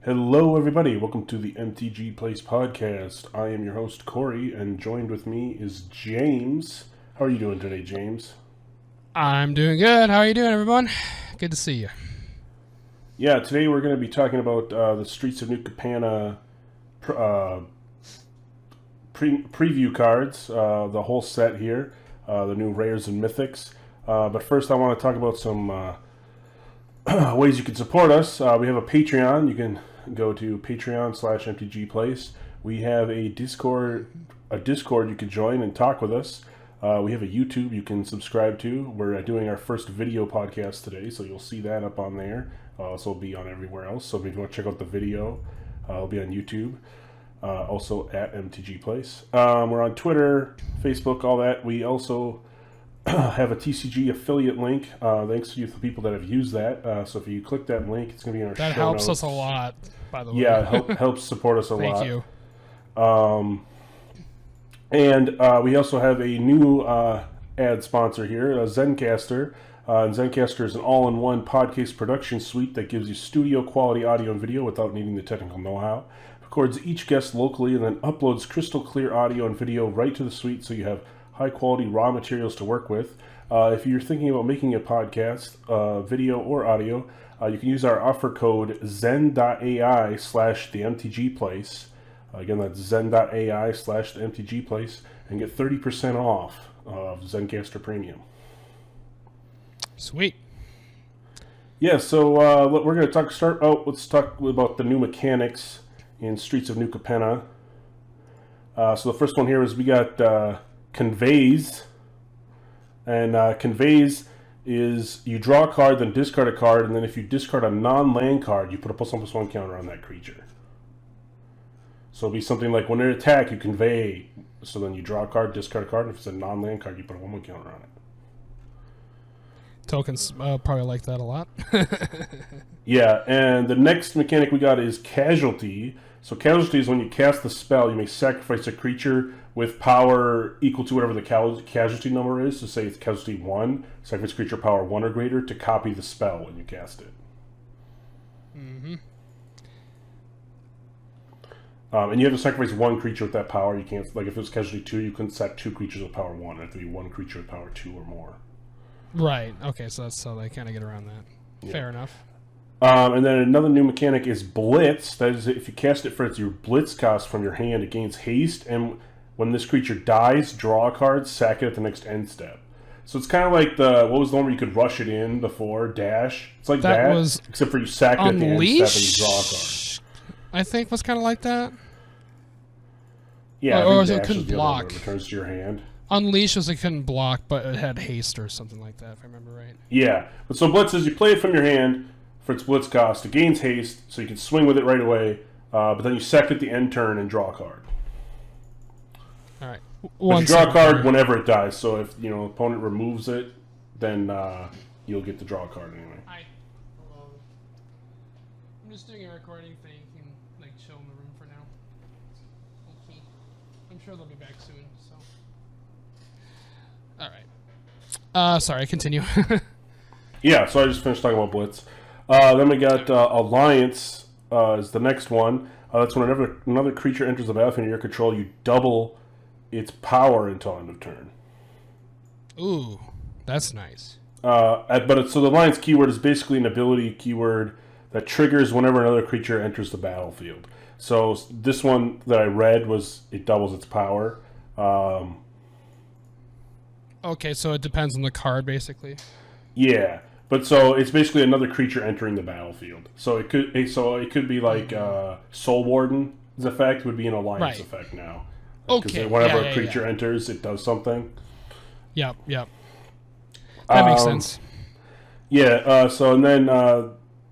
Hello, everybody. Welcome to the MTG Place podcast. I am your host, Corey, and joined with me is James. How are you doing today, James? I'm doing good. How are you doing, everyone? Good to see you. Yeah, today we're going to be talking about the Streets of New Capenna preview cards, the whole set here, the new rares and mythics. But first, I want to talk about some ways you can support us. We have a Patreon. You can go to patreon.com/mtgplace. We have a Discord you can join and talk with us. We have a YouTube you can subscribe to. We're doing our first video podcast today, so you'll see that up on there. Also be on everywhere else. So if you want to check out the video, it'll be on YouTube. Also at MTGplace. We're on Twitter, Facebook, all that. We also have a TCG affiliate link. Thanks to you, the people that have used that. So if you click that link, it's going to be in our show notes. That helps us a lot, by the way. Yeah, it helps support us a lot. Thank you. And we also have a new ad sponsor here, Zencastr. And Zencastr is an all-in-one podcast production suite that gives you studio-quality audio and video without needing the technical know-how. Records each guest locally and then uploads crystal-clear audio and video right to the suite so you have high-quality raw materials to work with. If you're thinking about making a podcast, video or audio, you can use our offer code zen.ai/themtgplace. Again, that's zen.ai/themtgplace and get 30% off of Zencastr Premium. Sweet. Yeah, so we're going to let's talk about the new mechanics in Streets of New Capenna. So the first one here is we got Conveys. And Conveys is you draw a card, then discard a card, and then if you discard a non-land card, you put a +1/+1 counter on that creature. So it'll be something like when they attack, you convey. So then you draw a card, discard a card, and if it's a non-land card, you put a 1/1 counter on it. Tokens probably like that a lot. Yeah, and the next mechanic we got is Casualty. So Casualty is when you cast the spell, you may sacrifice a creature with power equal to whatever the casualty number is. So say it's Casualty 1, sacrifice creature power 1 or greater to copy the spell when you cast it. Mm-hmm. And you have to sacrifice one creature with that power. You can't, like if it was Casualty 2, you couldn't sack 2 creatures with power 1. It had to be 1 creature with power 2 or more. Right. Okay, so they kind of get around that. Yeah. Fair enough. And then another new mechanic is Blitz. That is, if you cast it for your Blitz cost from your hand, it gains haste, and when this creature dies, draw a card, sack it at the next end step. So it's kind of like what was the one where you could rush it in before? Dash? It's like that was except for you sack it at the end step and you draw a card. I think was kind of like that. Yeah, or it couldn't block. It returns to your hand. Unleash was it couldn't block, but it had haste or something like that, if I remember right. Yeah, but so Blitz is you play it from your hand for its Blitz cost. It gains haste, so you can swing with it right away, but then you sack it at the end turn and draw a card. All right. But you draw a card whenever it dies, so if opponent removes it, then you'll get to draw a card anyway. Hi. Hello. I'm just doing a recording thing. You can chill in the room for now. Okay. I'm sure they'll be back soon. So. All right. Sorry. Continue. Yeah. So I just finished talking about Blitz. Then we got Alliance is the next one. That's when another creature enters the battlefield under your control, you double its power until end of turn. Ooh, that's nice. So the Alliance keyword is basically an ability keyword that triggers whenever another creature enters the battlefield. So this one that I read was it doubles its power. Okay, so it depends on the card, basically. Yeah, but so it's basically another creature entering the battlefield. So it could be like Soul Warden's effect would be an Alliance effect now. Okay. Whenever a creature enters, it does something. Yep. That makes sense. Yeah. So and then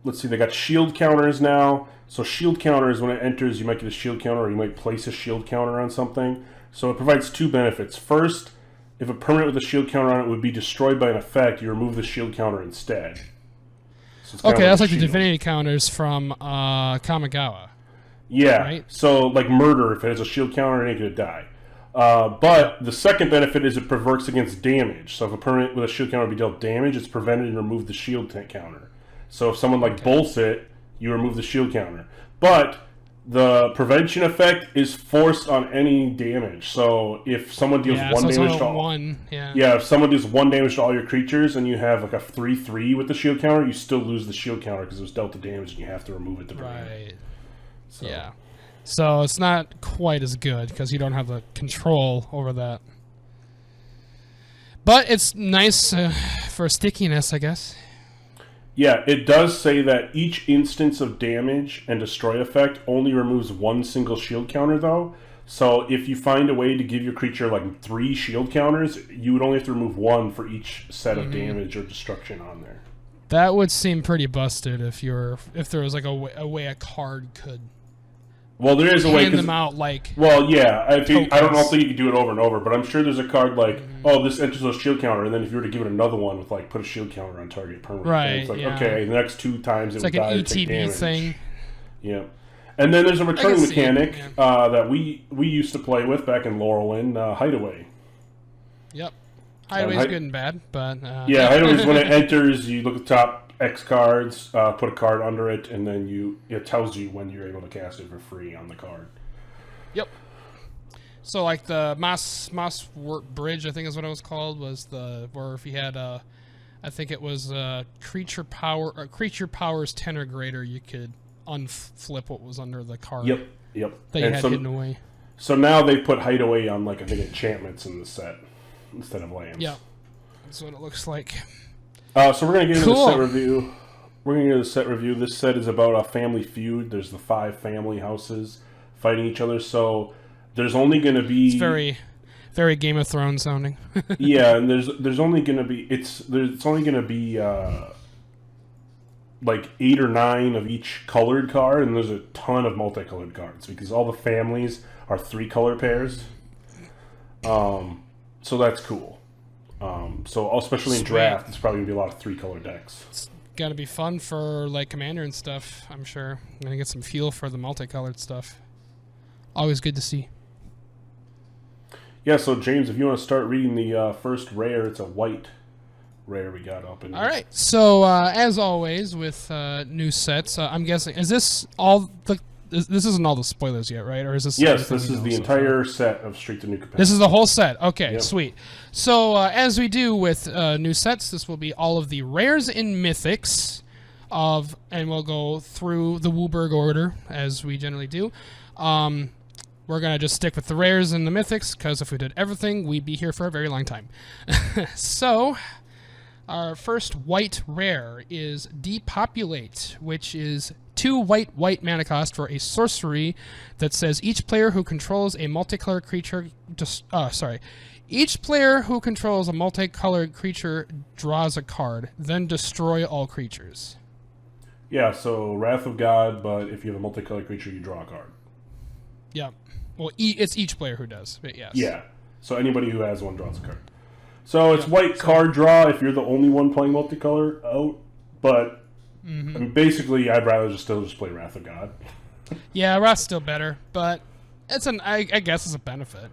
let's see. They got shield counters now. So shield counters, when it enters, you might get a shield counter, or you might place a shield counter on something. So it provides 2 benefits. First, if a permanent with a shield counter on it would be destroyed by an effect, you remove the shield counter instead. So okay, that's like the divinity counters from Kamigawa. Yeah, right? So like murder, if it has a shield counter, it ain't gonna die. But the second benefit is it works against damage. So if a permanent with a shield counter would be dealt damage, it's prevented and removed the shield counter. So if someone bolts it, you remove the shield counter. But the prevention effect is forced on any damage. So if someone deals one damage to all, if someone deals 1 damage to all your creatures, and you have like a 3/3 with the shield counter, you still lose the shield counter because it was dealt the damage, and you have to remove it to prevent. Right. So. Yeah. So it's not quite as good because you don't have the control over that. But it's nice for stickiness, I guess. Yeah, it does say that each instance of damage and destroy effect only removes 1 single shield counter, though. So if you find a way to give your creature like 3 shield counters, you would only have to remove 1 for each set of damage or destruction on there. That would seem pretty busted if there was like a way a card could. Well, there is a way. Hand them out like. Well, yeah, I don't think you could do it over and over, but I'm sure there's a card like, oh, this enters a shield counter, and then if you were to give it another one with like put a shield counter on target permanent, right? It's like okay, the next 2 times it's it would like die an to take ETB damage. thing. Yeah, and then there's a returning mechanic that we used to play with back in Laurelin, Hideaway. Yep, Hideaway's good and bad, but yeah, Hideaway's when it enters, you look at the top X cards, put a card under it, and then it tells you when you're able to cast it for free on the card. Yep. So like the Moss Bridge, I think is what it was called, was where if you had I think it was creature powers 10 or greater, you could unflip what was under the card. Yep. That you had hidden away. So now they put Hideaway on like I think enchantments in the set instead of lands. Yep. That's what it looks like. So we're going to get into the set review. We're going to get into the set review. This set is about a family feud. There's the 5 family houses fighting each other. So there's only going to be... It's very, very Game of Thrones sounding. Yeah, and there's only going to be... It's only going to be like 8 or 9 of each colored card, and there's a ton of multicolored cards because all the families are 3 color pairs. So that's cool. So especially in draft, it's probably gonna be a lot of 3-color decks. It's gotta be fun for like Commander and stuff. I'm sure. I'm gonna get some feel for the multicolored stuff. Always good to see. Yeah. So James, if you want to start reading the first rare, it's a white rare we got up in. All right. So as always with new sets, I'm guessing this isn't all the spoilers yet, right? Or is this? Yes, this is the entire set of Street to New Capenna. This is the whole set. Okay, yep. Sweet. So as we do with new sets, this will be all of the rares in mythics and we'll go through the Wooburg order as we generally do. We're gonna just stick with the rares and the mythics because if we did everything, we'd be here for a very long time. So. Our first white rare is Depopulate, which is 2 white mana cost for a sorcery that says each player who controls a multicolored creature each player who controls a multicolored creature draws a card, then destroy all creatures. Yeah, so Wrath of God, but if you have a multicolored creature, you draw a card. Yeah. Well, it's each player who does, but yes. Yeah. So anybody who has one draws a card. So it's white card draw if you're the only one playing multicolor out, but I mean, basically I'd rather still play Wrath of God. Yeah, Wrath's still better, but I guess it's a benefit.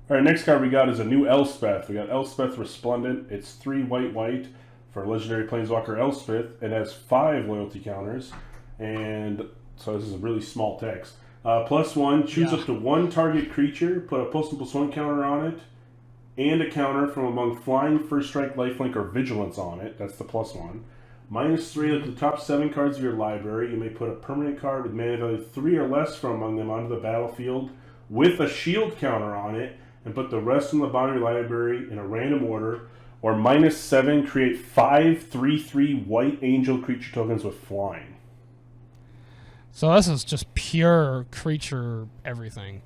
All right, next card we got is a new Elspeth. We got Elspeth Resplendent. It's 3 white for Legendary Planeswalker Elspeth. It has 5 loyalty counters, and so this is a really small text. +1, choose up to 1 target creature, put a +1/+1 counter on it, and a counter from among Flying, First Strike, Lifelink, or Vigilance on it. That's the +1. -3, look at the top 7 cards of your library. You may put a permanent card with mana value 3 or less from among them onto the battlefield with a shield counter on it, and put the rest in the bottom of your library in a random order. Or -7, create 5 3/3 white angel creature tokens with flying. So this is just pure creature everything.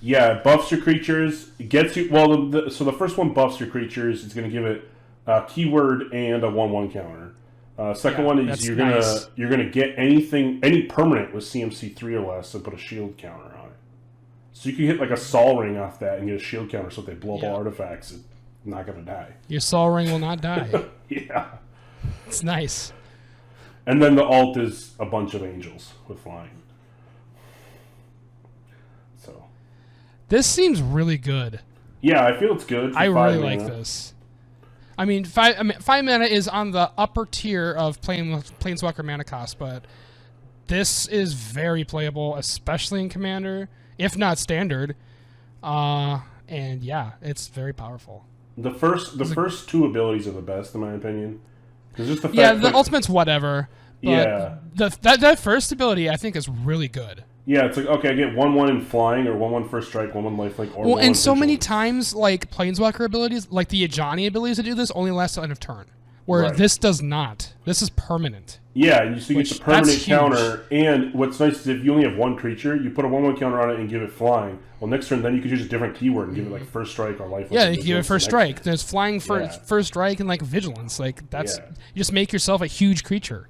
Yeah, it buffs your creatures. It gets you. Well, so the first one buffs your creatures. It's going to give it a keyword and a 1/1 counter. Second one is you're gonna get any permanent with CMC 3 or less and put a shield counter on it. So you can hit like a Sol Ring off that and get a shield counter. So if they blow up all artifacts, it's not going to die. Your Sol Ring will not die. Yeah, it's nice. And then the alt is a bunch of angels with flying. This seems really good. Yeah, I feel it's good. I really like this. I mean, 5 mana is on the upper tier of Planeswalker mana cost, but this is very playable, especially in Commander, if not Standard. And yeah, it's very powerful. The first two abilities are the best, in my opinion. Just the fact the ultimate's whatever. But that first ability, I think, is really good. Yeah, it's like, okay, I get 1/1 in flying, or 1/1 first strike, 1/1 lifelink, or 1/1 and so many vigilance. times, like, Planeswalker abilities, like the Ajani abilities to do this, only last to end of turn. Where this does not. This is permanent. Yeah, and you get the permanent huge. counter, and what's nice is if you only have one creature, you put a 1/1 counter on it and give it flying. Well, next turn, then you could use a different keyword and give it, like, first strike or lifelink. Yeah, you can give it first strike. There's flying first strike and, like, vigilance. Like, that's... Yeah. You just make yourself a huge creature.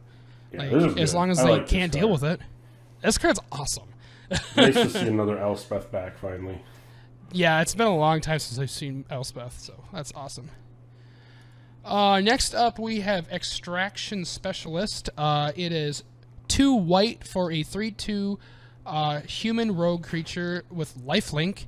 Yeah, like, as long as they can't deal with it. This card's awesome. Nice to see another Elspeth back, finally. Yeah, it's been a long time since I've seen Elspeth, so that's awesome. Next up, we have Extraction Specialist. It is 2 white for a 3/2 human rogue creature with lifelink.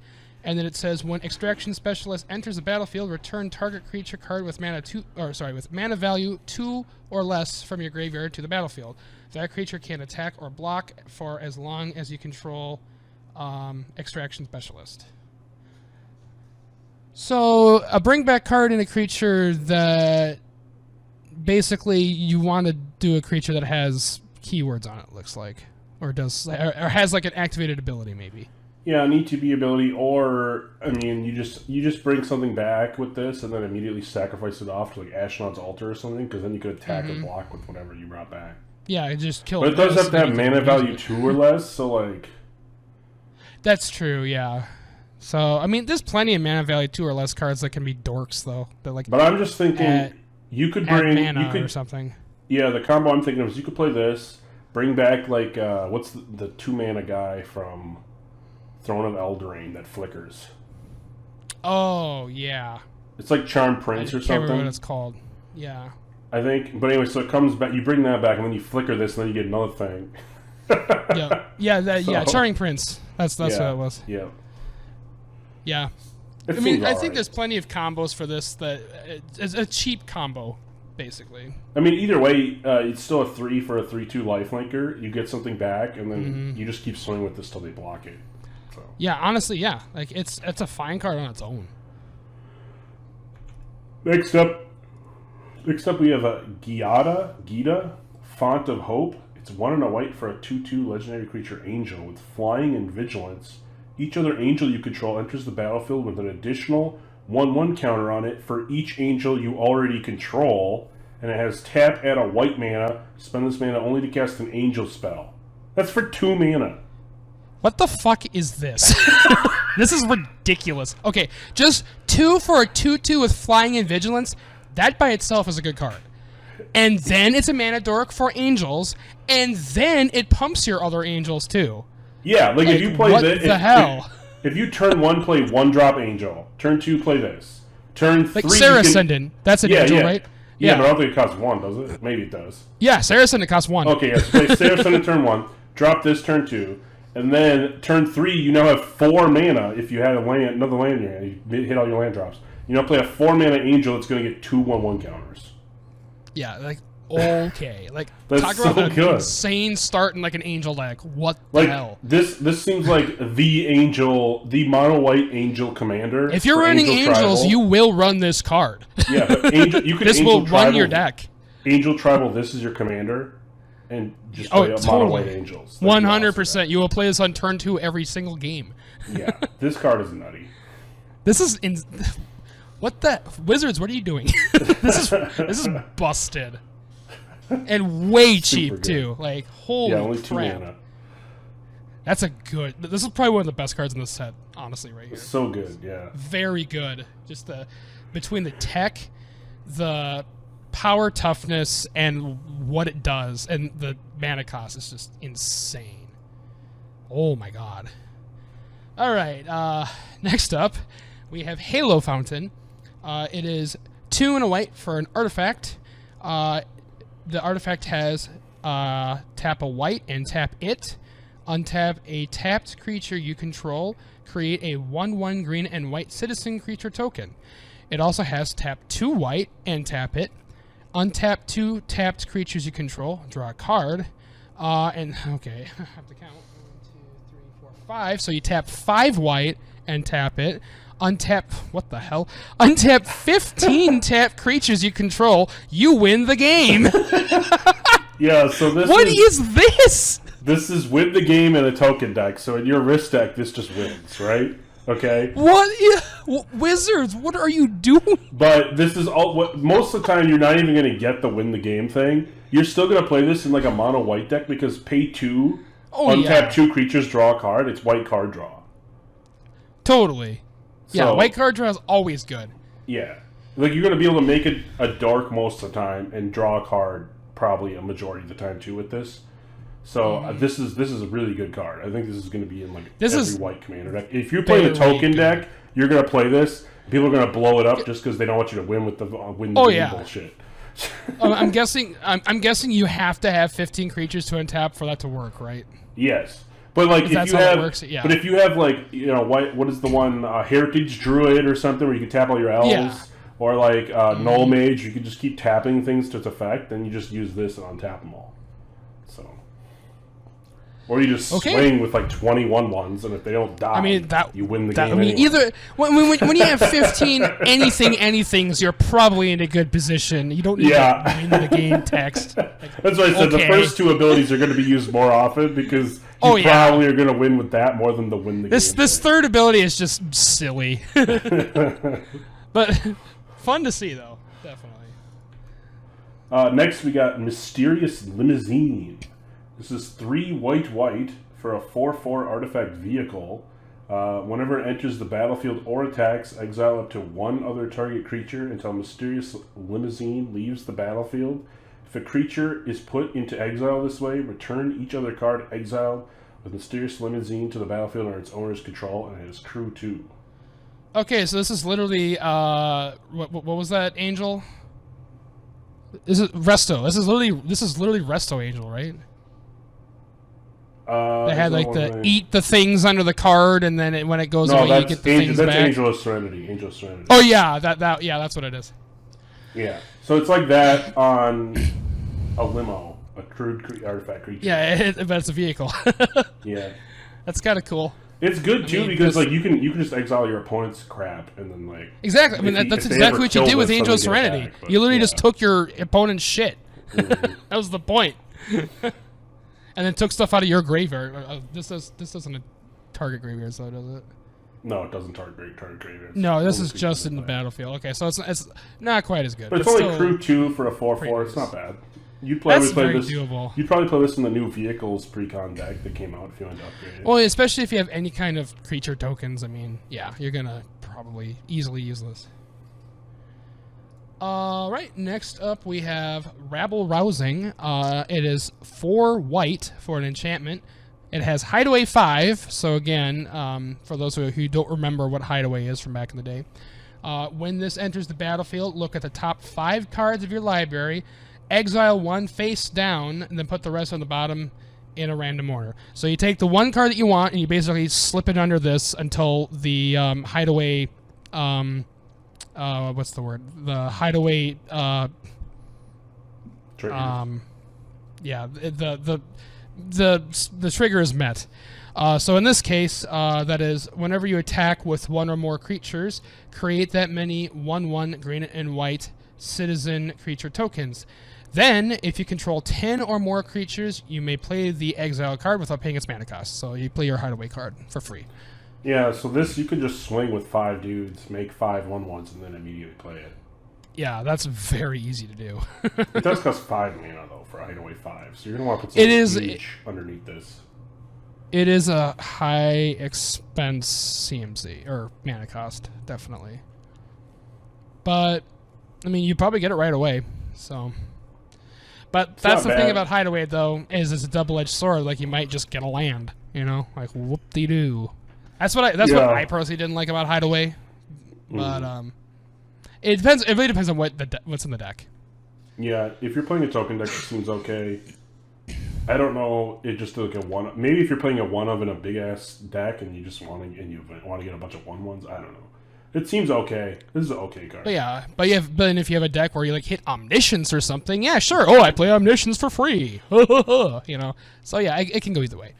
And then it says, when Extraction Specialist enters the battlefield, return target creature card with mana value 2 or less from your graveyard to the battlefield. That creature can attack or block for as long as you control Extraction Specialist. So, a bring back card in a creature that basically you want to do a creature that has keywords on it, looks like. Or has like an activated ability, maybe. Yeah, an ETB ability, or, I mean, you just bring something back with this and then immediately sacrifice it off to, like, Ashnod's Altar or something, because then you could attack or block with whatever you brought back. Yeah, it just kills. But it does have to have mana value 2 or less, so, like... That's true, yeah. So, I mean, there's plenty of mana value 2 or less cards that can be dorks, though. Like, but I'm just thinking, you could bring... mana or something. Yeah, the combo I'm thinking of is you could play this, bring back, like, what's the 2-mana guy from Throne of Eldraine that flickers? Oh, yeah. It's like Charm Prince or something. I can't remember what it's called. Yeah. I think, but anyway, so it comes back, you bring that back, and then you flicker this, and then you get another thing. Yeah, Charming Prince. That's what it was. Yeah. Yeah. I think there's plenty of combos for this that it's a cheap combo, basically. I mean, either way, it's still a 3 for a 3/2 lifelinker. You get something back, and then you just keep swinging with this till they block it. So. Yeah, honestly, yeah. Like, it's a fine card on its own. Next up we have a Gita, Font of Hope. It's 1 and a white for a 2/2 legendary creature angel with flying and vigilance. Each other angel you control enters the battlefield with an additional 1/1 counter on it for each angel you already control, and it has tap, add a white mana, spend this mana only to cast an angel spell. That's for 2 mana. What the fuck is this? This is ridiculous. Okay, just 2 for a 2/2 with flying and vigilance. That by itself is a good card. And then it's a mana dork for angels, and then it pumps your other angels too. Yeah, like if you play this... What the hell? If you turn 1, play 1-drop angel. Turn 2, play this. Turn 3... Like Seer Ascendant. That's an angel, right? Yeah, but I don't think it costs 1, does it? Maybe it does. Yeah, Seer Ascendant costs 1. Okay, yeah, so play Seer Ascendant turn 1, drop this turn 2, and then turn 3, you now have 4 mana if you had another land in your hand. You hit all your land drops. You now play a 4-mana angel that's going to get 2 1/1 counters. Yeah, like, okay. Like, that's talk about so an good. Insane start in, like, an angel deck. What like, the hell? This seems like the mono-white angel commander. If you're running angels, Tribal. you will run this card. Yeah, but you could this angel will tribal, run your deck. Angel Tribal, this is your commander, and just play mono-white angels. 100%. Awesome. You will play this on turn 2 every single game. Yeah, this card is nutty. This is... What the... Wizards, what are you doing? This is busted. And way cheap, too. Like, holy crap. Yeah, only 2 mana. That's a good... This is probably one of the best cards in this set, honestly, right here. So good, yeah. Very good. Just between the tech, the power toughness, and what it does, and the mana cost is just insane. Oh my god. Alright, next up, we have Halo Fountain. It is 2 and a white for an artifact. The artifact has tap a white and tap it. Untap a tapped creature you control. Create a 1/1 green and white citizen creature token. It also has tap 2 white and tap it. Untap 2 tapped creatures you control. Draw a card. And, okay, I have to count. 1, 2, 3, 4, 5. So you tap 5 white and tap it. Untap, what the hell? Untap 15 tap creatures you control. You win the game. Yeah, so this What is this? This is win the game in a token deck. So in your risk deck, this just wins, right? Okay. Wizards? What are you doing? But this is all. What most of the time you're not even going to get the win the game thing. You're still going to play this in like a mono white deck because pay 2, untap 2 creatures, draw a card. It's white card draw. Totally. Yeah, So, white card draw is always good. Yeah, like you're going to be able to make it a dark most of the time and draw a card probably a majority of the time too with this. So this is a really good card. I think this is going to be in like every white commander deck. If you're playing a token deck, you're going to play this. People are going to blow it up just because they don't want you to win with the win the game bullshit. I'm guessing. I'm guessing you have to have 15 creatures to untap for that to work, right? Yes, but like if you have, yeah. But if you have like what is the one Heritage Druid or something where you can tap all your elves, or like Null Mage, you can just keep tapping things to its effect, then you just use this and untap them all. So. Or you just swing with like 21 ones, and if they don't die, you win the game. Either when you have 15 anythings, you're probably in a good position. You don't need to win the game text. That's why I said the first 2 abilities are going to be used more often because you probably are going to win with that more than the win the game. This third ability is just silly, but fun to see though, definitely. Next, we got Mysterious Limousine. This is 3 white for a 4/4 artifact vehicle. Whenever it enters the battlefield or attacks, exile up to 1 other target creature until Mysterious Limousine leaves the battlefield. If a creature is put into exile this way, return each other card exiled with Mysterious Limousine to the battlefield under its owner's control, and it has crew 2. Okay, so this is literally what was that, Angel? This is Resto. This is literally Resto Angel, right? They had like eat the things under the card, and then when it goes away, you get the things back. That's Angel of Serenity. Angel of Serenity. Oh yeah, that's what it is. Yeah, so it's like that on a limo, a crewed artifact creature. Yeah, but it's a vehicle. Yeah, that's kind of cool. It's good too because like you can just exile your opponent's crap and then like exactly. I mean that's exactly what you did with Angel of Serenity. You literally just took your opponent's shit. Mm-hmm. That was the point. And then took stuff out of your graveyard. This doesn't target graveyards, though, does it? No, it doesn't target graveyards. No, this is just in the battlefield. Okay, so it's not quite as good. But it's only crew 2 for a 4/4. It's not bad. You'd probably play this. Doable. You'd probably play this in the new vehicles pre-con deck that came out if you wanted to upgrade it. Well, especially if you have any kind of creature tokens. I mean, yeah, you're gonna probably easily use this. Right, next up we have Rabble Rousing. It is 4 white for an enchantment. It has Hideaway 5, so again, for those who don't remember what Hideaway is from back in the day. When this enters the battlefield, look at the top 5 cards of your library, exile 1 face down, and then put the rest on the bottom in a random order. So you take the 1 card that you want, and you basically slip it under this until the Hideaway... what's the word? The Hideaway. Yeah, the trigger is met. So in this case, that is whenever you attack with 1 or more creatures, create that many 1/1 green and white citizen creature tokens. Then, if you control 10 or more creatures, you may play the exile card without paying its mana cost. So you play your Hideaway card for free. Yeah, so this you could just swing with 5 dudes, make 5 1/1s, and then immediately play it. Yeah, that's very easy to do. It does cost 5 mana though for Hideaway 5, so you're gonna want to put something huge underneath this. It is a high expense CMC or mana cost, definitely. But I mean, you probably get it right away. So, but that's the thing about Hideaway though, is it's a double-edged sword. Like you might just get a land, you know, like whoop-de-doo. That's what I personally didn't like about Hideaway, but it depends. It really depends on what's in the deck. Yeah, if you're playing a token deck, it seems okay. I don't know. It just like a one. Maybe if you're playing a 1 of in a big ass deck and you just want to get a bunch of 1/1s, I don't know. It seems okay. This is an okay card. But yeah, but then if you have a deck where you like hit Omniscience or something, yeah, sure. Oh, I play Omniscience for free. You know. So yeah, it can go either way.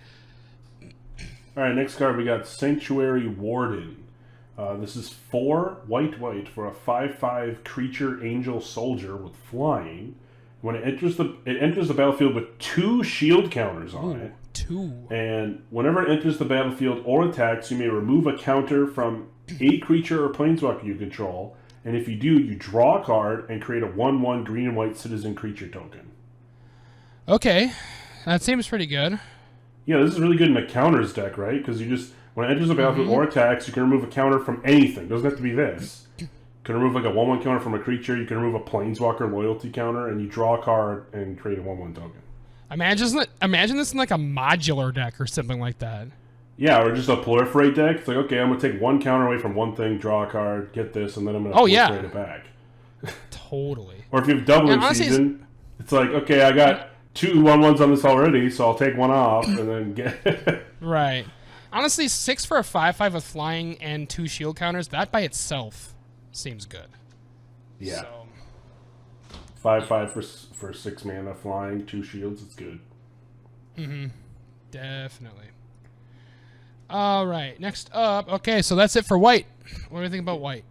All right, next card we got Sanctuary Warden. This is 4 white for a 5/5 creature angel soldier with flying. When it enters the battlefield with 2 shield counters on it. 2. And whenever it enters the battlefield or attacks, you may remove a counter from a creature or planeswalker you control. And if you do, you draw a card and create a 1/1 green and white citizen creature token. Okay, that seems pretty good. Yeah, this is really good in a counters deck, right? Because you just, when it enters the battlefield or attacks, you can remove a counter from anything. It doesn't have to be this. You can remove like a 1/1 counter from a creature, you can remove a planeswalker loyalty counter, and you draw a card and create a 1/1 token. Imagine this in like a modular deck or something like that. Yeah, or just a proliferate deck. It's like, okay, I'm going to take 1 counter away from one thing, draw a card, get this, and then I'm going to proliferate it back. Totally. Or if you have doubling season, it's like, okay, I got 2 1/1s on this already, so I'll take 1 off and then get... Right. Honestly, 6 for a 5/5 with flying and 2 shield counters, that by itself seems good. Yeah. So. 5/5 for 6 mana flying, 2 shields, it's good. Definitely. All right, next up. Okay, so that's it for white. What do you think about white?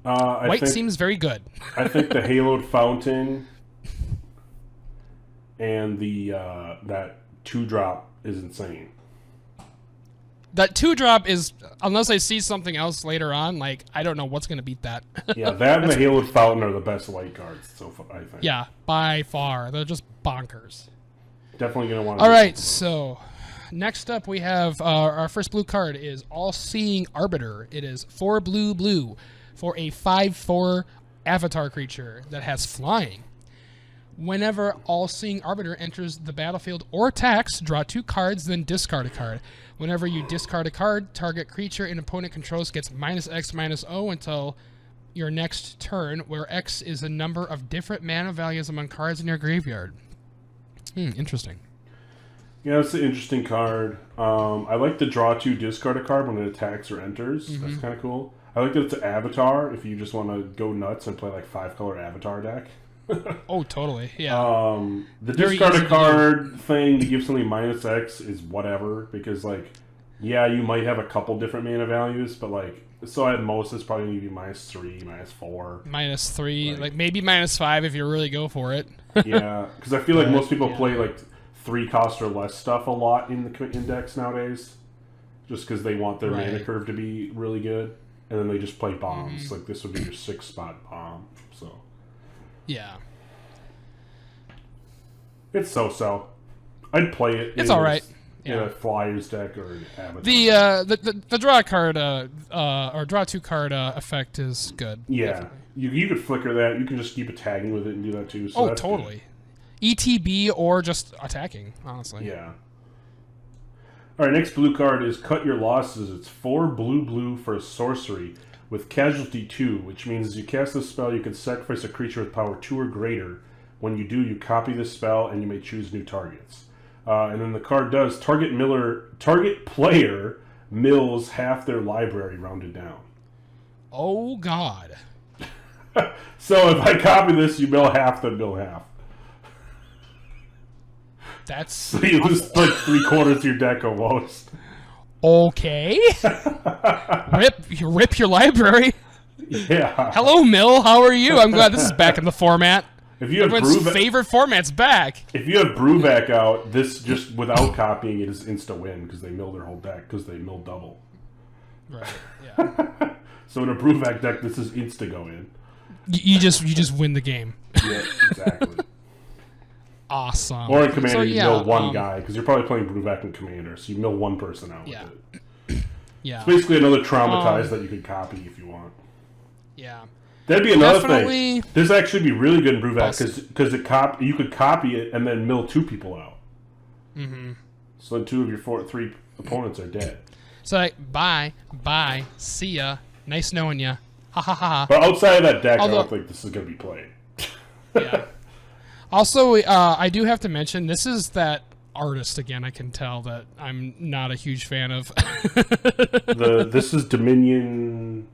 White seems very good. I think the Haloed Fountain and the that 2-drop is insane. That 2-drop is, unless I see something else later on, like, I don't know what's going to beat that. Yeah, that and the Haloed Fountain are the best white cards so far, I think. Yeah, by far. They're just bonkers. Definitely going to want to... All right, so next up we have our first blue card is All-Seeing Arbiter. It is 4 blue for a 5/4 avatar creature that has flying. Whenever All-Seeing Arbiter enters the battlefield or attacks, draw 2 cards, then discard a card. Whenever you discard a card, target creature an opponent controls gets -X/-0 until your next turn, where X is the number of different mana values among cards in your graveyard. Interesting. Yeah, it's an interesting card. I like the draw 2, discard a card when it attacks or enters. That's kind of cool. I like that it's an avatar if you just want to go nuts and play like 5-color avatar deck. Oh, totally. Yeah. The discard a card thing to give something -X is whatever, because like, yeah, you might have a couple different mana values, but like, so at most it's probably going to be -3, -4. -3, like maybe -5 if you really go for it. Yeah, because I feel like most people play like 3 cost or less stuff a lot in the index nowadays, just because they want their mana curve to be really good, and then they just play bombs. Like this would be your 6-spot bomb. So. Yeah. It's so. I'd play it. It's all right. In a Flyers deck or an Avatar. The draw card or draw 2 card effect is good. Yeah, you could flicker that. You can just keep tagging with it and do that too. So that's totally. Good. ETB or just attacking, honestly. Yeah. All right, next blue card is Cut Your Losses. It's 4 blue for a sorcery with Casualty 2, which means as you cast this spell, you can sacrifice a creature with power 2 or greater. When you do, you copy this spell, and you may choose new targets. And then the card does, target player mills half their library rounded down. Oh, God. So if I copy this, you mill half, then mill half. That's so you lose like 3/4 of your deck almost. Okay. Rip your library. Yeah. Hello, Mill. How are you? I'm glad this is back in the format. If you have everyone's favorite format's back. If you have Brewback out, this just without copying it is insta win because they mill their whole deck because they mill double. Right. Yeah. So in a Brewback deck, this is insta go in. You just win the game. Yeah, exactly. Awesome. Or in Commander, you mill one guy because you're probably playing Brewback in Commander, so you mill one person out with it. Yeah. It's basically another Traumatize that you could copy if you want. Yeah. That'd be another thing. This actually be really good in Brewback because you could copy it and then mill 2 people out. Mm-hmm. So then 2 of your 3 opponents are dead. So like, bye, see ya, nice knowing ya, ha ha ha. But outside of that deck, I don't think this is going to be played. Yeah. Also, I do have to mention, this is that artist again. I can tell that I'm not a huge fan of. This is Dominion.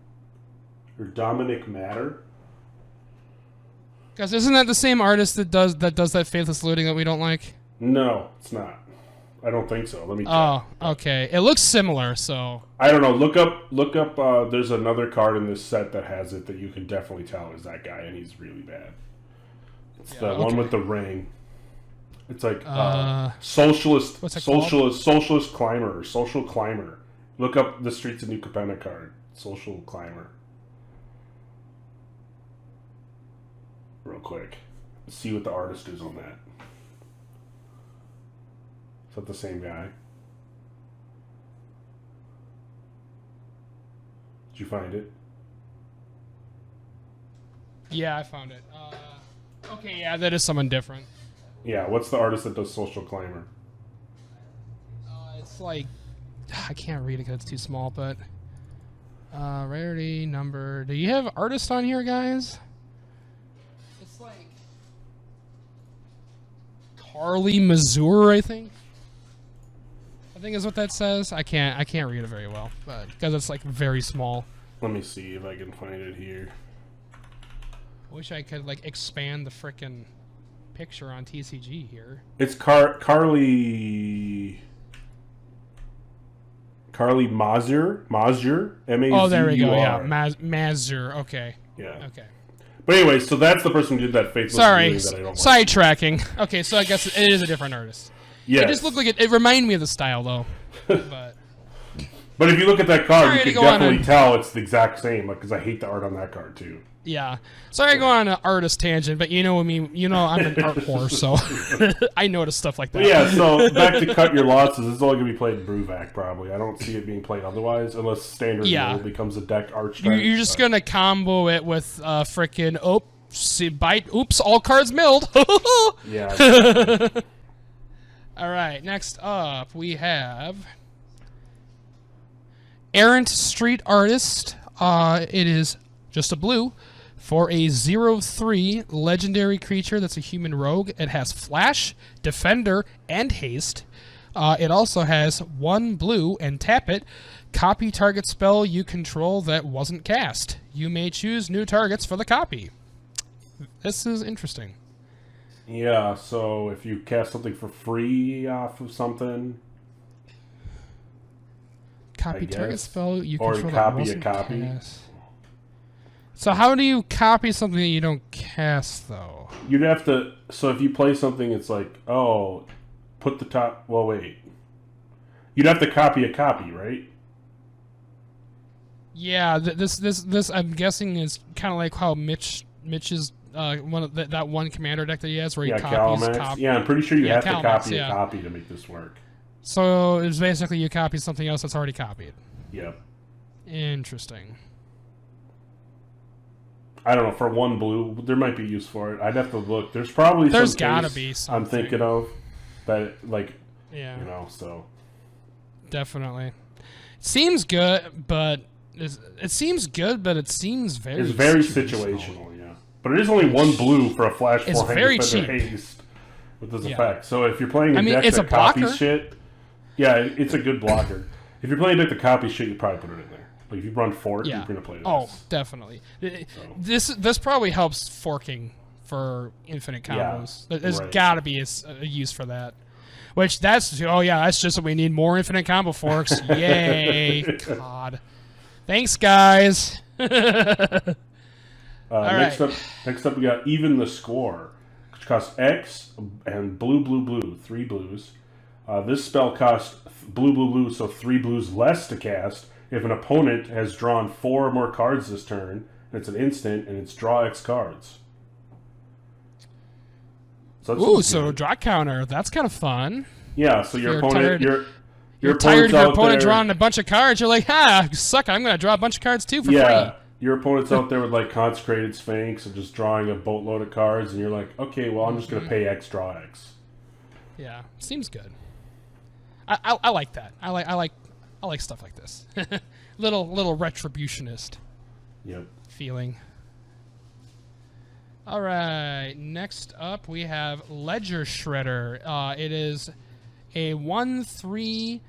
Or Dominic Matter. Guys, isn't that the same artist that does that faithless looting that we don't like? No, it's not. I don't think so. Let me check. Oh, okay. It looks similar, so I don't know. Look up. There's another card in this set that has it that you can definitely tell is that guy, and he's really bad. It's the one with the ring. It's like socialist climber or social climber. Look up the Streets of New Capenna card. Social climber. Real quick. See what the artist is on that. Is that the same guy? Did you find it? yeah, I found it. Okay, yeah, that is someone different. Yeah, what's the artist that does Social Climber? It's like I can't read it because it's too small, but rarity number. Do you have artists on here, guys? It's like Carly Mazur, I think. I think is what that says. I can't read it very well, but because it's like very small. Let me see if I can find it here. I wish I could like expand the frickin' picture on TCG here. It's Carly Mazur, M-A-Z-U-R. Oh, there we go. Yeah, Mazur. Okay. Yeah. Okay. But anyway, so that's the person who did that faithless Sorry, that I don't like. sidetracking. Okay, so I guess it is a different artist. Yes. It just looked like it reminded me of the style, though. But if you look at that card, Sorry you to can go on definitely tell it's the exact same. Because I hate the art on that card too. Yeah. Sorry to go on an artist tangent, but you know I'm an art whore, so I notice stuff like that. But yeah, so back to cut your losses. This is only going to be played in Bruvac, probably. I don't see it being played otherwise, unless standard mill becomes a deck arch. You're just going to combo it with frickin' oops, all cards milled. Yeah. Exactly. All right, next up we have Errant Street Artist. It is just a blue for a 0/3 legendary creature that's a human rogue. It has Flash, Defender, and Haste. It also has 1 blue and tap it. Copy target spell you control that wasn't cast. You may choose new targets for the copy. This is interesting. Yeah, so if you cast something for free off of something... Copy target spell you or control copy that wasn't a copy. cast. So how do you copy something that you don't cast, though? You'd have to... So if you play something, it's like, oh, put the top... Well, wait. You'd have to copy a copy, right? Yeah, this I'm guessing is kind of like how Mitch's one of that one commander deck that he has where he copies. Yeah, I'm pretty sure you have to copy a copy to make this work. So it's basically you copy something else that's already copied. Yep. Interesting. I don't know, for 1 blue, there might be use for it. I'd have to look. There's probably There's some gotta case be something. I'm thinking of that, like, yeah, you know, so. Definitely. Seems good, but it seems very It's very situational, yeah. But it is only 1 blue for a Flash 4 it's very Defender cheap. Haste with this effect. So if you're playing a deck it's that a blocker. copies shit, yeah, it's a good blocker. If you're playing a deck that copies shit, you probably put it in there. Like if you run Fort, you're going to play this. Oh, definitely. This probably helps forking for infinite combos. Yeah, There's got to be a use for that. Which that's just what we need, more infinite combo forks. Yay. God. Thanks, guys. Next up we got Even the Score, which costs X and blue, 3 blues. This spell costs blue, so 3 blues less to cast if an opponent has drawn 4 or more cards this turn. And it's an instant, and it's draw X cards. So draw counter. That's kind of fun. Yeah, so your opponent... You're tired of your opponent drawing a bunch of cards. You're like, suck it. I'm going to draw a bunch of cards too for free. Your opponent's out there with like Consecrated Sphinx and just drawing a boatload of cards, and you're like, okay, well, I'm just going to pay X, draw X. Yeah, seems good. I like that. I like stuff like this. little retributionist. Yep. Feeling. All right, next up we have Ledger Shredder. It is a 1/3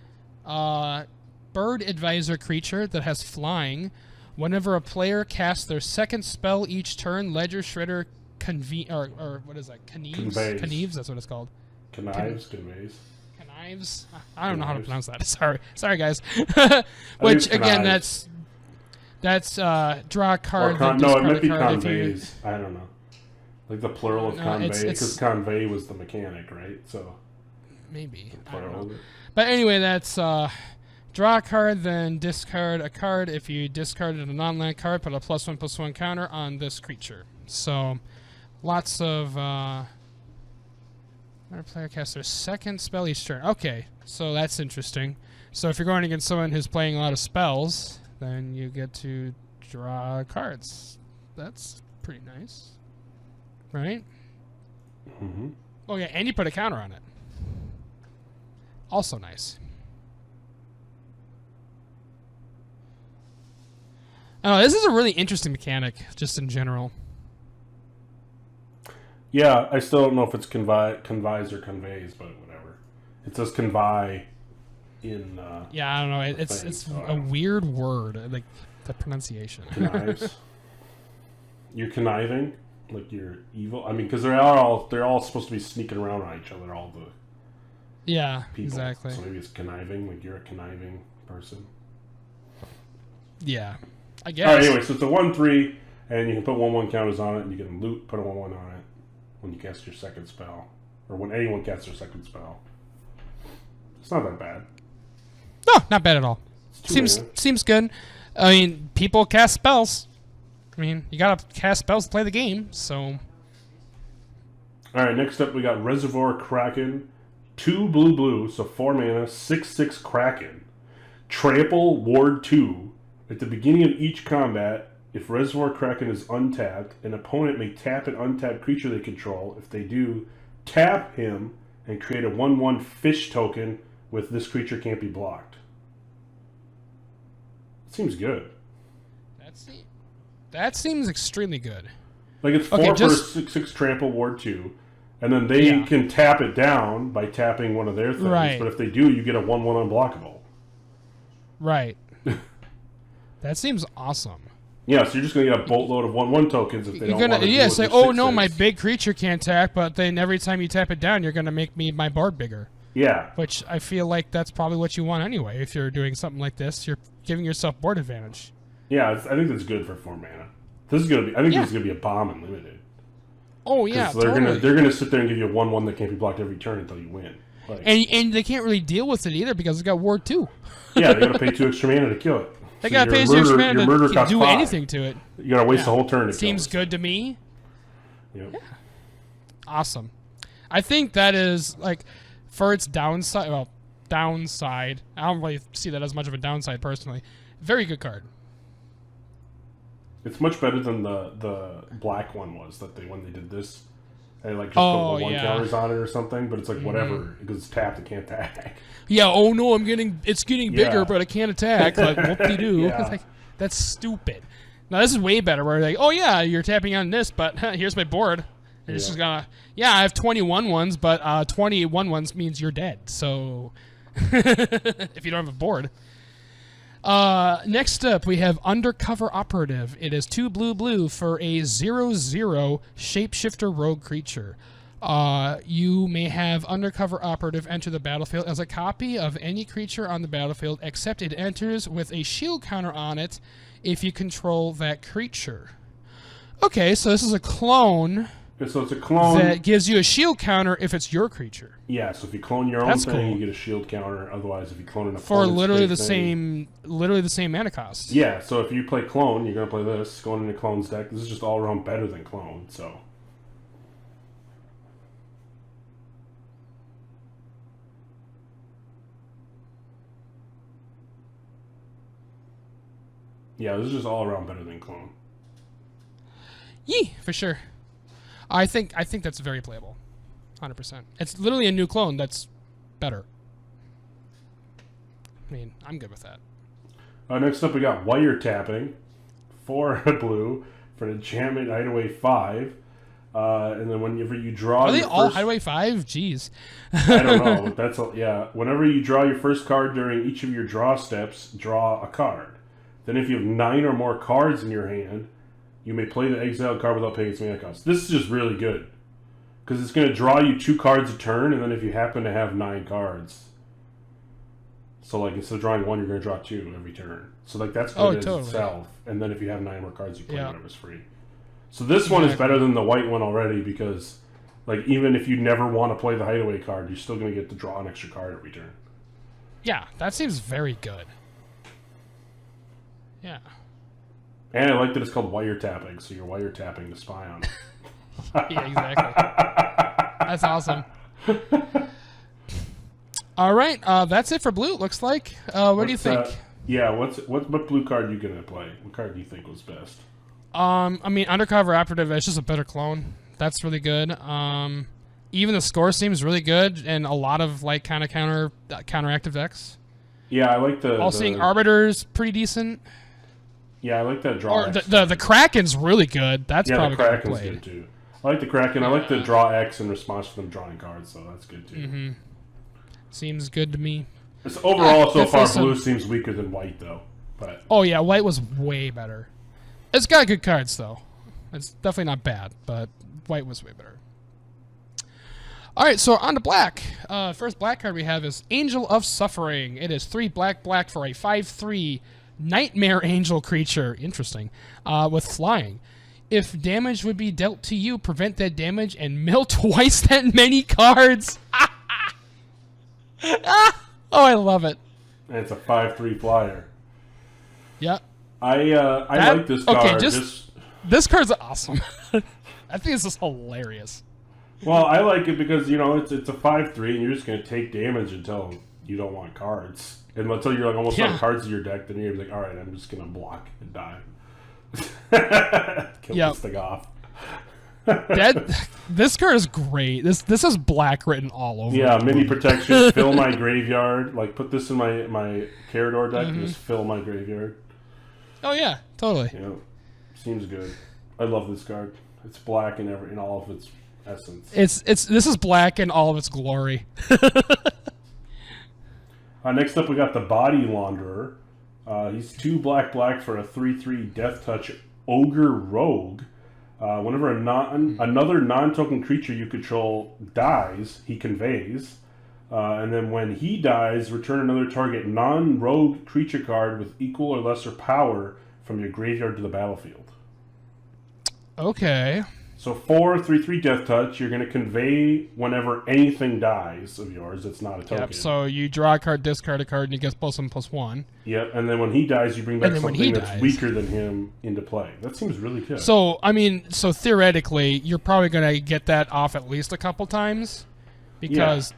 bird advisor creature that has flying. Whenever a player casts their second spell each turn, Ledger Shredder or what is that? Conveys. That's what it's called. Conveys. Connives. I don't know how to pronounce that. Sorry, guys. Which again, that's draw a card. No, it might be conveys. I don't know. Like the plural of convey, because convey was the mechanic, right? So maybe. I don't know. But anyway, that's draw a card, then discard a card. If you discarded a non-land card, put a +1/+1 counter on this creature. So lots of when a player casts their second spell each turn. Okay, so that's interesting. So if you're going against someone who's playing a lot of spells, then you get to draw cards. That's pretty nice. Right? Mm-hmm. Oh, yeah, and you put a counter on it. Also nice. Oh, this is a really interesting mechanic, just in general. Yeah, I still don't know if it's conveys or conveys, but whatever. It says convey in... yeah, I don't know. It's a weird word, like the pronunciation. Connives. You're conniving? Like you're evil? I mean, because they're all supposed to be sneaking around on each other, all the people. Exactly. So maybe it's conniving, like you're a conniving person. Yeah, I guess. Alright, anyway, so it's a 1/3, and you can put 1/1 counters on it, and you can loot, put a 1/1 on it when you cast your second spell. Or when anyone casts their second spell. It's not that bad. No, not bad at all. Seems good. I mean, people cast spells. I mean, you gotta cast spells to play the game, so... Alright, next up we got Reservoir Kraken. 2 blue, so 4 mana, 6/6 Kraken. Trample, Ward 2. At the beginning of each combat, if Reservoir Kraken is untapped, an opponent may tap an untapped creature they control. If they do, tap him and create a 1/1 fish token with this creature can't be blocked. Seems good. That seems extremely good. Like it's 4 for 6/6 Trample, Ward 2. And then they can tap it down by tapping one of their things. Right. But if they do, you get a 1/1 unblockable. Right. That seems awesome. Yeah, so you're just going to get a boatload of 1/1 tokens if they don't want to do it. Say, oh no, my big creature can't tap, but then every time you tap it down, you're going to make my board bigger. Yeah. Which I feel like that's probably what you want anyway. If you're doing something like this, you're giving yourself board advantage. Yeah, I think that's good for 4 mana. This is going to be. I think this is going to be a bomb in limited. Oh yeah, they're gonna sit there and give you a 1/1 that can't be blocked every turn until you win. Like, and they can't really deal with it either because it's got Ward 2. Yeah, they gotta pay 2 extra mana to kill it. They gotta pay 2 extra mana to do anything to it. You gotta waste the whole turn to Seems kill it. good to me. Yep. Yeah. Awesome. I think that is, like, for its downside, I don't really see that as much of a downside personally. Very good card. It's much better than the black one was when they did this. They like just put 1/1 counters on it or something, but it's like whatever because it's tapped, it can't attack. Yeah. Oh no, it's getting bigger, but it can't attack. Like whoop-de-doo. Like, that's stupid. Now this is way better. Where like, oh yeah, you're tapping on this, but here's my board. And it's just gonna. Yeah, I have 21 ones, but 21 ones means you're dead. So if you don't have a board. Next up, we have Undercover Operative. It is 2 blue for a 0/0 shapeshifter rogue creature. You may have Undercover Operative enter the battlefield as a copy of any creature on the battlefield, except it enters with a shield counter on it if you control that creature. Okay, so this is a clone. So it's a clone that gives you a shield counter if it's your creature. Yeah, so if you clone your own thing, you get a shield counter. Otherwise, if you clone an for literally the same mana cost. Yeah, so if you play clone, you're gonna play this. Going into clone's deck, this is just all around better than clone. So. Yeah, this is just all around better than clone. Yee, for sure. I think that's very playable. 100%. It's literally a new clone that's better. I mean, I'm good with that. Next up, we got Wiretapping. 4 blue for an enchantment Hideaway 5. And then whenever you draw... Are they all Hideaway 5? Jeez. I don't know. But yeah. Whenever you draw your first card during each of your draw steps, draw a card. Then if you have 9 or more cards in your hand, you may play the exiled card without paying its mana cost. This is just really good. Because it's going to draw you 2 cards a turn, and then if you happen to have 9 cards... So, like, instead of drawing 1, you're going to draw 2 every turn. So, like, that's good itself. And then if you have 9 more cards, you play whatever's free. So this one is better than the white one already because, like, even if you never want to play the hideaway card, you're still going to get to draw an extra card every turn. Yeah, that seems very good. Yeah. And I like that it's called wiretapping, so you're wiretapping the spy on it. Yeah, exactly. That's awesome. All right, that's it for blue, it looks like. What do you think? What blue card are you going to play? What card do you think was best? I mean, Undercover Operative is just a better clone. That's really good. Even the score seems really good, and a lot of like kind of counteractive decks. Yeah, I like the Seeing Arbiter's pretty decent. Yeah, I like that draw. Or the Kraken's really good. That's probably the Kraken's good too. I like the Kraken. I like the draw X in response to them drawing cards, so that's good too. Mm-hmm. Seems good to me. It's overall so far blue seems weaker than white though. But oh yeah, white was way better. It's got good cards though. It's definitely not bad, but white was way better. All right, so on to black. First black card we have is Angel of Suffering. It is 3 black for a 5/3 Nightmare Angel creature. Interesting. With flying. If damage would be dealt to you, prevent that damage and mill twice that many cards. Oh, I love it. And it's a 5/3 flyer. Yeah. I like this card. Okay, this card's awesome. I think this is hilarious. Well, I like it because, you know, it's a 5/3 and you're just going to take damage until you don't want cards. And until you're like almost out of cards in your deck, then you're going to be like, all right, I'm just going to block and die. Kill this thing off. This card is great. This is black written all over. Yeah, mini protection, fill my graveyard. Like, put this in my Carador deck and just fill my graveyard. Oh, yeah, totally. Yeah, seems good. I love this card. It's black in all of its essence. This is black in all of its glory. Next up, we got the Body Launderer. He's 2 black for a 3/3 Death Touch Ogre Rogue. Whenever another non-token creature you control dies, he conveys. And then when he dies, return another target non-rogue creature card with equal or lesser power from your graveyard to the battlefield. Okay. So 4 3/3 Death Touch, you're going to convey whenever anything dies of yours that's not a token. Yep, so you draw a card, discard a card, and you get +1/+1. Yep, and then when he dies, you bring back something that's weaker than him into play. That seems really good. So, I mean, so theoretically, you're probably going to get that off at least a couple times because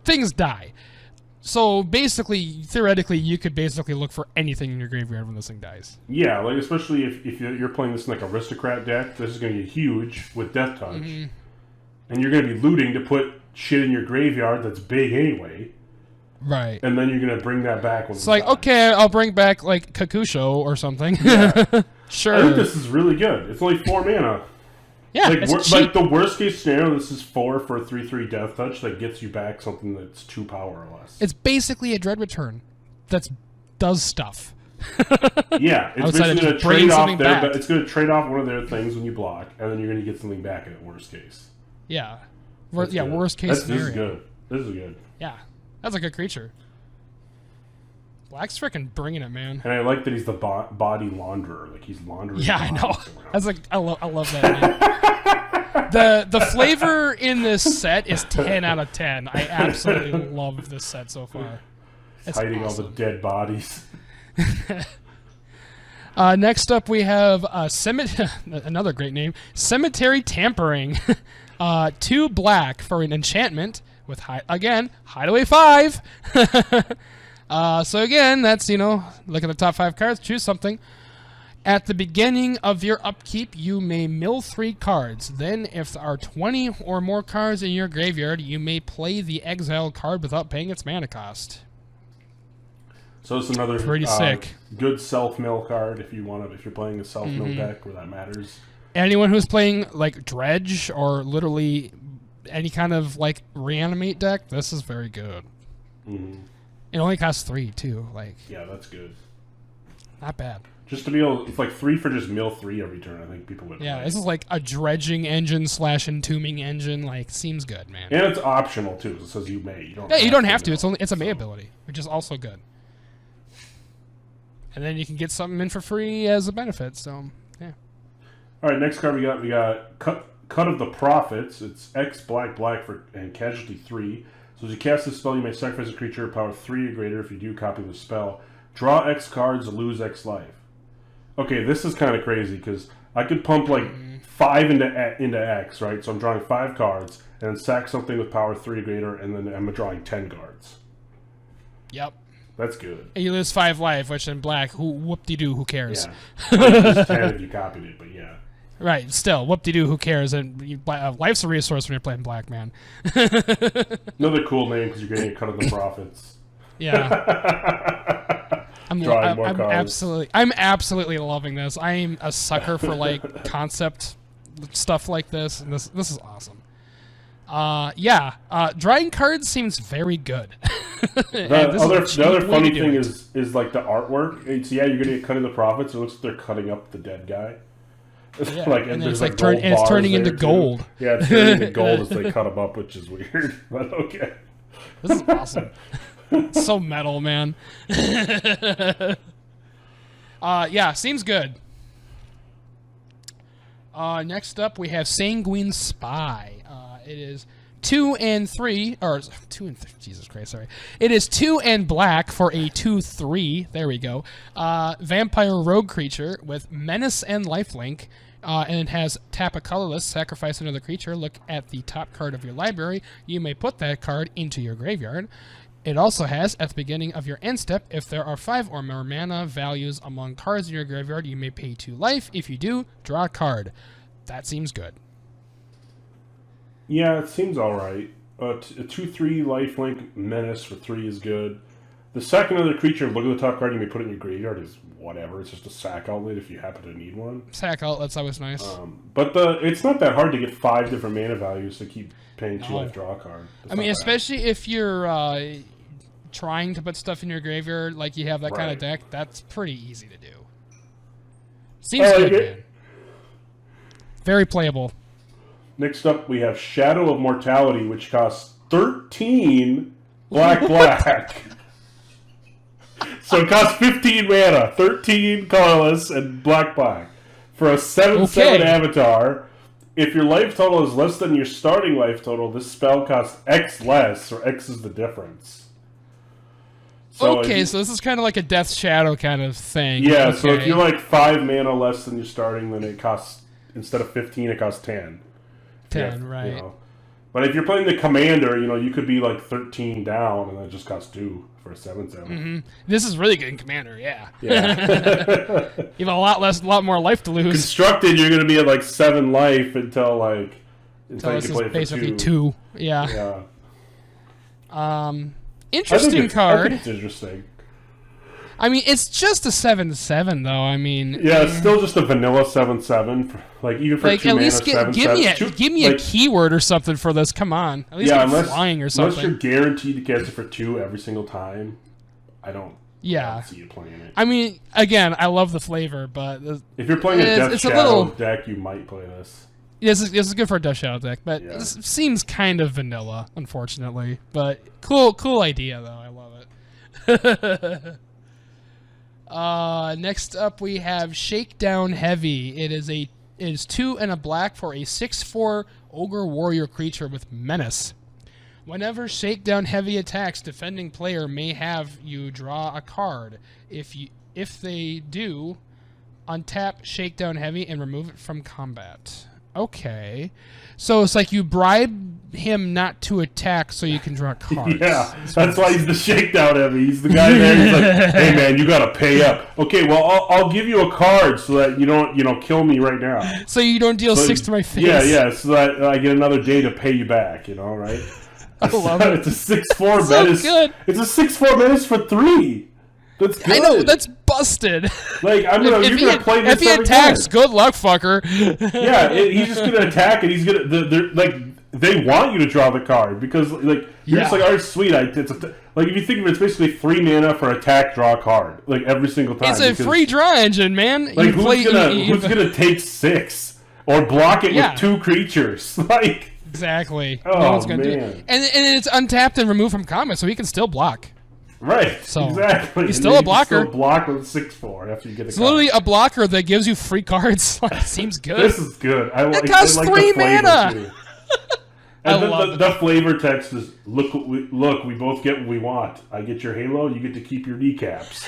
things die. So basically, theoretically, you could basically look for anything in your graveyard when this thing dies. Yeah, like especially if you're playing this in like Aristocrat deck, this is going to get huge with Death Touch. Mm-hmm. And you're going to be looting to put shit in your graveyard that's big anyway. Right. And then you're going to bring that back when it's like, okay, I'll bring back like Kakusho or something. Yeah. Sure. I think this is really good. It's only 4 mana. Yeah, like the worst case scenario, this is 4 for a 3/3 Death Touch that gets you back something that's 2 power or less. It's basically a Dread Return that does stuff. Yeah, it's basically going to trade off but it's going to trade off one of their things when you block, and then you're going to get something back in it. Worst case. Yeah, worst case scenario. This is good. This is good. Yeah, that's a good creature. Black's freaking bringing it, man. And I like that he's the Body Launderer. Like he's laundering. Yeah, I know. That's like I love that name. The flavor in this set is 10 out of 10. I absolutely love this set so far. It's hiding awesome. All the dead bodies. Next up, we have another great name, Cemetery Tampering. 2 black for an enchantment with Hideaway 5. So again, that's, look at the top 5 cards, choose something. At the beginning of your upkeep, you may mill 3 cards. Then, if there are 20 or more cards in your graveyard, you may play the exile card without paying its mana cost. So it's another pretty sick, good self-mill card if you're playing a self-mill deck where that matters. Anyone who's playing like Dredge or literally any kind of like reanimate deck, this is very good. Mm-hmm. It only costs 3 too. Yeah, that's good. Not bad. Just to be able, it's like 3 for just mill 3 every turn. I think people would. Yeah, play. this is like a dredging engine / entombing engine. Like, seems good, man. And it's optional too. It says you may. You don't have to. It's a May ability, which is also good. And then you can get something in for free as a benefit. So yeah. All right, next card we got cut of the Prophets. It's X black for and casualty 3. So as you cast this spell, you may sacrifice a creature power 3 or greater. If you do, copy the spell. Draw X cards, lose X life. Okay, this is kind of crazy because I could pump like 5 into X, right? So I'm drawing 5 cards and then sack something with power 3 or greater, and then I'm drawing 10 cards. Yep. That's good. And you lose 5 life, which in black, whoop-de-doo, who cares? Yeah. Just 10 if you copied it, but yeah. Right, still, whoop-de-doo, who cares? And life's a resource when you're playing black, man. Another cool name because you're getting a cut of the Prophets. Yeah. I'm absolutely loving this. I'm a sucker for like concept stuff like this, and this is awesome. Drawing cards seems very good. The other funny thing is like the artwork. It's, you're getting a cut of the Prophets. It looks like they're cutting up the dead guy. Yeah, like, and there's it's like it's turning into gold. Yeah, it's turning into gold as they cut them up, which is weird. But okay. This is awesome. It's so metal, man. Seems good. Next up, we have Sanguine Spy. It is 2 and 3, or 2 and Jesus Christ, sorry. It is 2 and black for a 2/3. There we go. Vampire rogue creature with menace and lifelink. And it has tap a colorless, sacrifice another creature, look at the top card of your library. You may put that card into your graveyard. It also has, at the beginning of your end step, if there are 5 or more mana values among cards in your graveyard, you may pay 2 life. If you do, draw a card. That seems good. Yeah, it seems alright. A 2/3 lifelink menace for 3 is good. The second other creature, look at the top card, you may put it in your graveyard, is whatever. It's just a sack outlet if you happen to need one. Sack outlet's always nice. But it's not that hard to get 5 different mana values to keep paying 2 life draw a card. I mean, especially if you're trying to put stuff in your graveyard, like you have that kind of deck, that's pretty easy to do. Seems good, man. Very playable. Next up, we have Shadow of Mortality, which costs 13 black. So it costs 15 mana, 13 colorless, and black. For a 7/7 avatar, if your life total is less than your starting life total, this spell costs X less, or X is the difference. So so this is kind of like a Death Shadow kind of thing. Yeah, so if you're like 5 mana less than your starting, then it costs, instead of 15, it costs 10. 10, right. You know. But if you're playing the Commander, you could be like 13 down, and then it just costs 2 for a 7/7. Mm-hmm. This is really good in Commander, yeah. You have a lot more life to lose. Constructed, you're going to be at like 7 life until you can play it for basically 2. 2. Yeah. Interesting card. I think it's interesting. I mean, it's just a 7/7, though. I mean, yeah, it's still just a vanilla 7/7. Even for 2 at mana, least give me a keyword or something for this. Come on, at least flying or something. Unless you're guaranteed to cast it for 2 every single time, I don't see you playing it. I mean, again, I love the flavor, but if you're playing a Death Shadow deck, you might play this. This is good for a Death Shadow deck, but this seems kind of vanilla, unfortunately. But cool idea though. I love it. Next up we have Shakedown Heavy. It is 2 and a black for a 6/4 Ogre Warrior creature with menace. Whenever Shakedown Heavy attacks, defending player may have you draw a card. If they do, untap Shakedown Heavy and remove it from combat. Okay. So it's like you bribe him not to attack so you can draw cards. Yeah, that's why he's the Shakedown Heavy. He's the guy there. He's like, hey man, you gotta pay up. Okay, well I'll give you a card so that you don't kill me right now. So you don't deal 6 to my face. Yeah, so that I get another day to pay you back. Right? I love it. It's a 6/4 menace. Good. It's a 6/4 menace for 3. That's good. I know, that's busted. Like you're gonna play this. If he attacks, good luck, fucker. Yeah, he's just gonna attack, and he's gonna they want you to draw the card because like you're just like, all right, sweet. Like if you think of it, it's basically 3 mana for attack, draw a card like every single time. It's a free draw engine, man. Like who's gonna take 6 or block it with 2 creatures? Like exactly. Oh, no one's gonna do man. it. And it's untapped and removed from combat, so he can still block. Right. So exactly. he's still a blocker. You can still block with 6/4 after you get a It's card. literally a blocker that gives you free cards. Seems good. This is good. It costs 3 mana. And the flavor text is look, we both get what we want. I get your Halo, you get to keep your kneecaps.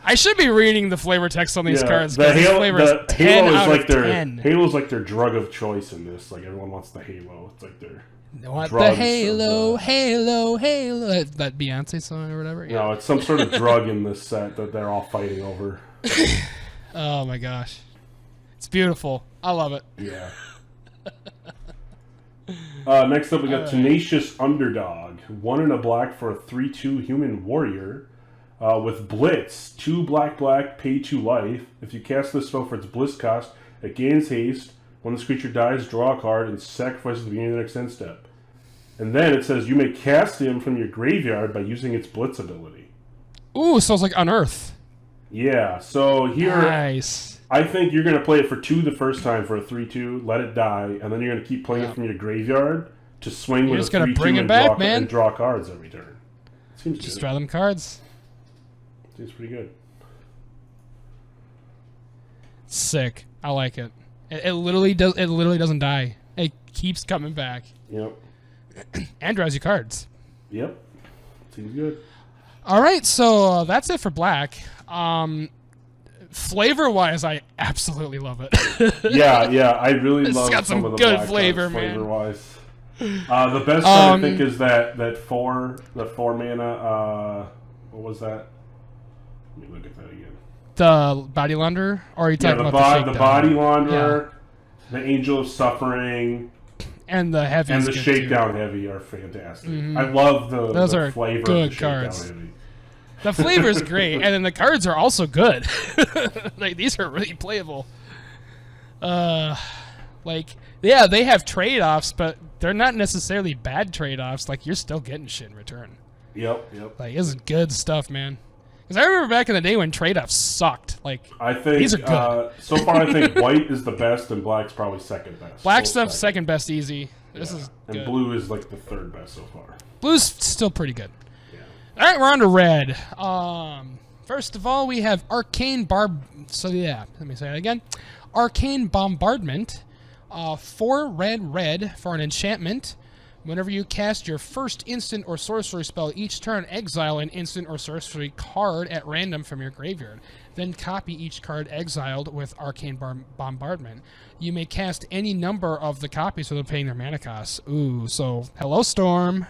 I should be reading the flavor text on these cards. The Halo is 10 out of 10. Halo's like their drug of choice in this. Like everyone wants the Halo. It's like their what the Halo. That Beyonce song or whatever. No, it's some sort of drug in this set that they're all fighting over. Oh my gosh, it's beautiful. I love it. Yeah. Next up, we got Tenacious Underdog. 1 and a black for a 3/2 human warrior with Blitz. 2 black, pay 2 life. If you cast this spell for its Blitz cost, it gains haste. When this creature dies, draw a card and sacrifice at the beginning of the next end step. And then it says you may cast him from your graveyard by using its Blitz ability. Ooh, so it's like Unearth. Yeah, so here... Nice. I think you're going to play it for 2 the first time for a 3/2, let it die, and then you're going to keep playing it from your graveyard to swing with a 3/2 and draw cards every turn. Seems just good. draw them cards. Seems pretty good. Sick. I like it. It literally does. It literally doesn't die. It keeps coming back. Yep. And draws you cards. Yep. Seems good. All right, so that's it for black. Flavor-wise, I absolutely love it. yeah, I really love got some of the good black flavor, cards, man. flavor-wise. The best card I think is that 4 mana. What was that? Let me look at that again. The Body Launderer, or are you talking about the Body Launderer, the Angel of Suffering, and the Heavy, and the Shakedown Heavy are fantastic. Mm-hmm. I love those the are flavor good of the Shakedown cards. Heavy. The flavor is great, and then the cards are also good. Like these are really playable. Like they have trade-offs, but they're not necessarily bad trade-offs. Like you're still getting shit in return. Yep. Like this is good stuff, man. Because I remember back in the day when trade-offs sucked. Like I think these are good. So far, I think white is the best, and black's probably second best. Black stuff's second best, easy. This is good. And blue is like the third best so far. Blue's still pretty good. All right, we're on to red. First of all, we have Arcane So yeah, let me say that again. Arcane Bombardment. 4 red for an enchantment. Whenever you cast your first instant or sorcery spell each turn, exile an instant or sorcery card at random from your graveyard. Then copy each card exiled with Arcane Bombardment. You may cast any number of the copies without paying their mana costs. Ooh, so hello, Storm.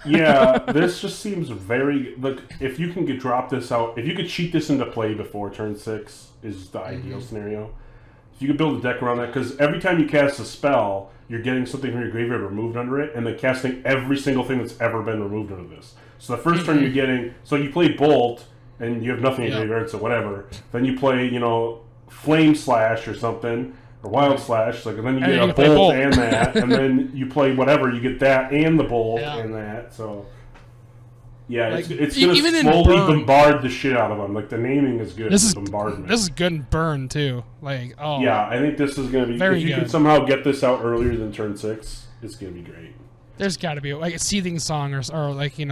Yeah, this just seems very... Look, if you can drop this out... If you could cheat this into play before turn 6 is the ideal scenario. If you could build a deck around that, because every time you cast a spell, you're getting something from your graveyard removed under it, and then casting every single thing that's ever been removed under this. So the first turn you're getting... So you play Bolt, and you have nothing in your graveyard, so whatever. Then you play, Flame Slash or something... or Wild Slash, and then you get a bolt and that, and then you play whatever, you get that and the bolt and that, so... Yeah, like, it's going to slowly bombard the shit out of them. Like, the naming is good. This is bombardment. This is good in burn, too. Like, oh. Yeah, I think this is going to be... If you can somehow get this out earlier than turn 6, it's going to be great. There's got to be, like, a Seething Song or like, if you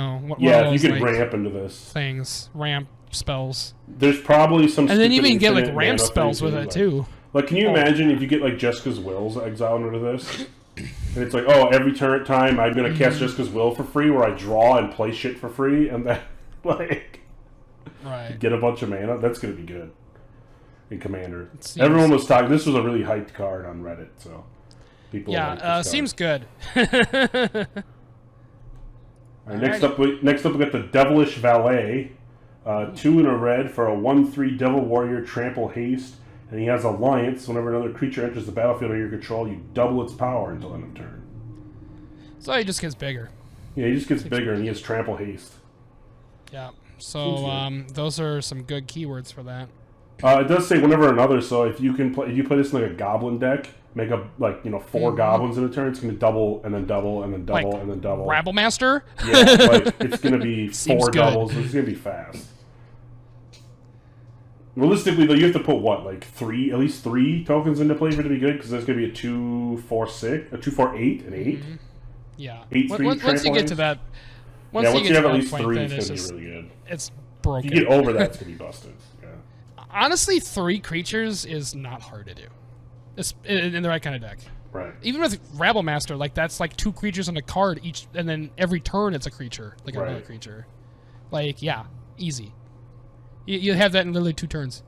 could ramp into this. Things. Ramp spells. There's probably some... And then you even get, like, ramp spells with it, too. Like, can you imagine if you get, like, Jessica's Will's exiled into this? And it's like, oh, every turn time I'm going to cast Jessica's Will for free, where I draw and play shit for free, and then, like, get a bunch of mana. That's going to be good in Commander. Everyone was talking. This was a really hyped card on Reddit, so people. Yeah, seems good. All right, next up, we got the Devilish Valet. 2 in a red for a 1/3 Devil Warrior, trample haste. And he has Alliance. Whenever another creature enters the battlefield under your control, you double its power until end of turn. So he just gets bigger. Yeah, he just gets bigger, and he has Trample Haste. Yeah. So those are some good keywords for that. It does say whenever another. So if you play this in like a Goblin deck, make up like 4 goblins in a turn, it's going to double and then double and then double and then double. Rabble Master? Yeah, like it's going to be 4 doubles. It's going to be fast. Realistically, though, you have to put what, like at least 3 tokens into play for it to be good, because there's going to be a 2/4/6, a 2/4/8, an 8. Yeah. 8/3 once you get to that, once you have at least 3, it's going to be really good. It's broken. If you get over that, it's going to be busted. Yeah. Honestly, 3 creatures is not hard to do. It's in the right kind of deck. Right. Even with Rabble Master, like that's like 2 creatures on a card each, and then every turn it's a creature, like another creature. Like, yeah, easy. You have that in literally 2 turns.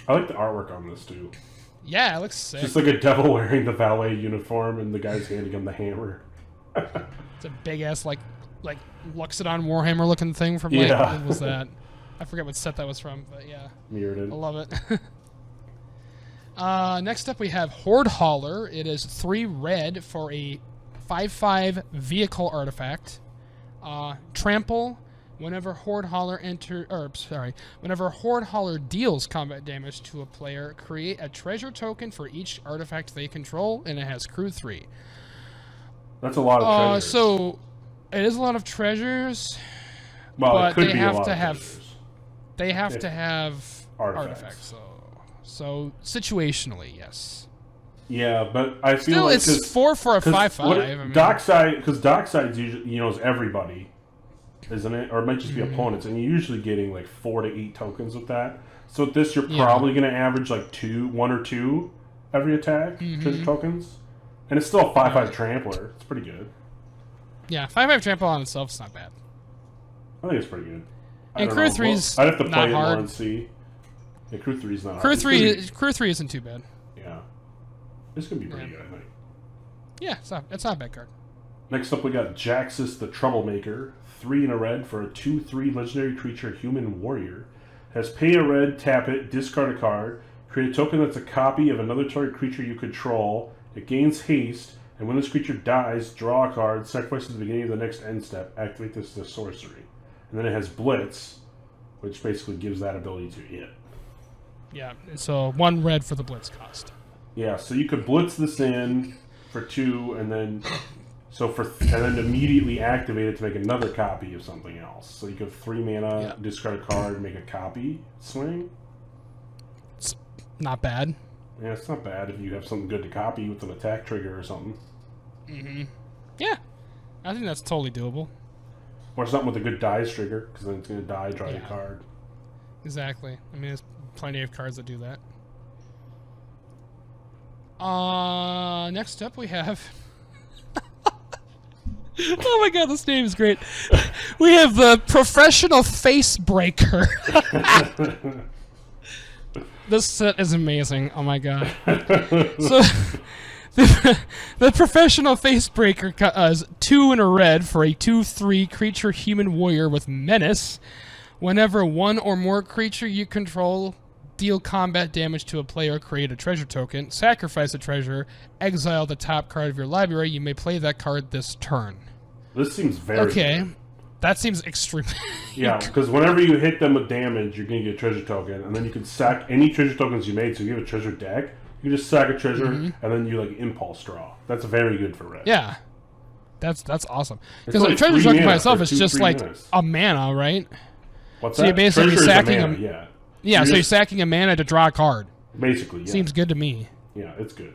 I like the artwork on this too. Yeah, it looks sick. Just like a devil wearing the valet uniform, and the guy's handing him the hammer. It's a big ass like Luxodon Warhammer looking thing from like what was that? I forget what set that was from, but yeah. Mirrored. I love it. Next up we have Horde Hauler. It is 3 red for a 5/5 vehicle artifact. Trample. Whenever Horde Hauler deals combat damage to a player, create a treasure token for each artifact they control, and it has crew 3. That's a lot of treasures. So it is a lot of treasures. Well, but it could they be have a lot to of have treasures. they have to have artifacts. So situationally, yes. Yeah, but I feel like it's 4 for a 5/5. Dockside, because Dockside's usually is everybody, isn't it? Or it might just be opponents, and you're usually getting like 4 to 8 tokens with that. So with this, you're probably going to average like 1 or 2 every attack treasure tokens, and it's still a 5/5 trampler. It's pretty good. Yeah, 5/5 trample on itself is not bad. I think it's pretty good. And crew 3's I'd have to play it hard. more and see. Yeah, crew 3's not crew hard. Crew 3 isn't too bad. Yeah, this could be pretty good, I think. Yeah, it's not a bad card. Next up, we got Jaxus the Troublemaker. 3 in a red for a 2/3 legendary creature, human warrior. Has pay a red, tap it, discard a card. Create a token that's a copy of another target creature you control. It gains haste, and when this creature dies, draw a card, sacrifice at the beginning of the next end step, activate this as a sorcery. And then it has Blitz, which basically gives that ability to it. Yeah, so 1 red for the Blitz cost. Yeah, so you could Blitz this in for 2, and then immediately activate it to make another copy of something else. So you could 3 mana, discard a card, make a copy, swing. It's not bad. Yeah, it's not bad if you have something good to copy with an attack trigger or something. Yeah, I think that's totally doable. Or something with a good dice trigger, because then it's going to die, draw a card. Exactly. I mean, there's plenty of cards that do that. Next up we have... Oh my god, this name is great. We have the Professional Face Breaker. This set is amazing. Oh my god. So, the Professional Face Breaker is 2 in a red for a 2/3 creature human warrior with menace. Whenever 1 or more creature you control deal combat damage to a player, create a treasure token, sacrifice a treasure, exile the top card of your library. You may play that card this turn. This seems very good. That seems extremely... Yeah, because whenever you hit them with damage, you're going to get a treasure token, and then you can sack any treasure tokens you made. So if you have a treasure deck, you can just sack a treasure, and then you like impulse draw. That's very good for red. Yeah. That's awesome. Because like, a treasure token by itself is just like a mana, right? What's so that? You're basically treasure sacking is a mana, Yeah, so you're sacking a mana to draw a card. Basically, yeah. Seems good to me. Yeah, it's good.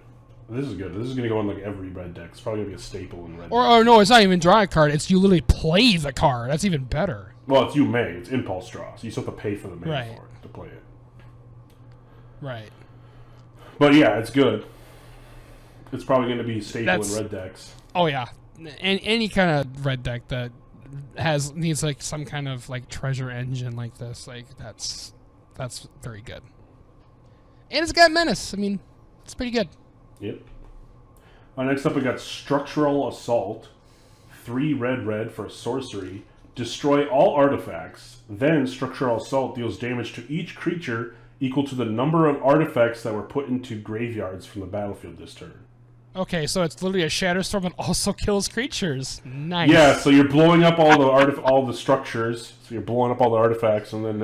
This is good. This is going to go in like every red deck. It's probably going to be a staple in red. Or no, it's not even draw a card. It's you literally play the card. That's even better. Well, it's you may. It's impulse draw. So you still have to pay for the mana for it to play it. Right. But yeah, it's good. It's probably going to be staple in red decks. Oh yeah, any kind of red deck that needs like some kind of like treasure engine like this, like that's very good. And it's got menace. I mean, it's pretty good. Yep. Next up, we got Structural Assault. 3 red for a sorcery. Destroy all artifacts. Then Structural Assault deals damage to each creature equal to the number of artifacts that were put into graveyards from the battlefield this turn. Okay, so it's literally a Shatterstorm that also kills creatures. Nice. Yeah, so you're blowing up all the structures. So you're blowing up all the artifacts, and then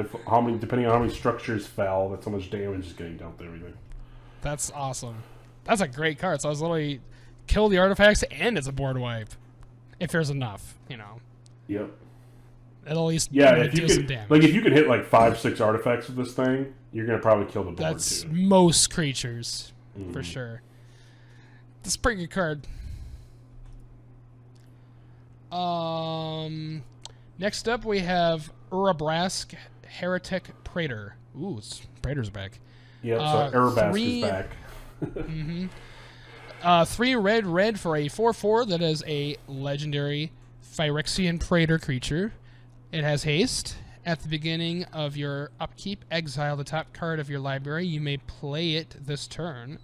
depending on how many structures fell, that's how much damage is getting dealt to everything. That's awesome. that's a great card. So I was literally kill the artifacts and it's a board wipe. If there's enough, you know. Yep. It'll at least if deal you some could, damage. like if you could hit like 5-6 artifacts with this thing, you're gonna probably kill the board That's too. most creatures, for sure. That's a pretty good card. Next up we have Urabrask, Heretic, Prairie. Ooh, Praetor's back. Yep, so Urabrask is back. 3 red for a 4/4 that is a legendary Phyrexian Praetor creature. It has haste. At the beginning of your upkeep, exile the top card of your library. You may play it this turn.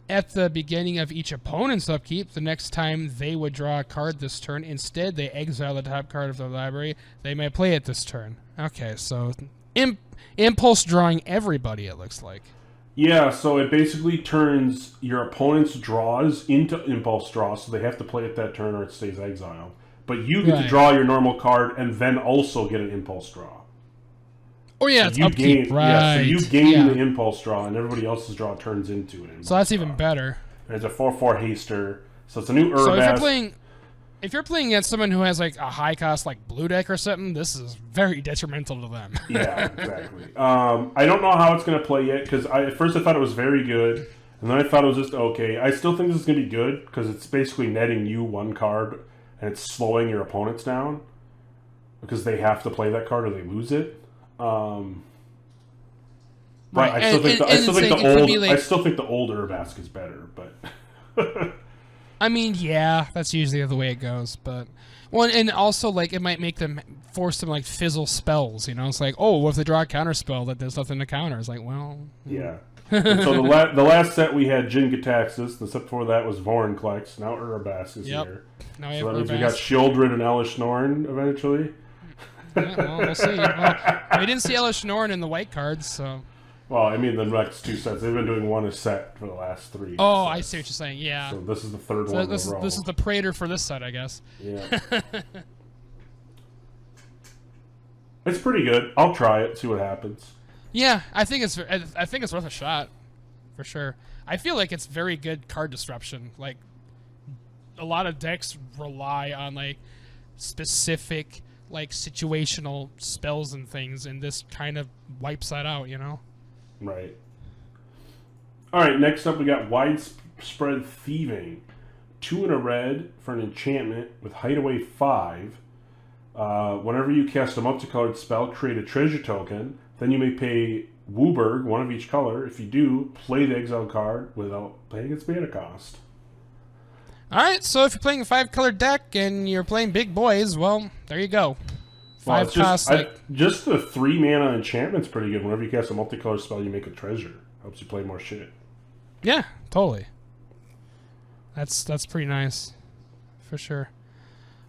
At the beginning of each opponent's upkeep, the next time they would draw a card this turn, instead they exile the top card of their library. They may play it this turn. Okay, so impulse drawing everybody, it looks like. Yeah, so it basically turns your opponent's draws into impulse draws, so they have to play it that turn or it stays exiled. But you get to draw your normal card and then also get an impulse draw. Oh yeah, so it's upkeep, right? Yeah, so you gain the impulse draw, and everybody else's draw turns into it. So that's even better. And it's a 4/4 haster, so it's a new Urabrask. So if you're playing against someone who has like a high cost like blue deck or something, this is very detrimental to them. Yeah, exactly. I don't know how it's going to play yet because at first I thought it was very good, and then I thought it was just okay. I still think this is going to be good because it's basically netting you one card and it's slowing your opponents down because they have to play that card or they lose it. But right. I still think the old Urabrask is better, but I mean, yeah, that's usually the way it goes. But and also like it might make them force them like fizzle spells. You know, it's like, oh, what if they draw a counter spell that there's nothing to counter? It's like, well, yeah. And so the last set we had Jin-Gitaxias. The set before that was Vorinclex. Now Urabrask is here. Now so that means we got Shieldred and Elish Norn eventually. Yeah, well, we'll see. Well, we didn't see Elish Norn in the white cards, so. Well, I mean, the next 2 sets. They've been doing one a set for the last 3. Oh, sets. I see what you're saying. Yeah. So this is the third one in a row. This is the Praetor for this set, I guess. Yeah. It's pretty good. I'll try it. See what happens. Yeah, I think it's worth a shot, for sure. I feel like it's very good card disruption. Like, a lot of decks rely on like specific like situational spells and things, and this kind of wipes that out, you know? Right. All right, next up we got Widespread Thieving. 2 and a red for an enchantment with Hideaway 5. Whenever you cast a multicolored spell, create a treasure token. Then you may pay Wooburg, one of each color. If you do, play the exiled card without paying its mana cost. Alright, so if you're playing a 5-color deck and you're playing big boys, well, there you go. 5 costs. Just the 3 mana enchantment's pretty good. Whenever you cast a multicolored spell, you make a treasure. Helps you play more shit. Yeah, totally. That's pretty nice, for sure.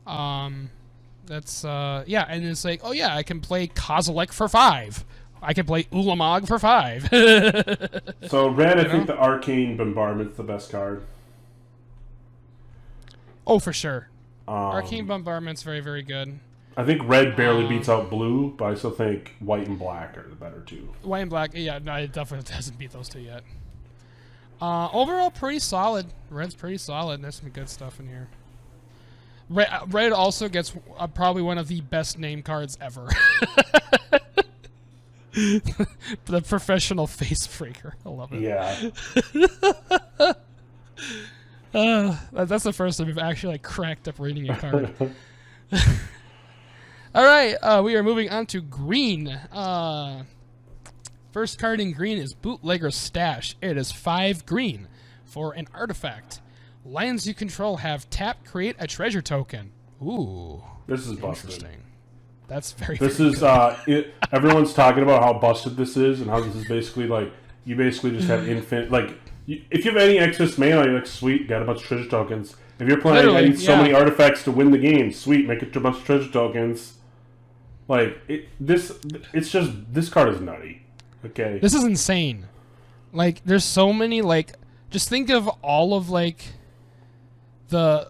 That's yeah, and it's like, oh yeah, I can play Kozilek for 5. I can play Ulamog for 5. So red, I think the Arcane Bombardment's the best card. Oh, for sure. Arcane Bombardment's very, very good. I think red barely beats out blue, but I still think white and black are the better two. White and black, yeah, no, it definitely hasn't beat those two yet. Overall, pretty solid. Red's pretty solid. There's some good stuff in here. Red also gets probably one of the best name cards ever. The Professional Face Breaker. I love it. Yeah. That's the first time we've actually like cracked up reading a card. All right, we are moving on to green. First card in green is Bootlegger Stash. It is 5 green for an artifact. Lands you control have tap, create a treasure token. Ooh, this is busted. Interesting. That's very. This is everyone's talking about how busted this is and how this is basically like you basically just have infinite like. If you have any excess mana, you're like, sweet, got a bunch of treasure tokens. If you're playing, I need so many artifacts to win the game. Sweet, make it to a bunch of treasure tokens. Like this card is nutty. Okay, this is insane. Like, there's so many. Like, just think of all of like the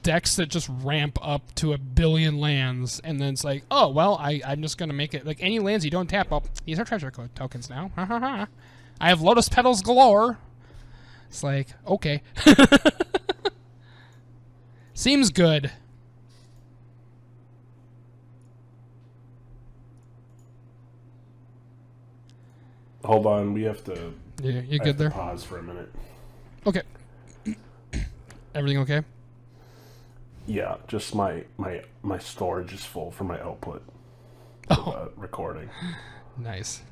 decks that just ramp up to 1 billion lands, and then it's like, oh well, I'm just gonna make it like any lands you don't tap. Oh, these are treasure tokens now. I have Lotus Petals galore. It's like, okay. Seems good. Hold on, we have to. You good there? Pause for a minute. Okay. Everything okay? Yeah, just my storage is full for my output. Oh, recording. Nice.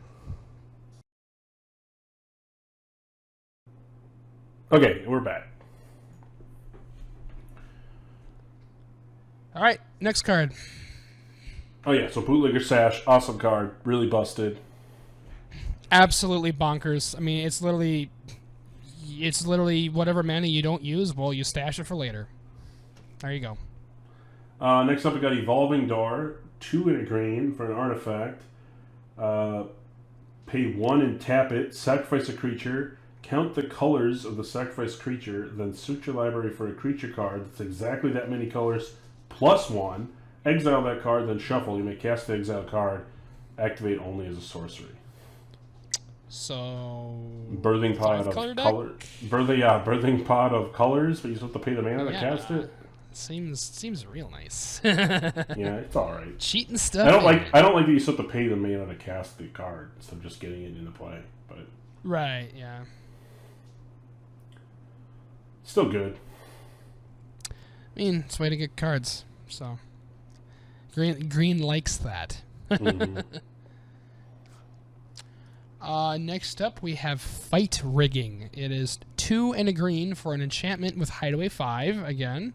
Okay, we're back. All right, next card. Oh yeah, so Bootlegger Stash, awesome card, really busted. Absolutely bonkers. I mean, it's literally whatever mana you don't use, well, you stash it for later. There you go. Next up, we got Evolving Door, 2 in a green for an artifact. Pay 1 and tap it, sacrifice a creature, count the colors of the sacrificed creature, then search your library for a creature card that's exactly that many colors plus 1. Exile that card, then shuffle. You may cast the exile card. Activate only as a sorcery. So Birthing Pod of color. Birthing Pod of colors, but you still have to pay the mana to cast it. Seems real nice. Yeah, it's all right. Cheating stuff. I don't like that you still have to pay the mana to cast the card instead of just getting it into play. But right, yeah. Still good. I mean, it's a way to get cards. So Green likes that. Mm-hmm. Next up, we have Fight Rigging. It is 2 and a green for an enchantment with Hideaway 5, again.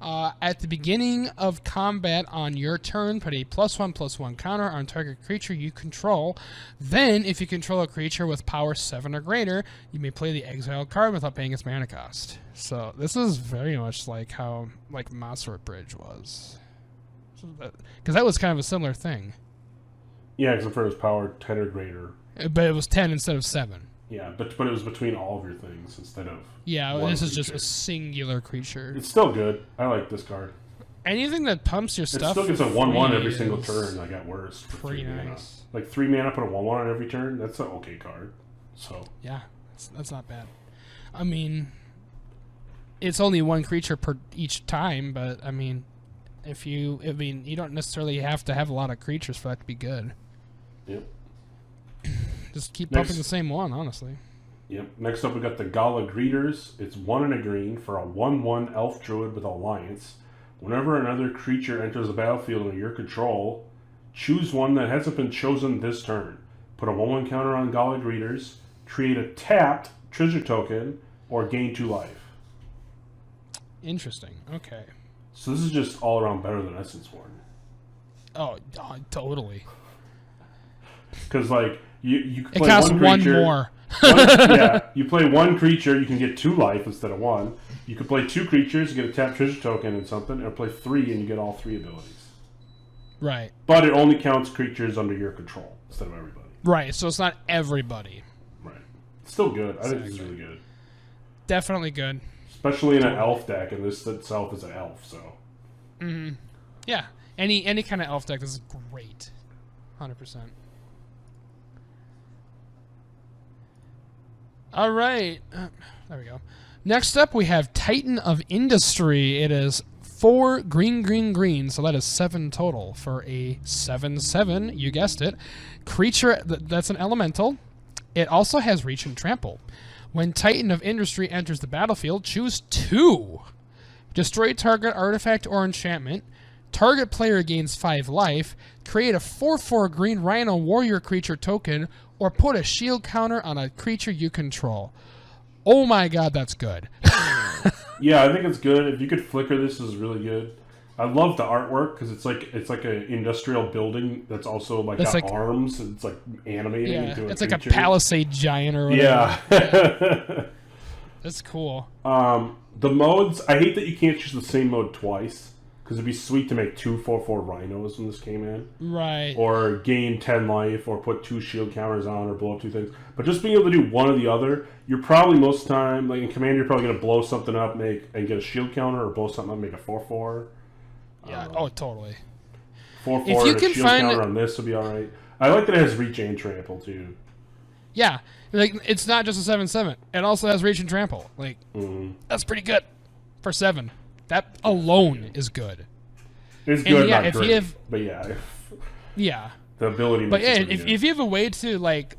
At the beginning of combat on your turn, put a +1/+1 counter on target creature you control. Then, if you control a creature with power 7 or greater, you may play the exile card without paying its mana cost. So, this is very much like how Monster Bridge was. Because that was kind of a similar thing. Yeah, except for it was power 10 or greater. But it was 10 instead of 7. Yeah, but it was between all of your things instead of this is just a singular creature. It's still good. I like this card. Anything that pumps your stuff. It still gets a 1/1 every single turn. Like at worst, pretty nice. Like 3 mana, put a 1/1 on every turn. That's an okay card. So yeah, that's not bad. I mean, it's only 1 creature per each time, but I mean, you don't necessarily have to have a lot of creatures for that to be good. Yep. Just keep pumping the same one, honestly. Yep. Next up, we got the Gala Greeters. It's 1 and a green for a 1/1 elf druid with Alliance. Whenever another creature enters the battlefield under your control, choose one that hasn't been chosen this turn. Put a 1/1 counter on Gala Greeters, create a tapped treasure token, or gain 2 life. Interesting. Okay. So this is just all around better than Essence Warden. Oh, totally. Because you can it play costs 1 creature. 1 more. You play 1 creature, you can get 2 life instead of 1. You can play 2 creatures, you get a tap treasure token and something, or play 3 and you get all 3 abilities. Right. But it only counts creatures under your control instead of everybody. Right, so it's not everybody. Right. Still good. I think this is really good. Definitely good. Especially in an elf deck, and this itself is an elf, so. Mm-hmm. Yeah. Any kind of elf deck, this is great. 100%. All right. There we go. Next up, we have Titan of Industry. It is 4 green, so that is 7 total for a 7/7. You guessed it. Creature, that's an elemental. It also has Reach and Trample. When Titan of Industry enters the battlefield, choose 2. Destroy target artifact or enchantment. Target player gains 5 life. Create a 4/4 green Rhino warrior creature token, or put a shield counter on a creature you control. Oh my god, that's good. Yeah, I think it's good. If you could flicker this, is really good. I love the artwork because it's like an industrial building that's also got arms. And it's animating into a it's creature. like a palisade giant or whatever. Yeah. That's cool. The modes, I hate that you can't choose the same mode twice. Because it'd be sweet to make 2 4/4 rhinos when this came in. Right. Or gain 10 life, or put 2 shield counters on, or blow up 2 things. But just being able to do one or the other, you're probably most of the time, in Commander, you're probably going to blow something up and get a shield counter, or blow something up and make a 4/4. Yeah, totally. 4/4 and a shield counter on this would be alright. I like that it has Reach and Trample, too. Yeah, like it's not just a 7/7. It also has reach and trample. Like that's pretty good for 7. That alone is good. It's good, yeah, not if great. you have, But yeah, yeah. the ability. But makes yeah, it pretty good. if you have a way to like,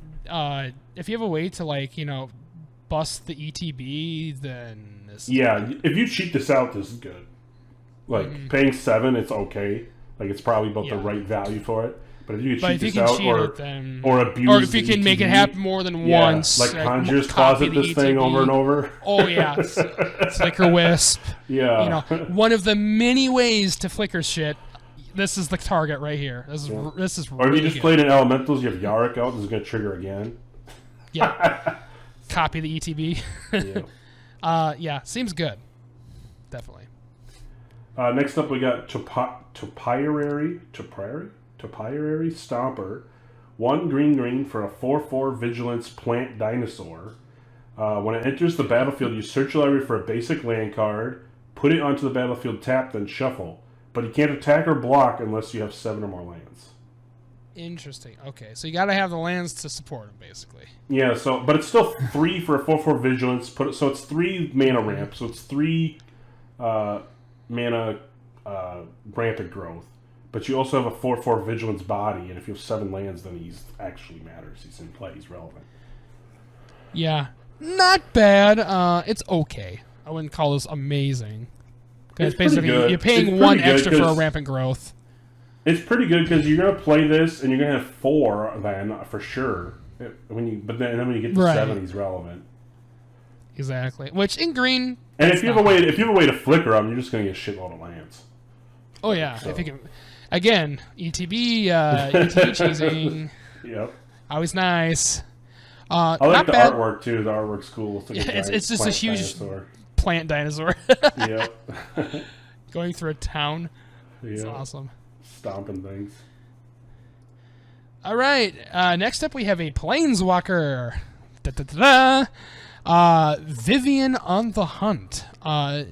bust the ETB, then this if you cheat this out, this is good. Like paying 7, it's okay. Like it's probably about the right value for it. But if you can cheat this out, or abuse, or if you can the make it ETB, happen more than once, like Conjure's copy Closet the this thing ETB. over and over. Oh yeah, it's Flicker Wisp. Yeah, You know, one of the many ways to flicker shit. This is the target right here. This is or really if you just good. played in Elementals, you have Yarick out. This is going to trigger again. Yeah, copy the ETB. Yeah. Yeah, seems good. Definitely. Next up, we got Topiary Stomper. 1 green for a 4/4 Vigilance Plant Dinosaur. When it enters the battlefield, you search your library for a basic land card, put it onto the battlefield tapped, then shuffle. But you can't attack or block unless you have 7 or more lands. Interesting. Okay, so you got to have the lands to support them, basically. Yeah. But it's still 3 for a 4/4 Vigilance. So it's 3 mana ramp. So it's 3 mana rampant growth. But you also have a 4/4 Vigilance body, and if you have 7 lands, then he actually matters. He's in play. He's relevant. Yeah, not bad. It's okay. I wouldn't call this amazing. Because basically you're paying 1 extra for a rampant growth. It's pretty good because you're gonna play this, and you're gonna have 4 then for sure. But then when you get to 7, he's relevant. Exactly. Which in green. And if you have a way to flicker them, you're just gonna get a shitload of lands. Oh yeah, if you can. Again, ETB cheesing. Yep. Always nice. I like the artwork too. The artwork's cool. It's just a huge dinosaur. Plant dinosaur. Yep. Going through a town. It's It's awesome. Stomping things. All right. Next up, we have a Planeswalker. Da-da-da-da. Vivian on the Hunt.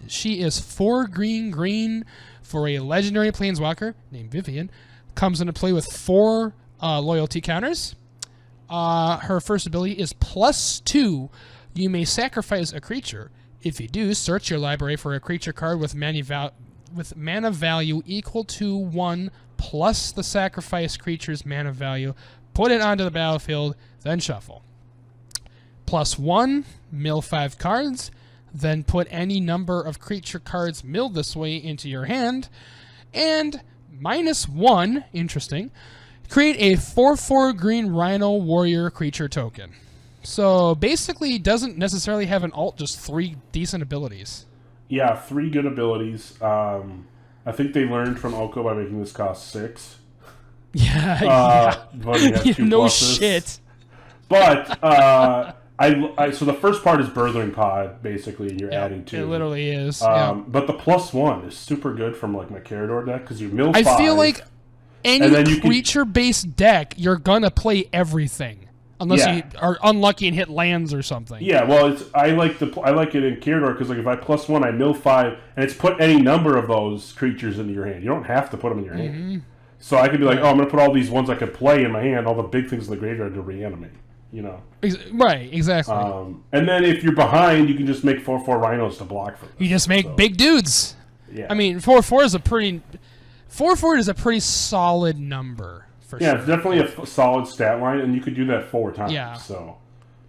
She is 4 green for a legendary Planeswalker named Vivian. Comes into play with 4 loyalty counters. Her first ability is +2. You may sacrifice a creature. If you do, search your library for a creature card with mana value equal to 1 plus the sacrifice creature's mana value. Put it onto the battlefield, then shuffle. +1, mill 5 cards. Then put any number of creature cards milled this way into your hand. And -1, interesting, create a 4/4 green Rhino Warrior creature token. So basically, doesn't necessarily have an alt, just 3 decent abilities. Yeah, 3 good abilities. I think they learned from Oko by making this cost 6. Yeah, But you have 2 no pluses. shit. But so the first part is Birthing Pod, basically, and you're adding 2. It literally is. But the +1 is super good from like my Carador deck because you mill 5. I feel like any creature-based deck, you're gonna play everything. Unless you are unlucky and hit lands or something. Yeah, well, I like it in Carador because like if I +1, I mill 5, and it's put any number of those creatures into your hand. You don't have to put them in your hand. So I could be like, I'm going to put all these ones I could play in my hand, all the big things in the graveyard to reanimate. You know. Right, exactly. And then if you're behind, you can just make 4/4 rhinos to block for them. You just make big dudes. Yeah. I mean, 4/4 is a pretty 4/4 is a pretty solid number. Yeah, it's definitely a solid stat line, and you could do that 4 times. Yeah. So.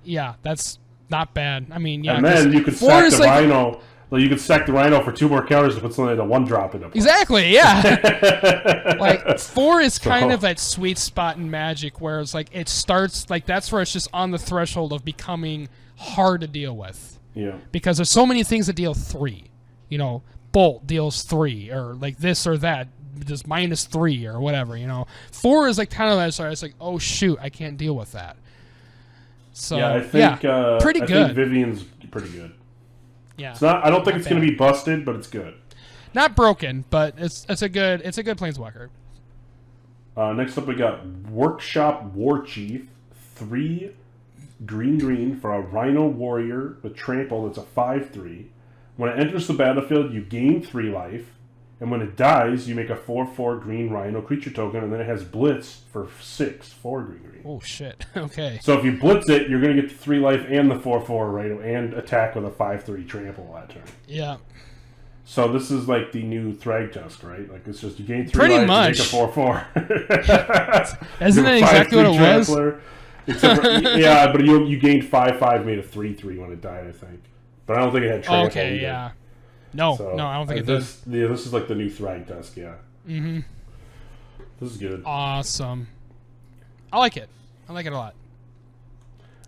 Yeah, that's not bad. I mean, yeah. And then you could sack the rhino. Well, you could sack the rhino for 2 more counters to put something to 1-drop in it. Exactly. Yeah. Like 4 is kind of that sweet spot in Magic where it's like it starts like that's where it's just on the threshold of becoming hard to deal with. Yeah. Because there's so many things that deal 3. You know, Bolt deals 3, or like this or that. Just -3 or whatever, you know. 4 is like kind of that. Sorry, it's like, oh shoot, I can't deal with that. So yeah, I think pretty good. I think Vivian's pretty good. Yeah, it's not. I don't think it's going to be busted, but it's good. Not broken, but it's a good Planeswalker. Next up, we got Workshop War Chief, 3 green for a Rhino Warrior with Trample. That's a 5/3. When it enters the battlefield, you gain 3 life. And when it dies, you make a 4/4 green Rhino creature token, and then it has Blitz for 4 green. Oh, shit. Okay. So if you Blitz it, you're going to get the 3 life and the 4/4 Rhino, and attack with a 5/3 trample that turn. Yeah. So this is like the new Thragtusk, right? Like, it's just you gain 3 Pretty life much. and make a 4/4. Isn't that exactly what it was? Except for, yeah, but you gained 5/5, made a 3/3 when it died, I think. But I don't think it had trample. Okay, either. yeah. No, So, no, I don't think it did. Yeah, this is like the new Thragtusk, yeah. Mm-hmm. This is good. Awesome. I like it. I like it a lot.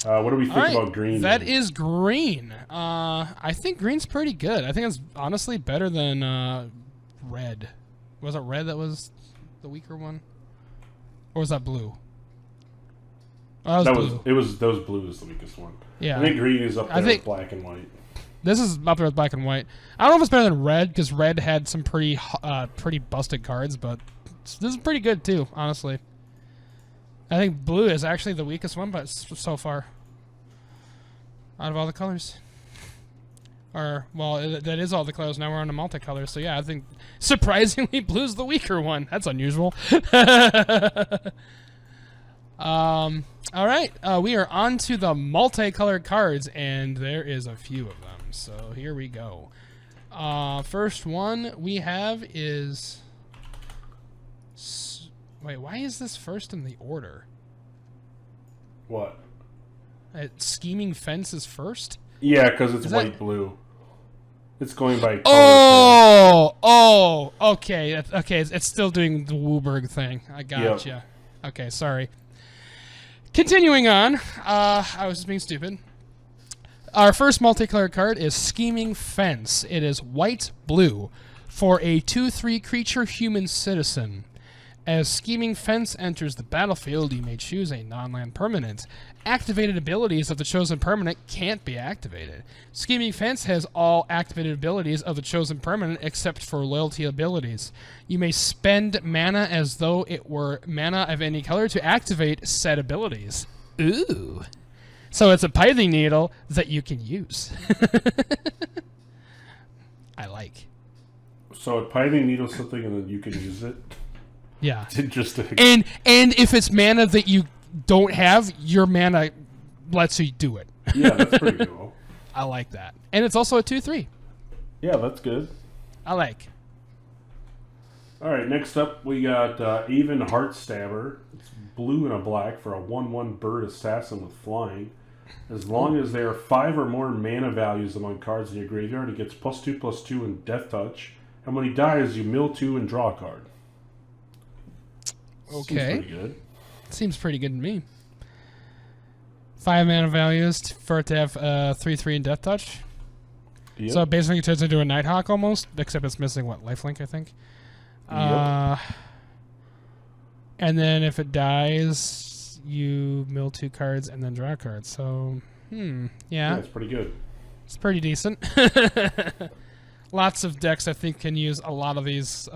What do we think about green? That then? is green. I think green's pretty good. I think it's honestly better than red. Was it red that was the weaker one? Or was that blue? Oh, that was blue. Those blue is the weakest one. Yeah. I think green is up there with black and white. This is up there with black and white. I don't know if it's better than red, because red had some pretty busted cards, but this is pretty good too, honestly. I think blue is actually the weakest one, but so far. Out of all the colors. Or, well, that is all the colors. Now we're on the multicolor, so yeah, I think surprisingly blue's the weaker one. That's unusual. Alright, we are on to the multicolored cards, and there is a few of them. So here we go. First one we have is... Wait, why is this first in the order? What? Scheming Fence is first? Yeah, because it's white-blue. It's going by color. Oh, okay. Okay, it's still doing the Wooburg thing. I gotcha. Yep. Okay, sorry. Continuing on, I was just being stupid. Our first multicolored card is Scheming Fence. It is white-blue for a 2/3 creature human citizen. As Scheming Fence enters the battlefield, you may choose a non-land permanent. Activated abilities of the chosen permanent can't be activated. Scheming Fence has all activated abilities of the chosen permanent except for loyalty abilities. You may spend mana as though it were mana of any color to activate said abilities. Ooh. So it's a pithing needle that you can use. I like. So a pithing needle is something and then you can use it? Yeah. It's interesting. And if it's mana that you don't have, your mana lets you do it. Yeah, that's pretty cool. I like that. And it's also a 2/3. Yeah, that's good. I like. Alright, next up we got Even Heartstabber. It's blue and a black for a 1/1 bird assassin with flying. As long as there are 5 or more mana values among cards in your graveyard, it gets +2/+2 in Death Touch. And when he dies, you mill 2 and draw a card. Okay. Seems pretty good. Seems pretty good to me. 5 mana values for it to have 3/3 in Death Touch. Yep. So it basically turns into a Nighthawk almost, except it's missing, what, lifelink, I think? Yep. And then if it dies, you mill 2 cards and then draw a card. So, yeah. It's pretty good. It's pretty decent. Lots of decks, I think, can use a lot of these,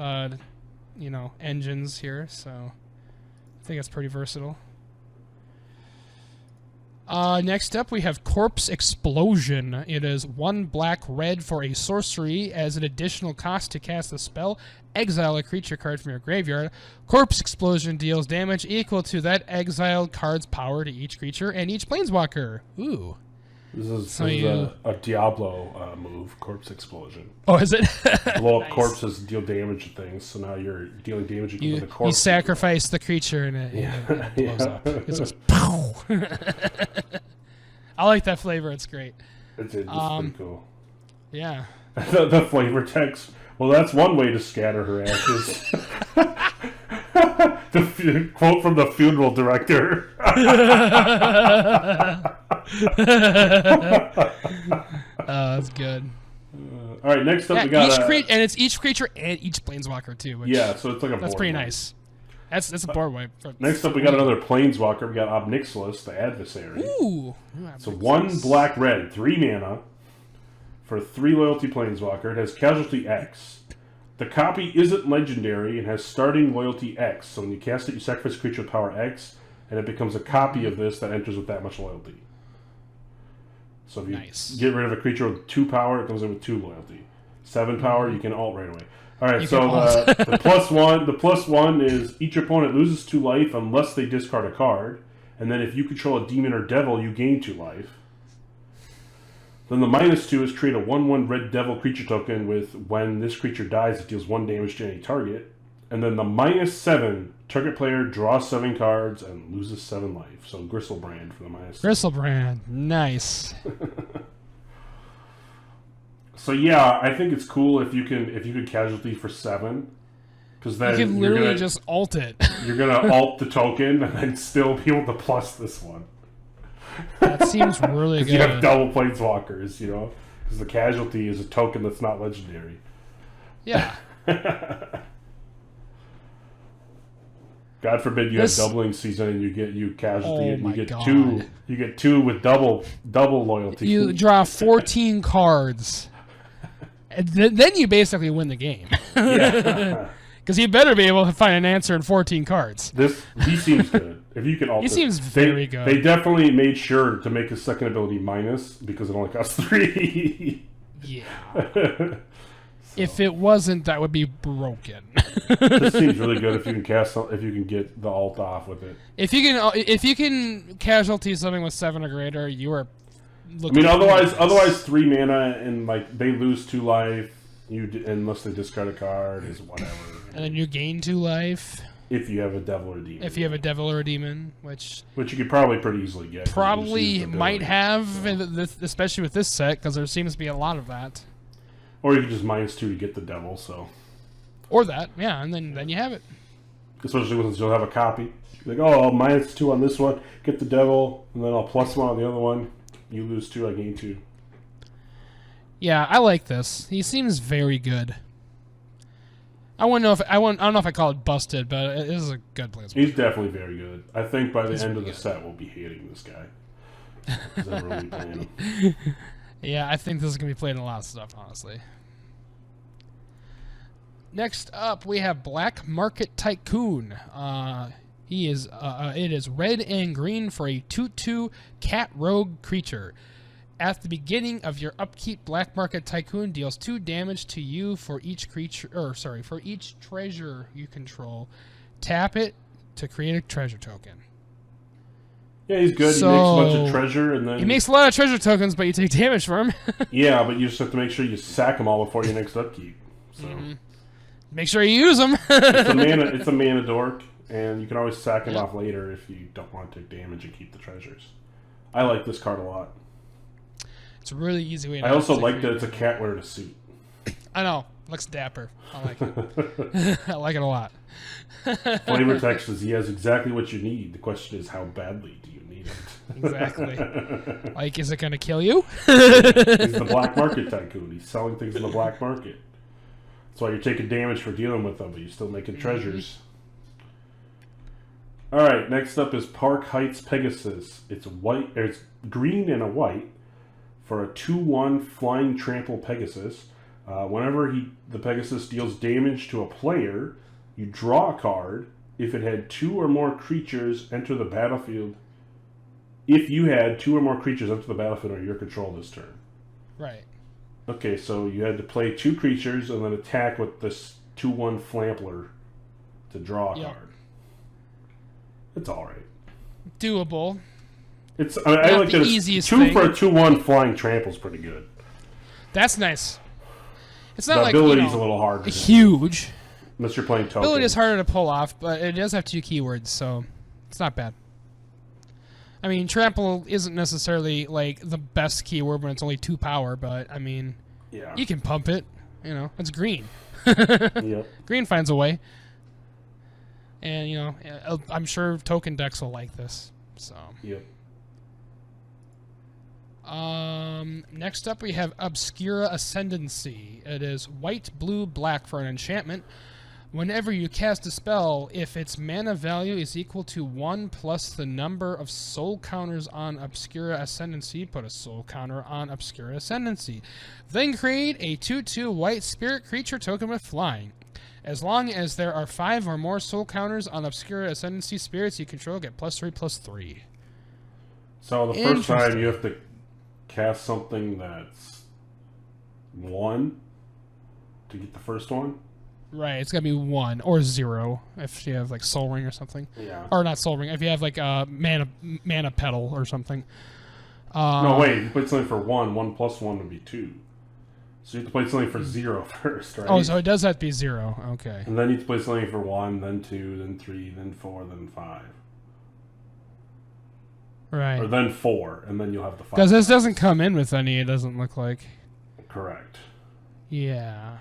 engines here. So, I think it's pretty versatile. Next up, we have Corpse Explosion. It is 1 black-red for a sorcery. As an additional cost to cast the spell, exile a creature card from your graveyard. Corpse Explosion deals damage equal to that exiled card's power to each creature and each planeswalker. Ooh. This is a Diablo move, Corpse Explosion. Oh, is it? Blow up corpses, deal damage to things, so now you're dealing damage to the corpse. You sacrifice the creature and it blows up. It's just pow! I like that flavor, it's great. It's pretty cool. Yeah. the flavor text. Well, that's one way to scatter her ashes. The quote from the funeral director. That's good. All right, next up we got and it's each creature and each planeswalker too. Which, so it's like a. That's pretty nice. That's a board wipe. Next up, we got another planeswalker. We got Obnixilis, the adversary. Ooh. So 1 black-red, 3 mana for 3 loyalty planeswalker. It has casualty X. The copy isn't legendary and has starting loyalty X. So when you cast it, you sacrifice a creature with power X, and it becomes a copy of this that enters with that much loyalty. So if you get rid of a creature with 2 power, it comes in with 2 loyalty. 7 power, you can alt right away. All right, You so can alt. the plus one is each opponent loses 2 life unless they discard a card, and then if you control a demon or devil, you gain 2 life. Then the -2 is create a 1/1 red devil creature token with when this creature dies, it deals 1 damage to any target. And then the -7, target player draws 7 cards and loses 7 life. So Gristlebrand for the -7. Gristlebrand, nice. So yeah, I think it's cool if you can casualty for 7, because then You can literally just alt it. you're gonna alt the token and then still be able to plus this one. That seems really good. You have double planeswalkers, you know, because the casualty is a token that's not legendary. Yeah. God forbid you have doubling season and you casualty and my you get God. 2. You get 2 with double loyalty. You draw 14 cards. And then you basically win the game. Yeah. Because you better be able to find an answer in 14 cards. He seems good. If you can alt He this. seems very good. They definitely made sure to make his second ability minus because it only costs 3. Yeah. If it wasn't, that would be broken. This seems really good if you can get the alt off with it. If you can casualty something with 7 or greater, you are. I mean, otherwise 3 mana and like they lose 2 life. Unless they discard a card is whatever. And then you gain 2 life. If you have a devil or a demon. If you have a devil or a demon, which you could probably pretty easily get. probably might have, especially with this set, because there seems to be a lot of that. Or you could just -2 to get the devil, so. Or that, yeah, and then you have it. Especially since you'll have a copy. Like, oh, I'll -2 on this one, get the devil, and then I'll +1 on the other one. You lose 2, I gain 2. Yeah, I like this. He seems very good. I don't know if I call it busted, but it is a good player. He's definitely very good. I think by the end of the set, we'll be hating this guy. Because I'm really playing him. Yeah, I think this is going to be played in a lot of stuff, honestly. Next up, we have Black Market Tycoon. It is red and green for a 2/2 cat rogue creature. At the beginning of your upkeep, Black Market Tycoon deals 2 damage to you for each for each treasure you control. Tap it to create a treasure token. Yeah, he's good. So, he makes a bunch of treasure, and then he makes a lot of treasure tokens, but you take damage from him. Yeah, but you just have to make sure you sack them all before your next upkeep. So Make sure you use them. it's a mana dork, and you can always sack it off later if you don't want to take damage and keep the treasures. I like this card a lot. It's a really easy way to I also like that it's a cat wearing a suit. I know. Looks dapper. I like it. I like it a lot. Flavor text says he has exactly what you need. The question is, how badly do you need it? Exactly. Like, is it going to kill you? He's the black market tycoon. He's selling things in the black market. That's why you're taking damage for dealing with them, but you're still making treasures. Alright, next up is Park Heights Pegasus. It's white. It's green and a white for a 2/1 flying trample Pegasus. Whenever the Pegasus deals damage to a player, you draw a card. If it had 2 or more creatures enter the battlefield, if you had 2 or more creatures enter the battlefield under your control this turn. Right. Okay, so you had to play 2 creatures and then attack with this 2/1 Flampler to draw a card. It's alright. Doable. I like that it's 2 for a 2/1 flying trample is pretty good. That's nice. It's not the like ability's a little harder. Huge. Unless you're playing tokens. Ability is harder to pull off, but it does have 2 keywords, so it's not bad. I mean, trample isn't necessarily like the best keyword when it's only 2 power, but I mean, you can pump it. You know, it's green. Yep. Green finds a way, and you know, I'm sure token decks will like this. So. Yep. Next up we have Obscura Ascendancy. It is white, blue, black for an enchantment. Whenever you cast a spell, if its mana value is equal to 1 plus the number of soul counters on Obscura Ascendancy, put a soul counter on Obscura Ascendancy. Then create a 2/2 white spirit creature token with flying. As long as there are 5 or more soul counters on Obscura Ascendancy spirits you control, get +3/+3. So the first time you have to cast something that's 1 to get the first one? Right, it's got to be 1 or 0 if you have like Soul Ring or something. Yeah. Or not Soul Ring, if you have like a mana Petal or something. No, wait, you played something for 1. 1 plus 1 would be 2. So you have to play something for 0 first, right? Oh, so it does have to be 0. Okay. And then you have to play something for 1, then 2, then 3, then 4, then 5. Right. Or then 4, and then you'll have the 5. Because this doesn't come in with any, it doesn't look like. Correct. Yeah.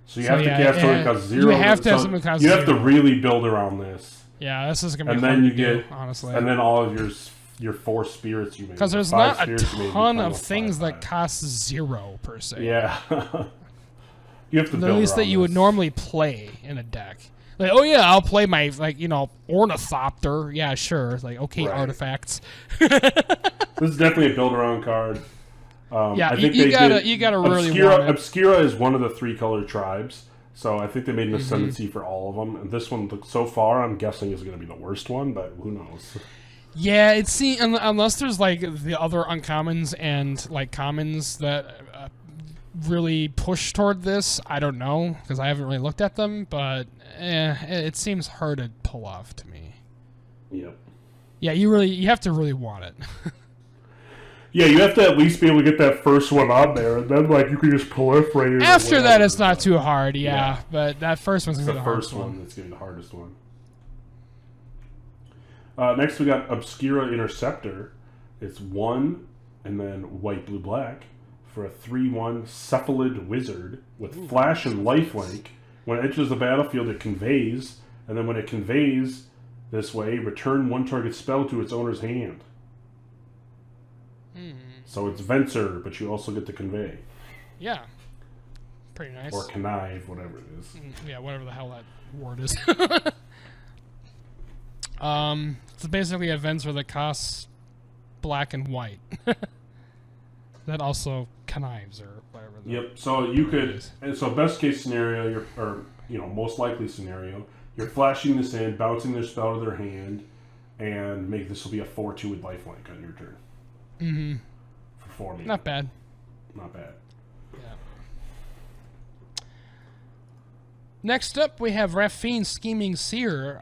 So you have to cast something that costs 0. You have to have something that costs 0. You have to really build around this. Yeah, this is going to be and hard then you to get, do, honestly. And then all of your 4 spirits you made. Because there's not a ton of things that cost 0 per se. Yeah. You have to build at least that you would normally play in a deck. Like, oh yeah, I'll play my, like, you know, Ornithopter. Yeah, sure. Like, okay, right. Artifacts. This is definitely a build-around card. Yeah, I think you gotta really want it. Obscura is one of the 3-color tribes, so I think they made an ascendancy for all of them. And this one, so far, I'm guessing is going to be the worst one, but who knows? Yeah, it's unless there's like the other uncommons and like commons that really push toward this. I don't know because I haven't really looked at them, but it seems hard to pull off to me. Yep. Yeah, you have to really want it. Yeah, you have to at least be able to get that first one on there, and then like you can just proliferate it. After that, it's not too hard, yeah. But that first one's gonna be the hardest one. The first one that's gonna be the hardest one. Next, we got Obscura Interceptor. It's 1 and then white, blue, black for a 3/1 Cephalid Wizard with Flash and Lifelink. When it enters the battlefield, it conveys, and then when it conveys this way, return 1 target spell to its owner's hand. So it's Venser, but you also get to convey. Yeah. Pretty nice. Or connive, whatever it is. Yeah, whatever the hell that word is. It's basically a Venser that costs black and white. That also connives or whatever. Yep. So you could. And so best case scenario, most likely scenario, you're flashing this in, bouncing their spell to their hand, and make this will be a 4/2 with lifelink on your turn. Mm-hmm. For 4 mana. Not bad. Not bad. Yeah. Next up, we have Rafine Scheming Seer.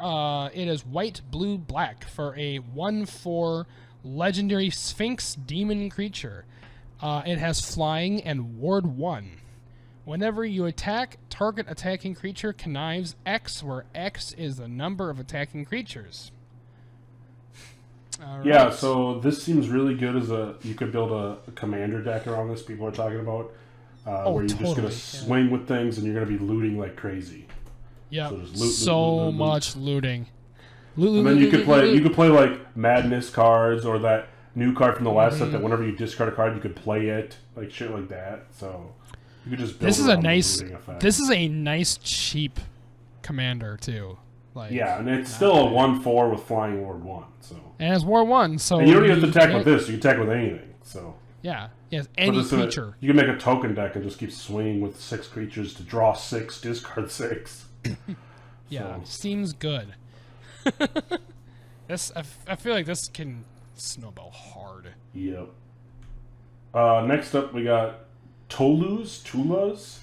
It is white, blue, black for a 1/4 legendary Sphinx demon creature. It has flying and ward 1. Whenever you attack, target attacking creature connives X, where X is the number of attacking creatures. Right. Yeah, so this seems really good as you could build a commander deck around this. People are talking about where you're just going to swing with things and you're going to be looting like crazy. Yeah, so loot, much looting. And then you could play like Madness cards or that new card from the last set that whenever you discard a card you could play it, like shit like that. So you could just build this is a nice cheap commander too. Like, yeah, and it's still a 1/4 with flying ward 1. So and it's ward 1, so and you don't even have to attack with this. You can attack with anything. So yeah, any creature. You can make a token deck and just keep swinging with 6 creatures to draw 6, discard 6. Yeah, seems good. I feel like this can snowball hard. Yep. Next up, we got Tulas,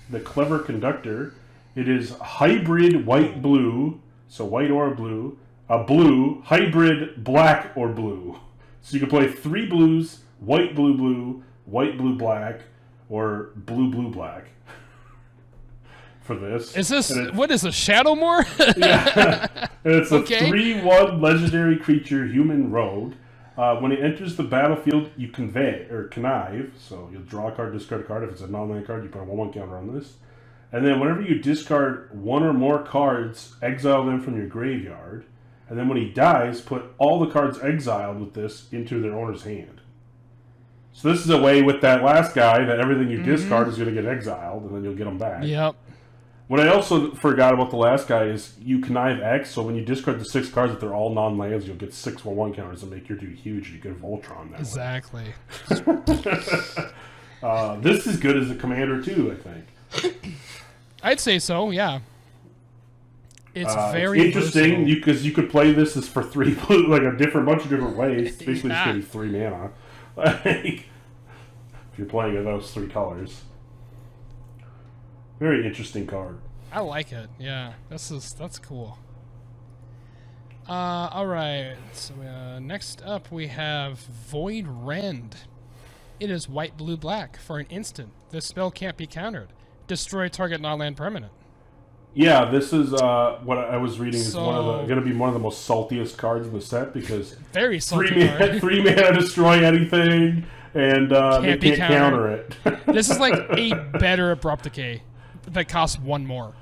the Clever Conductor. It is hybrid white-blue, so white or blue, a blue, hybrid black or blue. So you can play 3 blues, white, blue, blue, white, blue, black, or blue, blue, black. For this. Is this what is a Shadowmoor? Yeah. It's a 3/1 legendary creature, human rogue. When it enters the battlefield, you connive. So you'll draw a card, discard a card. If it's a non-land card, you put a 1/1 counter on this. And then whenever you discard 1 or more cards, exile them from your graveyard. And then when he dies, put all the cards exiled with this into their owner's hand. So this is a way with that last guy that everything you discard is going to get exiled, and then you'll get them back. Yep. What I also forgot about the last guy is you connive X, so when you discard the 6 cards, if they're all non-lands, you'll get 6 1/1 counters and make your dude huge. You get Voltron that exactly. way. This is good as a commander too, I think. I'd say so, yeah. It's very interesting because you could play this as for 3 like a bunch of different ways. It's basically just gonna be 3 mana. Like, if you're playing in those 3 colors. Very interesting card. I like it. Yeah, that's cool. All right. So next up we have Void Rend. It is white, blue, black for an instant. This spell can't be countered. Destroy target non-land permanent. Yeah, this is what I was reading is going to be one of the most saltiest cards in the set because very salty card. 3 mana destroy anything, and they can't counter it. This is like a better Abrupt Decay that costs 1 more.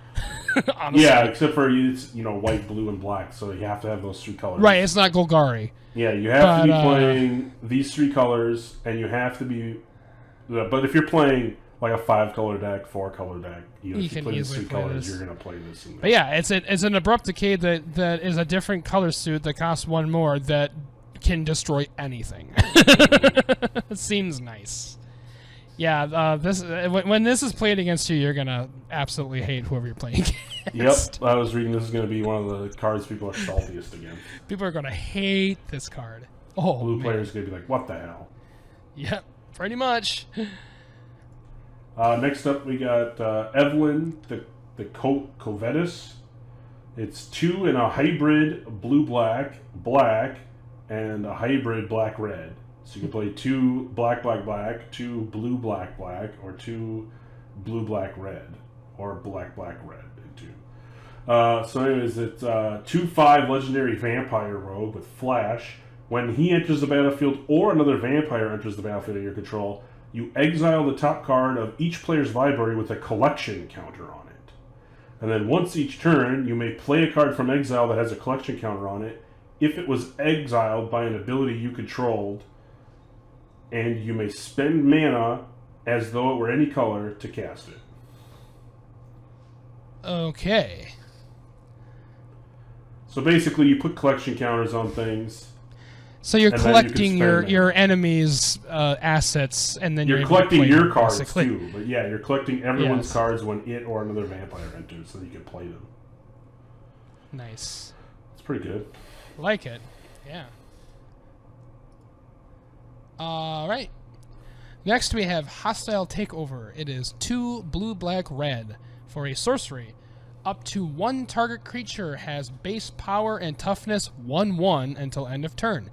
Honestly. Yeah, except for it's white, blue, and black, so you have to have those 3 colors. Right, it's not Golgari. Yeah, you have to be playing these 3 colors, and you have to be. But if you're playing like a 5-color deck, 4-color deck, if you play these 3 colors, you're gonna play this. But yeah, it's an Abrupt Decay that is a different color suit that costs 1 more that can destroy anything. It seems nice. Yeah, when this is played against you, you're gonna absolutely hate whoever you're playing against. Yep, I was reading this is gonna be one of the cards people are saltiest against. People are gonna hate this card. Oh, blue players gonna be like, "What the hell?" Yep, pretty much. Next up, we got Evelyn, the Covetus. It's 2 and a hybrid blue-black, black, and a hybrid black-red. So you can play 2 black-black-black, 2 blue-black-black, or 2 blue-black-red, or black-black-red in 2. So anyways, it's 2/5 legendary vampire rogue with flash. When he enters the battlefield or another vampire enters the battlefield of your control, you exile the top card of each player's library with a collection counter on it. And then once each turn, you may play a card from exile that has a collection counter on it if it was exiled by an ability you controlled, and you may spend mana as though it were any color to cast it. Okay. So basically, you put collection counters on things. So you're collecting your enemy's assets, and then you're collecting your cards too. But yeah, you're collecting everyone's cards when it or another vampire enters, so you can play them. Nice. It's pretty good. Like it. Yeah. All right. Next we have Hostile Takeover. It is 2 blue, black, red for a sorcery. Up to 1 target creature has base power and toughness 1/1 until end of turn.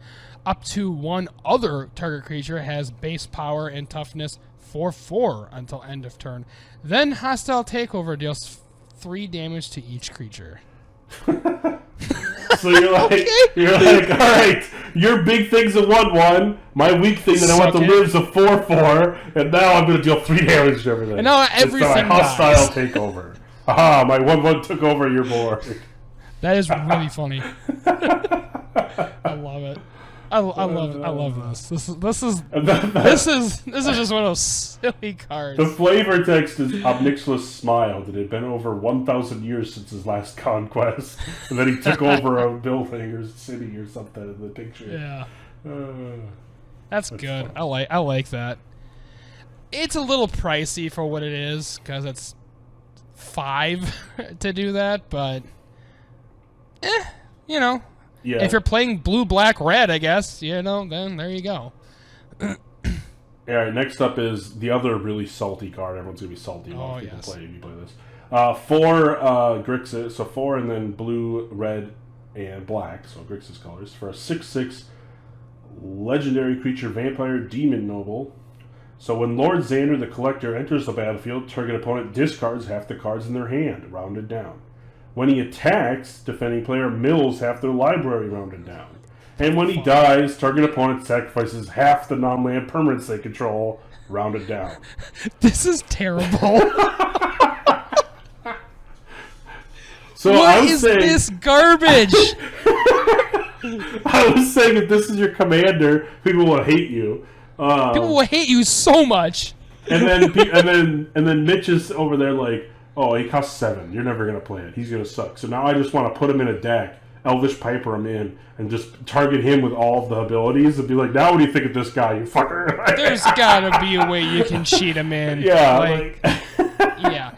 Up to 1 other target creature has base power and toughness 4/4 until end of turn. Then Hostile Takeover deals 3 damage to each creature. So you're like, all right, your big thing's a 1/1. My weak thing that I want to live is a 4/4, and now I'm going to deal 3 damage to everything. And now everything Hostile Takeover. Aha, my 1/1 took over your board. That is really funny. I love it. I love this. This is just one of those silly cards. The flavor text is Obnixilus smiled. It had been over 1,000 years since his last conquest, and then he took over a building or city or something in the picture. Yeah, that's good. Fun. I like that. It's a little pricey for what it is because it's 5 to do that, but Yeah. If you're playing blue, black, red, I guess, then there you go. All right, next up is the other really salty card. Everyone's going to be salty about if you play this. 4 Grixis, so 4 and then blue, red, and black, so Grixis colors, for a 6/6 legendary creature vampire demon noble. So when Lord Xander the Collector enters the battlefield, target opponent discards half the cards in their hand, rounded down. When he attacks, defending player mills half their library, rounded down. And when he dies, target opponent sacrifices half the non-land permanents they control, rounded down. This is terrible. So what is this garbage? I was saying if this is your commander, people will hate you. People will hate you so much. And then Mitch is over there like, oh, he costs 7. You're never going to play it. He's going to suck. So now I just want to put him in a deck, Elvish Piper him in, and just target him with all of the abilities and be like, now what do you think of this guy, you fucker? There's got to be a way you can cheat him in. Yeah. Yeah.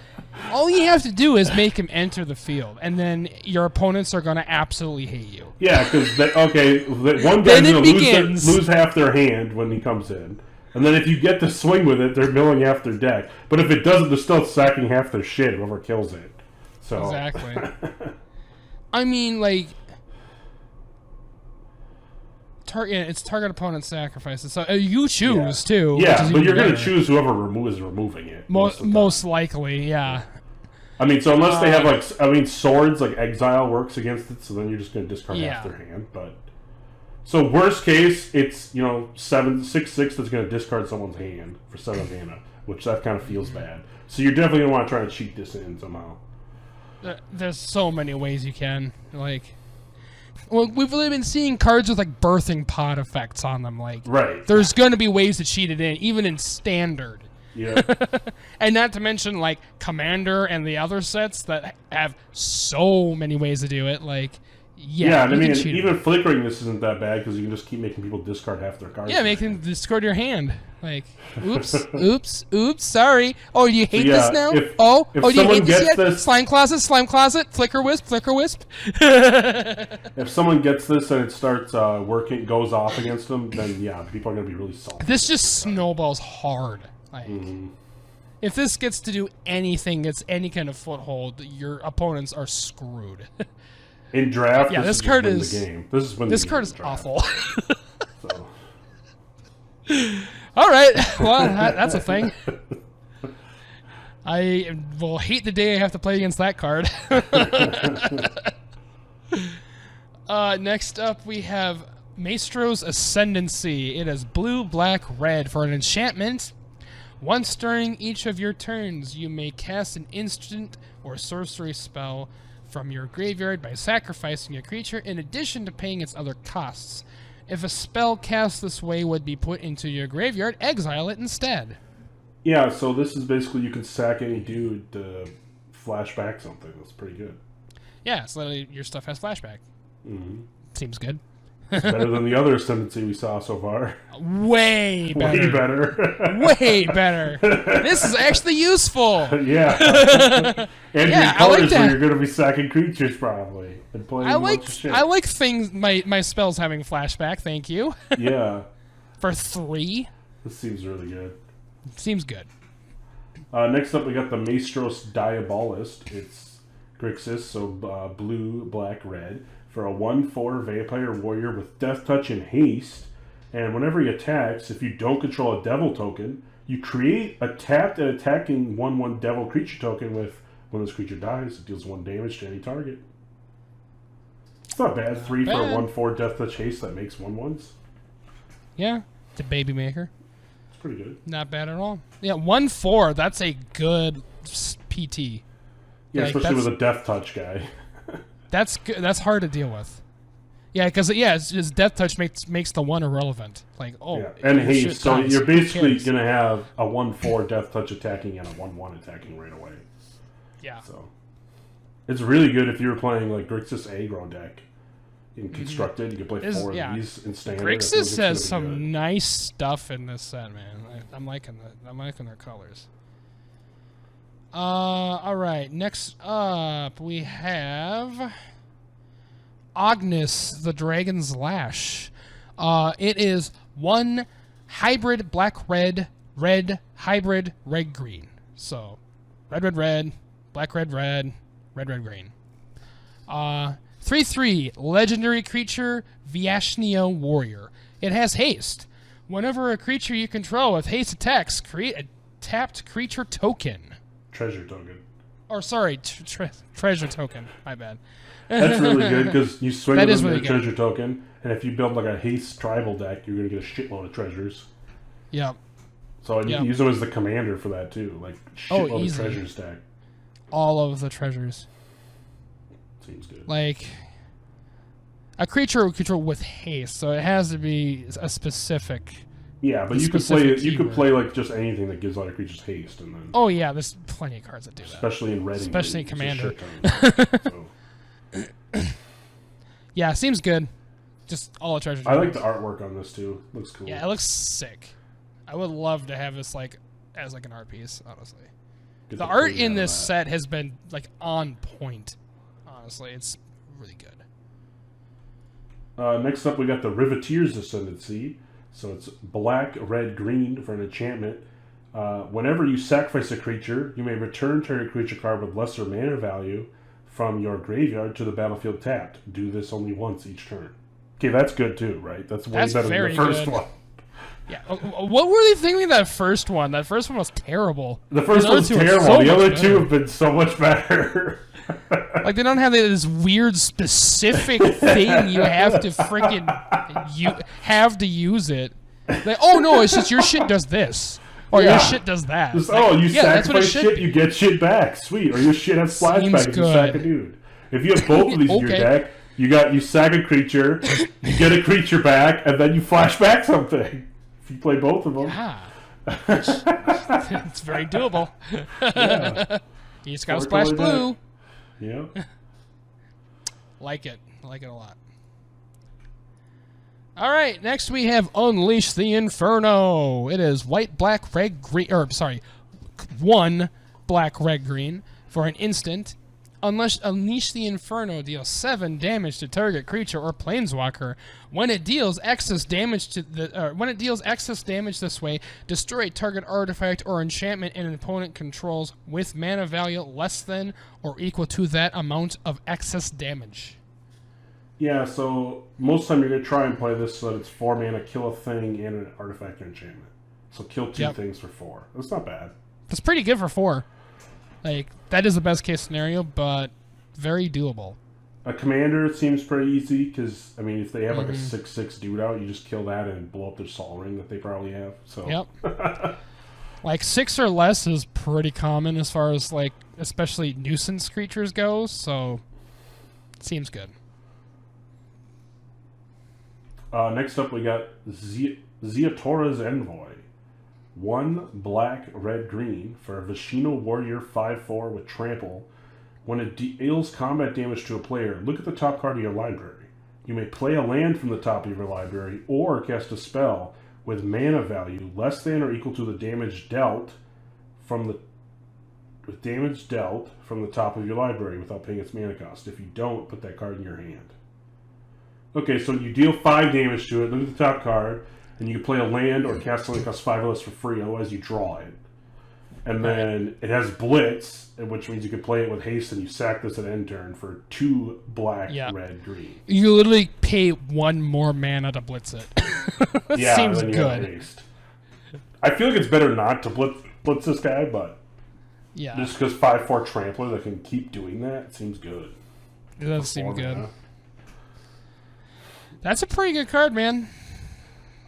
All you have to do is make him enter the field, and then your opponents are going to absolutely hate you. Yeah, because, one guy's going to lose half their hand when he comes in. And then if you get to swing with it, they're milling half their deck. But if it doesn't, they're still sacking half their shit, whoever kills it. So Exactly. I mean, like... it's target opponent sacrifices. So you choose, too. Yeah, but you're going to choose whoever is removing it. Most likely, yeah. I mean, so unless they have, like... I mean, swords, like Exile works against it, so then you're just going to discard half their hand, but... So worst case, it's, 6/6 that's going to discard someone's hand for 7 mana, which that kind of feels bad. So you're definitely going to want to try to cheat this in somehow. There's so many ways you can, like... Well, we've really been seeing cards with, like, birthing pod effects on them, like... Right. There's going to be ways to cheat it in, even in Standard. Yeah. And not to mention, like, Commander and the other sets that have so many ways to do it, like... Yeah, and I mean, even flickering this isn't that bad because you can just keep making people discard half their cards. Yeah, make them discard your hand. Like, oops, sorry. Oh, you hate this now? If do you hate this yet? This, slime closet, flicker wisp. If someone gets this and it starts goes off against them, then yeah, people are going to be really salty. This just snowballs hard. Like, if this gets to do anything, gets any kind of foothold, your opponents are screwed. In draft, this card is the game. This card is awful. So. All right, well, that's a thing. I will hate the day I have to play against that card. Next up, we have Maestro's Ascendancy. It is blue, black, red for an enchantment. Once during each of your turns, you may cast an instant or sorcery spell from your graveyard by sacrificing a creature in addition to paying its other costs. If a spell cast this way would be put into your graveyard, exile it instead. Yeah, so this is basically you can sack any dude to flashback something. That's pretty good. Yeah, so your stuff has flashback. Seems good. It's better than the other Ascendancy we saw so far. Way better. Way better. Way better. This is actually useful. Yeah. And Yeah, your colors I like that. where you're going to be sacking creatures probably. And playing a bunch of shit. I like things, my spells having flashback, thank you. Yeah. For 3. This seems really good. Seems good. Next up we got the Maestros Diabolist. It's Grixis, so blue, black, red. For a 1/4 Vampire Warrior with Death Touch and Haste, and whenever he attacks, if you don't control a Devil token, you create a tapped and attacking 1/1 Devil creature token with, when this creature dies, it deals 1 damage to any target. It's not bad. 3 for a 1/4 Death Touch Haste that makes 1/1s. Yeah, it's a baby maker. It's pretty good. Not bad at all. Yeah, 1/4, that's a good PT. Yeah, like, especially with a Death Touch guy. That's good. That's hard to deal with. Yeah, because it's Death Touch makes the 1 irrelevant. Like, and haste. So dies. you're basically going to have a 1/4 Death Touch attacking and a 1/1 attacking right away. Yeah. So it's really good if you were playing like Grixis aggro deck in Constructed. You could play 4 of these in Standard. Grixis has some nice stuff in this set, man. I'm liking their colors. All right. Next up, we have Agnes, the Dragon's Lash. It is 1 hybrid black-red, red, hybrid red-green. So, red, black, red, green. 3/3, legendary creature, Viashnio Warrior. It has haste. Whenever a creature you control with haste attacks, create a tapped creature token. Treasure token. Or sorry, treasure token. My bad. That's really good because you swing with really a treasure token, and if you build like a haste tribal deck, you're going to get a shitload of treasures. Yep. So you can use them as the commander for that too, like shitload of easy. treasure stack. All of the treasures. Seems good. Like a creature control with haste, so it has to be a specific. Yeah, but you could play like just anything that gives other creatures haste, and then. Oh yeah, there's plenty of cards that do that. Especially in red. Especially in Commander. So. Yeah, seems good. Just all the treasures. I like the artwork on this too. Looks cool. Yeah, it looks sick. I would love to have this as an art piece, honestly. The art in this set has been like on point. Honestly, it's really good. Next up, we got the Riveteers Ascendancy. So it's black, red, green for an enchantment. Whenever you sacrifice a creature, you may return target creature card with lesser mana value from your graveyard to the battlefield tapped. Do this only once each turn. Okay, that's good too, right? That's way better than the first one. Yeah. What were they thinking of that first one? That first one was terrible. The first one's terrible. The other two have been so much better. Like, they don't have this weird specific thing you have to freaking have to use it. Like, oh no, it's just your shit does this. Or your shit does that. Just, you sacrifice shit, you get shit back. Sweet. Or your shit has splashback if you sack a dude. If you have both of these in your deck, you sack a creature, you get a creature back, and then you flash back something. If you play both of them. Yeah. It's very doable. Yeah. You just gotta splash blue. Yeah. Like it. I like it a lot. Alright, next we have Unleash the Inferno. It is white, black, red, green, one black, red, green for an instant. Unleash the Inferno deals 7 damage to target creature or planeswalker. When it deals excess damage this way, destroy target artifact or enchantment an opponent controls with mana value less than or equal to that amount of excess damage. Yeah, so most of the time you're going to try and play this so that it's 4 mana, kill a thing, and an artifact or enchantment. So kill 2 things for 4. That's not bad. That's pretty good for 4. Like, that is the best case scenario, but very doable. A commander, it seems pretty easy, because, I mean, if they have like a 6/6 dude out, you just kill that and blow up their Sol Ring that they probably have. So. Yep. Like, 6 or less is pretty common as far as, like, especially nuisance creatures go, so it seems good. Next up, we got Ziatora's Envoy. 1 black, red, green for a Vishino Warrior 5/4 with Trample. When it deals combat damage to a player, look at the top card of your library. You may play a land from the top of your library or cast a spell with mana value less than or equal to the damage dealt from the top of your library without paying its mana cost. If you don't, put that card in your hand. Okay, so you deal 5 damage to it, look at the top card, and you can play a land or cast something that costs 5 or less for free, otherwise you draw it. And then it has Blitz, which means you can play it with haste, and you sack this at end turn for 2 black, red, green. You literally pay 1 more mana to Blitz it. Seems then you good. have haste. I feel like it's better not to blitz this guy, but just because 5/4 Trampler that can keep doing that, it seems good. It does seem good. That's a pretty good card, man.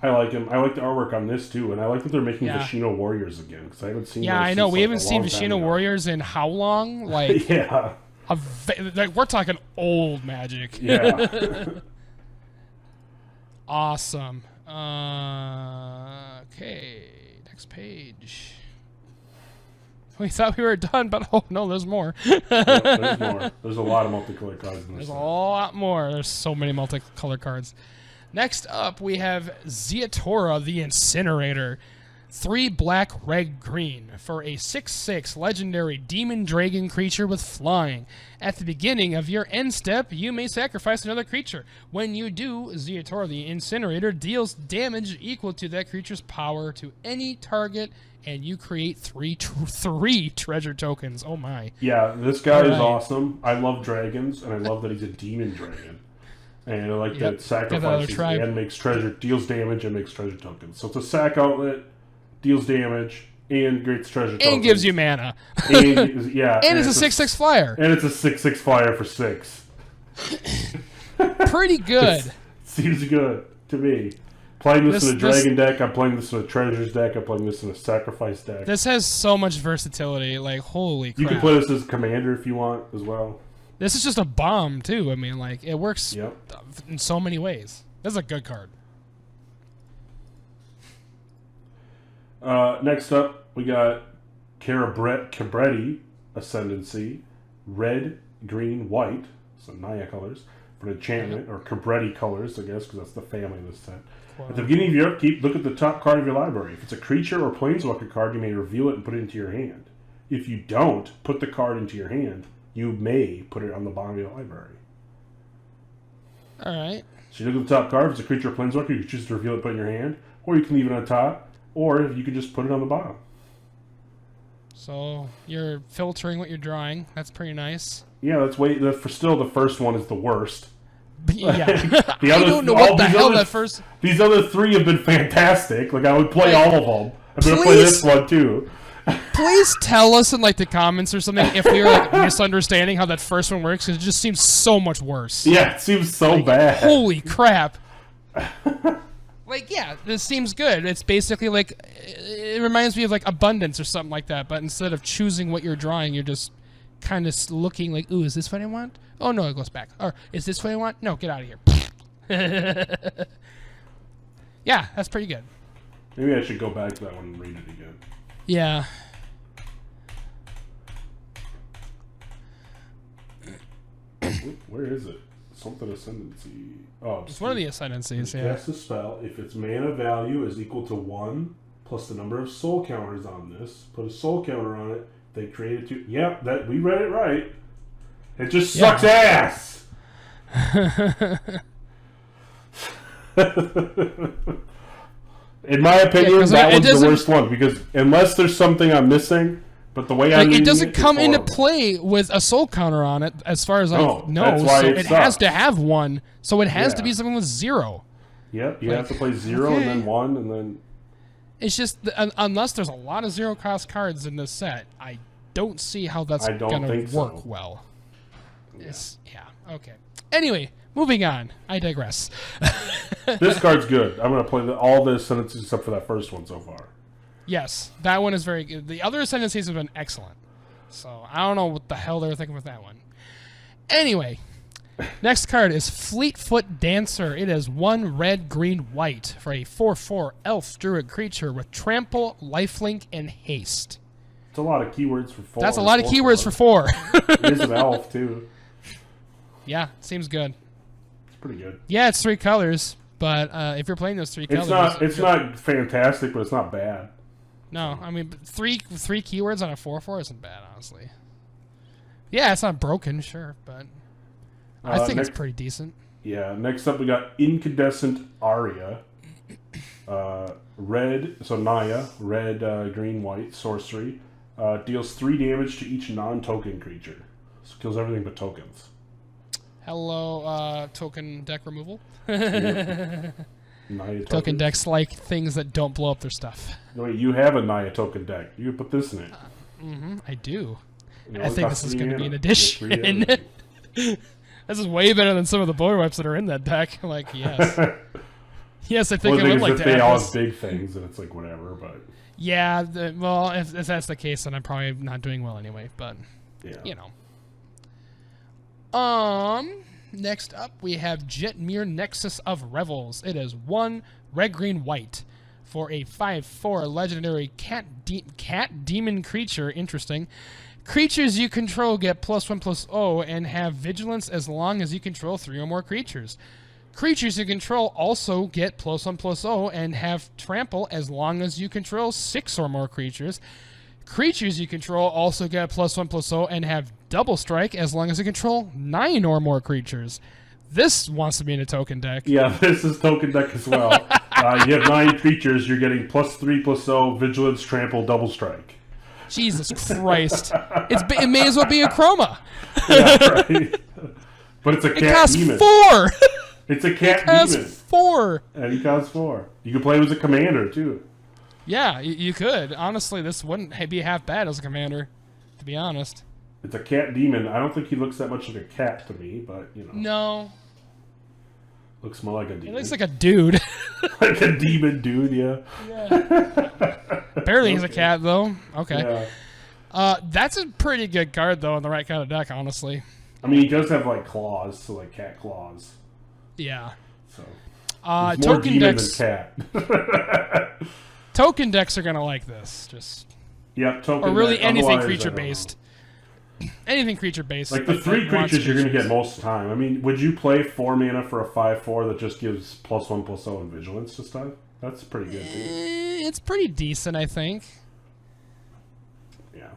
I like him. I like the artwork on this too, and I like that they're making Vishino Warriors again because I haven't seen. Yeah, I know. We haven't seen Vishino Warriors in how long? Like, like we're talking old Magic. Yeah. Awesome. Okay, next page. We thought we were done, but oh no, there's more. There's more. There's a lot of multicolored cards in this. There's a lot more. There's so many multicolored cards. Next up, we have Ziatora the Incinerator. 3 black, red, green for a 6/6 legendary demon dragon creature with flying. At the beginning of your end step, you may sacrifice another creature. When you do, Ziatora the Incinerator deals damage equal to that creature's power to any target, and you create 3 treasure tokens. Oh my. Yeah, this guy is awesome. I love dragons, and I love that he's a demon dragon. And I like that sacrifices and makes treasure, deals damage, and makes treasure tokens. So it's a sack outlet, deals damage, and creates treasure tokens. And gives you mana. And it's a 6/6 flyer. And it's a 6/6 flyer for 6. Pretty good. Seems good to me. Playing this in a dragon deck, I'm playing this in a treasures deck, I'm playing this in a sacrifice deck. This has so much versatility, like, holy crap. You can play this as a commander if you want as well. This is just a bomb, too. I mean, like, it works in so many ways. This is a good card. Next up, we got Cabretti Ascendancy. Red, green, white. So Naya colors. For an enchantment, or Cabretti colors, I guess, because that's the family of this set. At the beginning of your upkeep, look at the top card of your library. If it's a creature or planeswalker card, you may reveal it and put it into your hand. If you don't put the card into your hand, you may put it on the bottom of your library. Alright. So you look at the top card. If it's a creature or planeswalker, you choose to reveal it and put it in your hand. or you can leave it on top, or you can just put it on the bottom. So you're filtering what you're drawing. That's pretty nice. Yeah, still the first one is the worst. Yeah. I don't know what the hell that first... These other 3 have been fantastic. Like, I would play all of them. I'm going to play this one, too. Please tell us in, like, the comments or something if we were, like, misunderstanding how that first one works, because it just seems so much worse. Yeah, it seems so bad. Holy crap. Like, yeah, this seems good. It's basically, like, it reminds me of, like, Abundance or something like that, but instead of choosing what you're drawing, you're just kind of looking like, ooh, is this what I want? Oh, no, it goes back. Or, is this what I want? No, get out of here. Yeah, that's pretty good. Maybe I should go back to that one and read it again. Yeah. Where is it? Something Ascendancy. Oh, It's one of the Ascendancies, yeah. Cast a spell. If its mana value is equal to 1 plus the number of soul counters on this, put a soul counter on it. They created 2. Yep, that we read it right. It just sucks ass. In my opinion, that one's the worst one because unless there's something I'm missing, but the way I'm it doesn't come into play with a soul counter on it, as far as I know. So it has to have 1. So it has to be something with 0. Yep, you have to play 0 and then 1 and then. It's just unless there's a lot of 0-cost cards in this set, I don't see how that's gonna work well. Yeah. Okay. Anyway, moving on. I digress. This card's good. I'm gonna play all the Ascendancies except for that first one so far. Yes, that one is very good. The other Ascendancies have been excellent. So I don't know what the hell they were thinking with that one. Anyway, next card is Fleetfoot Dancer. It is 1 red, green, white for a 4/4 elf druid creature with trample, lifelink, and haste. It's a lot of keywords for 4. That's a lot of keywords for 4. It is an elf too. Yeah, seems good. It's pretty good. Yeah, it's 3 colors, but if you're playing those 3 colors, it's not fantastic, but it's not bad. No, I mean three keywords on a 4/4 isn't bad, honestly. Yeah, it's not broken, sure, but I think it's pretty decent. Yeah. Next up, we got Incandescent Aria. Red, so Naya, red, green, white, sorcery. Deals 3 damage to each non-token creature. So kills everything but tokens. Hello, token deck removal. Naya token decks like things that don't blow up their stuff. No, wait, you have a Naya token deck. You can put this in it. I do. You know, I think this is going to be an addition. This is way better than some of the board wipes that are in that deck. Like, yes. Yes, I think I would like to they add all this. have big things, and it's like, whatever, but... Yeah, well, if that's the case, then I'm probably not doing well anyway, but, you know. Next up, we have Jetmir Nexus of Revels. It is 1 red, green, white for a 5/4 legendary cat demon creature. Interesting. Creatures you control get +1/+0 and have vigilance as long as you control 3 or more creatures. Creatures you control also get +1/+0 and have trample as long as you control 6 or more creatures. Creatures you control also get +1/+0 and have double strike as long as you control 9 or more creatures. This wants to be in a token deck. Yeah, this is token deck as well. You have 9 creatures, you're getting +3/+0, vigilance, trample, double strike. Jesus Christ. It may as well be a chroma. Yeah, right. But it's a cat demon. It costs 4! It's a cat demon. It costs 4! And he costs 4. You can play him as a commander, too. Yeah, you could. Honestly, this wouldn't be half bad as a commander, to be honest. It's a cat demon. I don't think he looks that much like a cat to me, but, you know. No. Looks more like a demon. He looks like a dude. Like a demon dude, yeah. Apparently he's a cat, though. Okay. Yeah. That's a pretty good card, though, in the right kind of deck, honestly. I mean, he does have, like, claws, so, like, cat claws. Yeah. So. Token more demon decks. than cat. Token decks are gonna like this. Just. Yep, token Or really deck. anything Otherwise, creature based. Anything creature based. Like the 3 creatures you're gonna get most of the time. I mean, would you play 4 mana for a 5/4 that just gives +1/+0 and vigilance to stuff? That's pretty good too. It's pretty decent, I think. Yeah,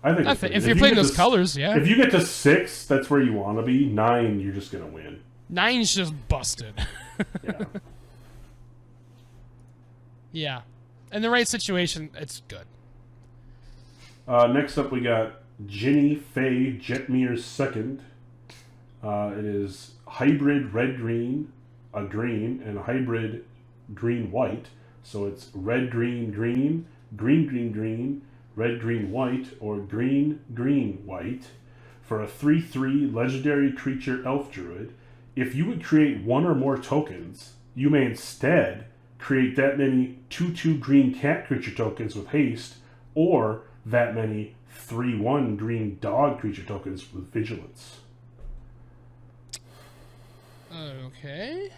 I think if you're playing those colors, yeah. If you get to 6, that's where you want to be. 9, you're just gonna win. 9's just busted. Yeah. Yeah. In the right situation, it's good. Next up, we got Ginny Faye Jetmir's second. It is hybrid red-green, a green, and a hybrid green-white. So it's red-green-green, green-green-green, red-green-white, or green-green-white. For a 3/3 legendary creature elf druid, if you would create one or more tokens, you may instead create that many 2/2 green cat creature tokens with haste, or that many 3/1 green dog creature tokens with vigilance. Okay.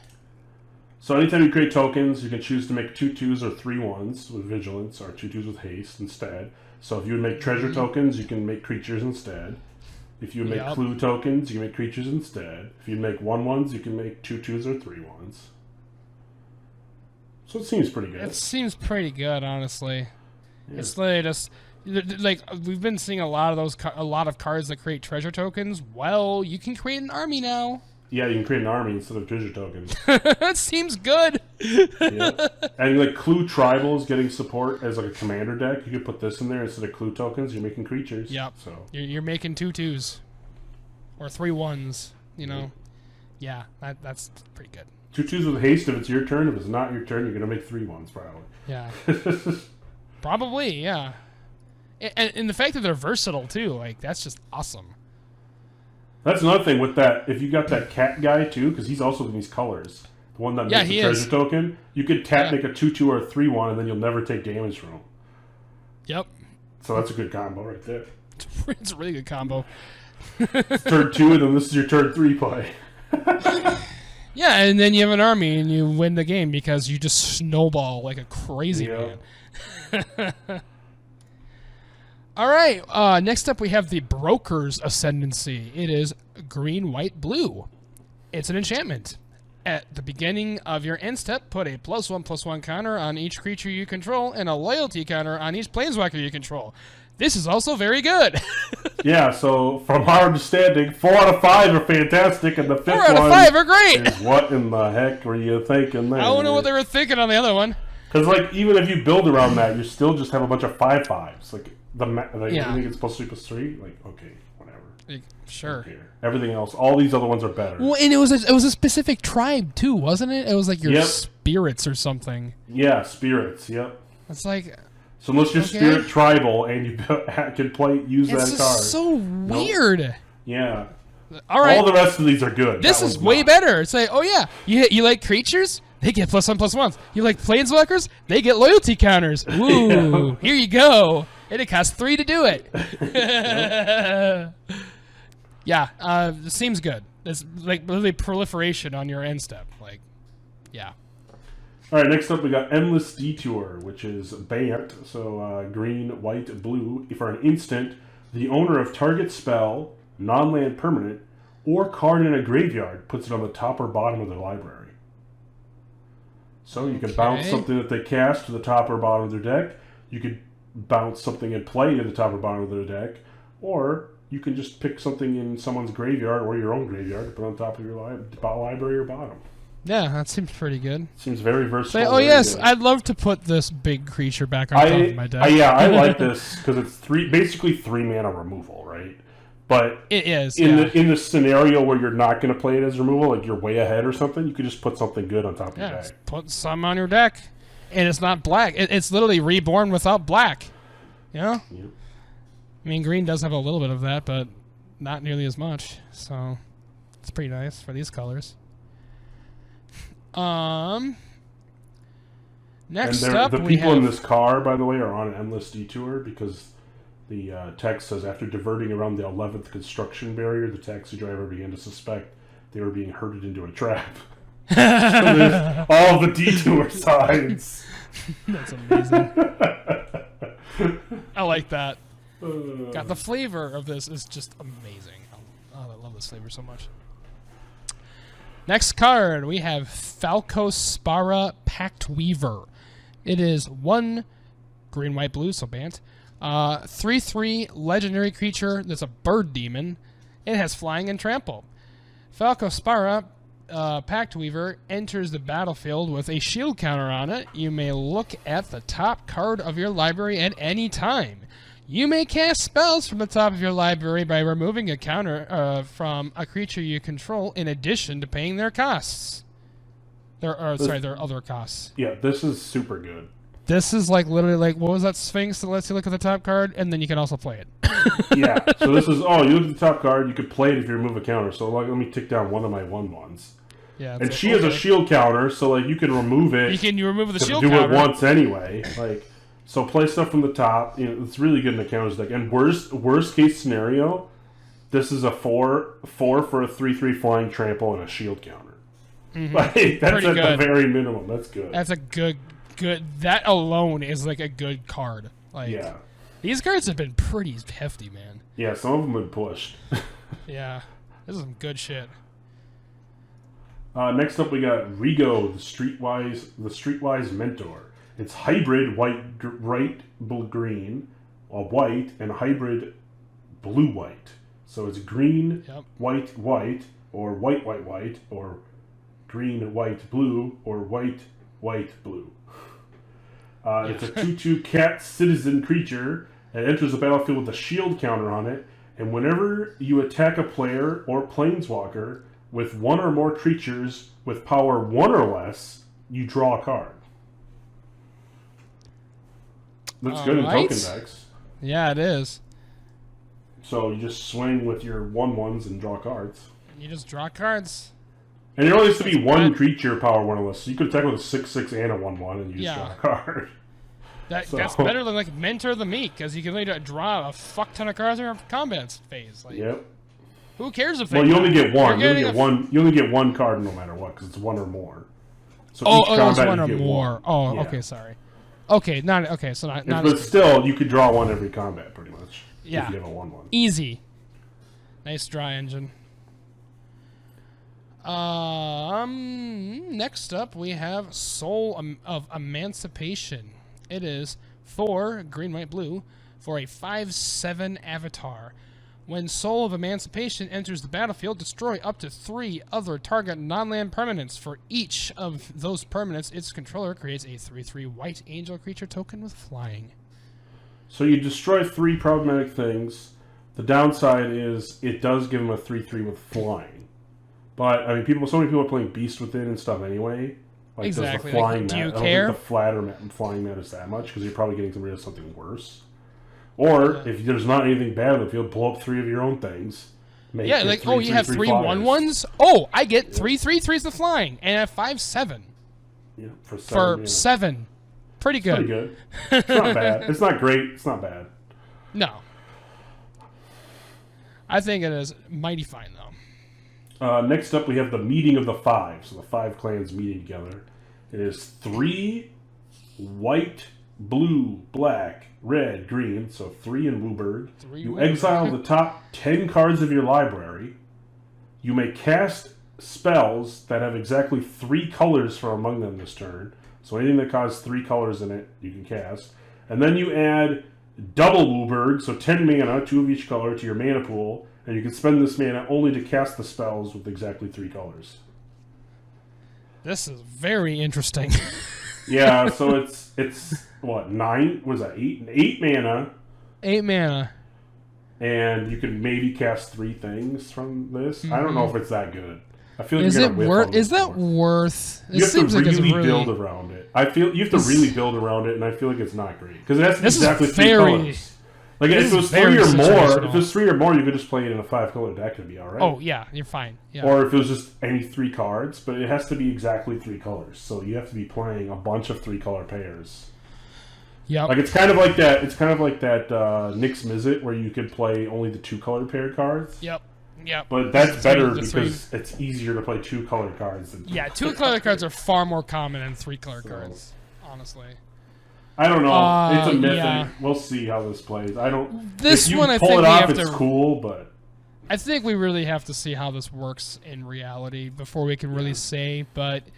So anytime you create tokens, you can choose to make 2/2s or 3/1s with vigilance, or 2/2s with haste instead. So if you would make treasure tokens, you can make creatures instead. If you would make clue tokens, you can make creatures instead. If you make 1/1s, you can make 2/2s or 3/1s. So it seems pretty good. It seems pretty good, honestly. Yeah. It's like we've been seeing a lot of cards that create treasure tokens. Well, you can create an army now. Yeah, you can create an army instead of treasure tokens. It seems good. Yeah. And like Clue Tribals getting support as like a commander deck, you could put this in there instead of Clue tokens. You're making creatures. Yep. So You're making 2/2s or 3/1s. You know. Yeah, that's pretty good. 2/2s with haste if it's your turn. If it's not your turn, you're gonna make 3/1s probably. Yeah. Probably, yeah. And the fact that they're versatile too, like that's just awesome. That's another thing with that. If you got that cat guy too, because he's also in these colors. The one that makes the treasure token, you could make a 2/2 or a 3/1, and then you'll never take damage from him. Yep. So that's a good combo right there. It's a really good combo. Turn 2, and then this is your turn 3 play. Yeah, and then you have an army and you win the game because you just snowball like a crazy man. All right, next up we have the Broker's Ascendancy. It is green, white, blue. It's an enchantment. At the beginning of your end step, put a +1/+1 counter on each creature you control and a loyalty counter on each planeswalker you control. This is also very good. Yeah, so from our understanding, 4 out of 5 are fantastic, and the 5th 4 out of one 5 are great. is what in the heck were you thinking there? I don't know what they were thinking on the other one. Because like even if you build around that, you still just have a bunch of 5/5s. Like I think it's supposed to be +3. Like okay, whatever. Sure. Okay. Everything else, all these other ones are better. Well, and it was a specific tribe too, wasn't it? It was like your spirits or something. Yeah, spirits. Yep. It's like. So unless you're spirit tribal and you can use that card. It's so weird. Nope. Yeah. All right. All the rest of these are good. This is way better. It's like, oh yeah, you like creatures? They get +1/+1s. You like planeswalkers? They get loyalty counters. Ooh, here you go. And it costs 3 to do it. Yeah, it seems good. It's like literally proliferation on your end step. Like, yeah. All right, next up we got Endless Detour, which is Bant, so green, white, blue. For an instant, the owner of target spell, non-land permanent, or card in a graveyard puts it on the top or bottom of their library. So you can bounce something that they cast to the top or bottom of their deck. You could bounce something in play to the top or bottom of their deck. Or you can just pick something in someone's graveyard or your own graveyard to put on top of your library or bottom. Yeah, that seems pretty good. Seems very versatile. Say, oh yes, I'd love to put this big creature back on top of my deck. Yeah, I like this because it's basically 3 mana removal, right? But it is in the scenario where you're not going to play it as removal, like you're way ahead or something, you could just put something good on top of your deck. Put some on your deck, and it's not black. It's literally reborn without black. You know? Yep. I mean, green does have a little bit of that, but not nearly as much. So it's pretty nice for these colors. Next up, the people in this car, by the way, are on an endless detour because the text says after diverting around the 11th construction barrier, the taxi driver began to suspect they were being herded into a trap. So there's all the detour signs. That's amazing. I like that. God, the flavor of this is just amazing. Oh, I love this flavor so much. Next card, we have Falcospara Pact Weaver. It is 1 green, white, blue, so Bant. 3/3 legendary creature that's a bird demon. It has flying and trample. Falcospara Pact Weaver enters the battlefield with a shield counter on it, you may look at the top card of your library at any time. You may cast spells from the top of your library by removing a counter from a creature you control in addition to paying their costs. Their other costs. Yeah, this is super good. This is like literally like, what was that Sphinx that lets you look at the top card, and then you can also play it. Yeah, so this is, you look at the top card, you could play it if you remove a counter. So like, let me tick down one of my 1/1s. Yeah, and she has a shield counter, so like you can remove it. You remove the shield do counter. It once anyway. Like, so play stuff from the top. You know, it's really good in the counters deck. And worst case scenario, this is a 4 for a 3/3 flying trample and a shield counter. Mm-hmm. Like, that's Pretty at good. the very minimum. That's good. That's a good. That alone is like a good card. Like, yeah. These cards have been pretty hefty, man. Yeah, some of them have been pushed. Yeah, this is some good shit. Next up, we got Rigo the Streetwise Mentor. It's hybrid white green, white, and hybrid blue-white. So it's green, white, white, or white, white, white, or green, white, blue, or white, white, blue. It's a 2/2 cat citizen creature. It enters the battlefield with a shield counter on it, and whenever you attack a player or planeswalker with one or more creatures with power 1 or less, you draw a card. Looks good in token decks. Yeah, it is. So you just swing with your 1/1s and draw cards. You just draw cards. And there only has to be one creature power 1 or less. So you could attack with a 6/6 and a 1/1 and you just draw a card. That's better than like Mentor the Meek, because you can only draw a fuck ton of cards in a combat phase. Like, yep. Who cares if they? Well, you only get one. You only get one card no matter what, because it's 1 or more. So each it's combat 1 or you get more. One. Okay, sorry. Okay, not okay. So not. But still, you could draw one every combat, pretty much. Yeah. If you have a 1/1. Easy. Nice draw engine. Next up we have Soul of Emancipation. It is 4 green, white, blue for a 5/7 avatar. When Soul of Emancipation enters the battlefield, destroy up to 3 other target non-land permanents. For each of those permanents, its controller creates a 3/3 white angel creature token with flying. So you destroy 3 problematic things. The downside is it does give them a 3/3 with flying. But I mean, so many people are playing Beast Within and stuff anyway. Like, exactly. Does the flying do you I care? don't think the flatter flying matters that much, because you're probably getting rid of something worse. Or if there's not anything bad in the field, blow up 3 of your own things. You have 3 1/1s. Oh, I get 3 3/3s with flying and a 5/7. Yeah, for 7. Pretty good. Pretty good. It's not bad. It's not great. It's not bad. No. I think it is mighty fine, though. Next up, we have the Meeting of the 5. So the 5 clans meeting together. It is 3 white, blue, black, red, green. So 3 in Wooburg. You exile the top 10 cards of your library. You may cast spells that have exactly 3 colors from among them this turn. So anything that causes 3 colors in it, you can cast. And then you add double Wooburg, so 10 mana, 2 of each color, to your mana pool. And you can spend this mana only to cast the spells with exactly 3 colors. This is very interesting. Yeah, so it's what, 9? What is that? 8 mana. 8 mana. And you can maybe cast 3 things from this. Mm-hmm. I don't know if it's that good. I feel like is that worth? You have to really build around it. I feel you have to really build around it, and I feel like it's not great because it has to be exactly 3 colors. Like if it was 3 or more, if it was 3 or more, you could just play it in a 5-color deck and be all right. Oh yeah, you're fine. Yeah. Or if it was just any 3 cards, but it has to be exactly 3 colors. So you have to be playing a bunch of 3-color pairs. Yeah. Like it's kind of like that. It's kind of like that Nyx Mizzet where you could play only the 2-color paired cards. Yep. Yep. But that's better because it's easier to play 2-color cards than 2-color cards are far more common than 3-color cards. Honestly. I don't know. It's a myth. Yeah. We'll see how this plays. I don't. This if you one, I pull think it we off, have it's to. Cool, but I think we really have to see how this works in reality before we can really say. But it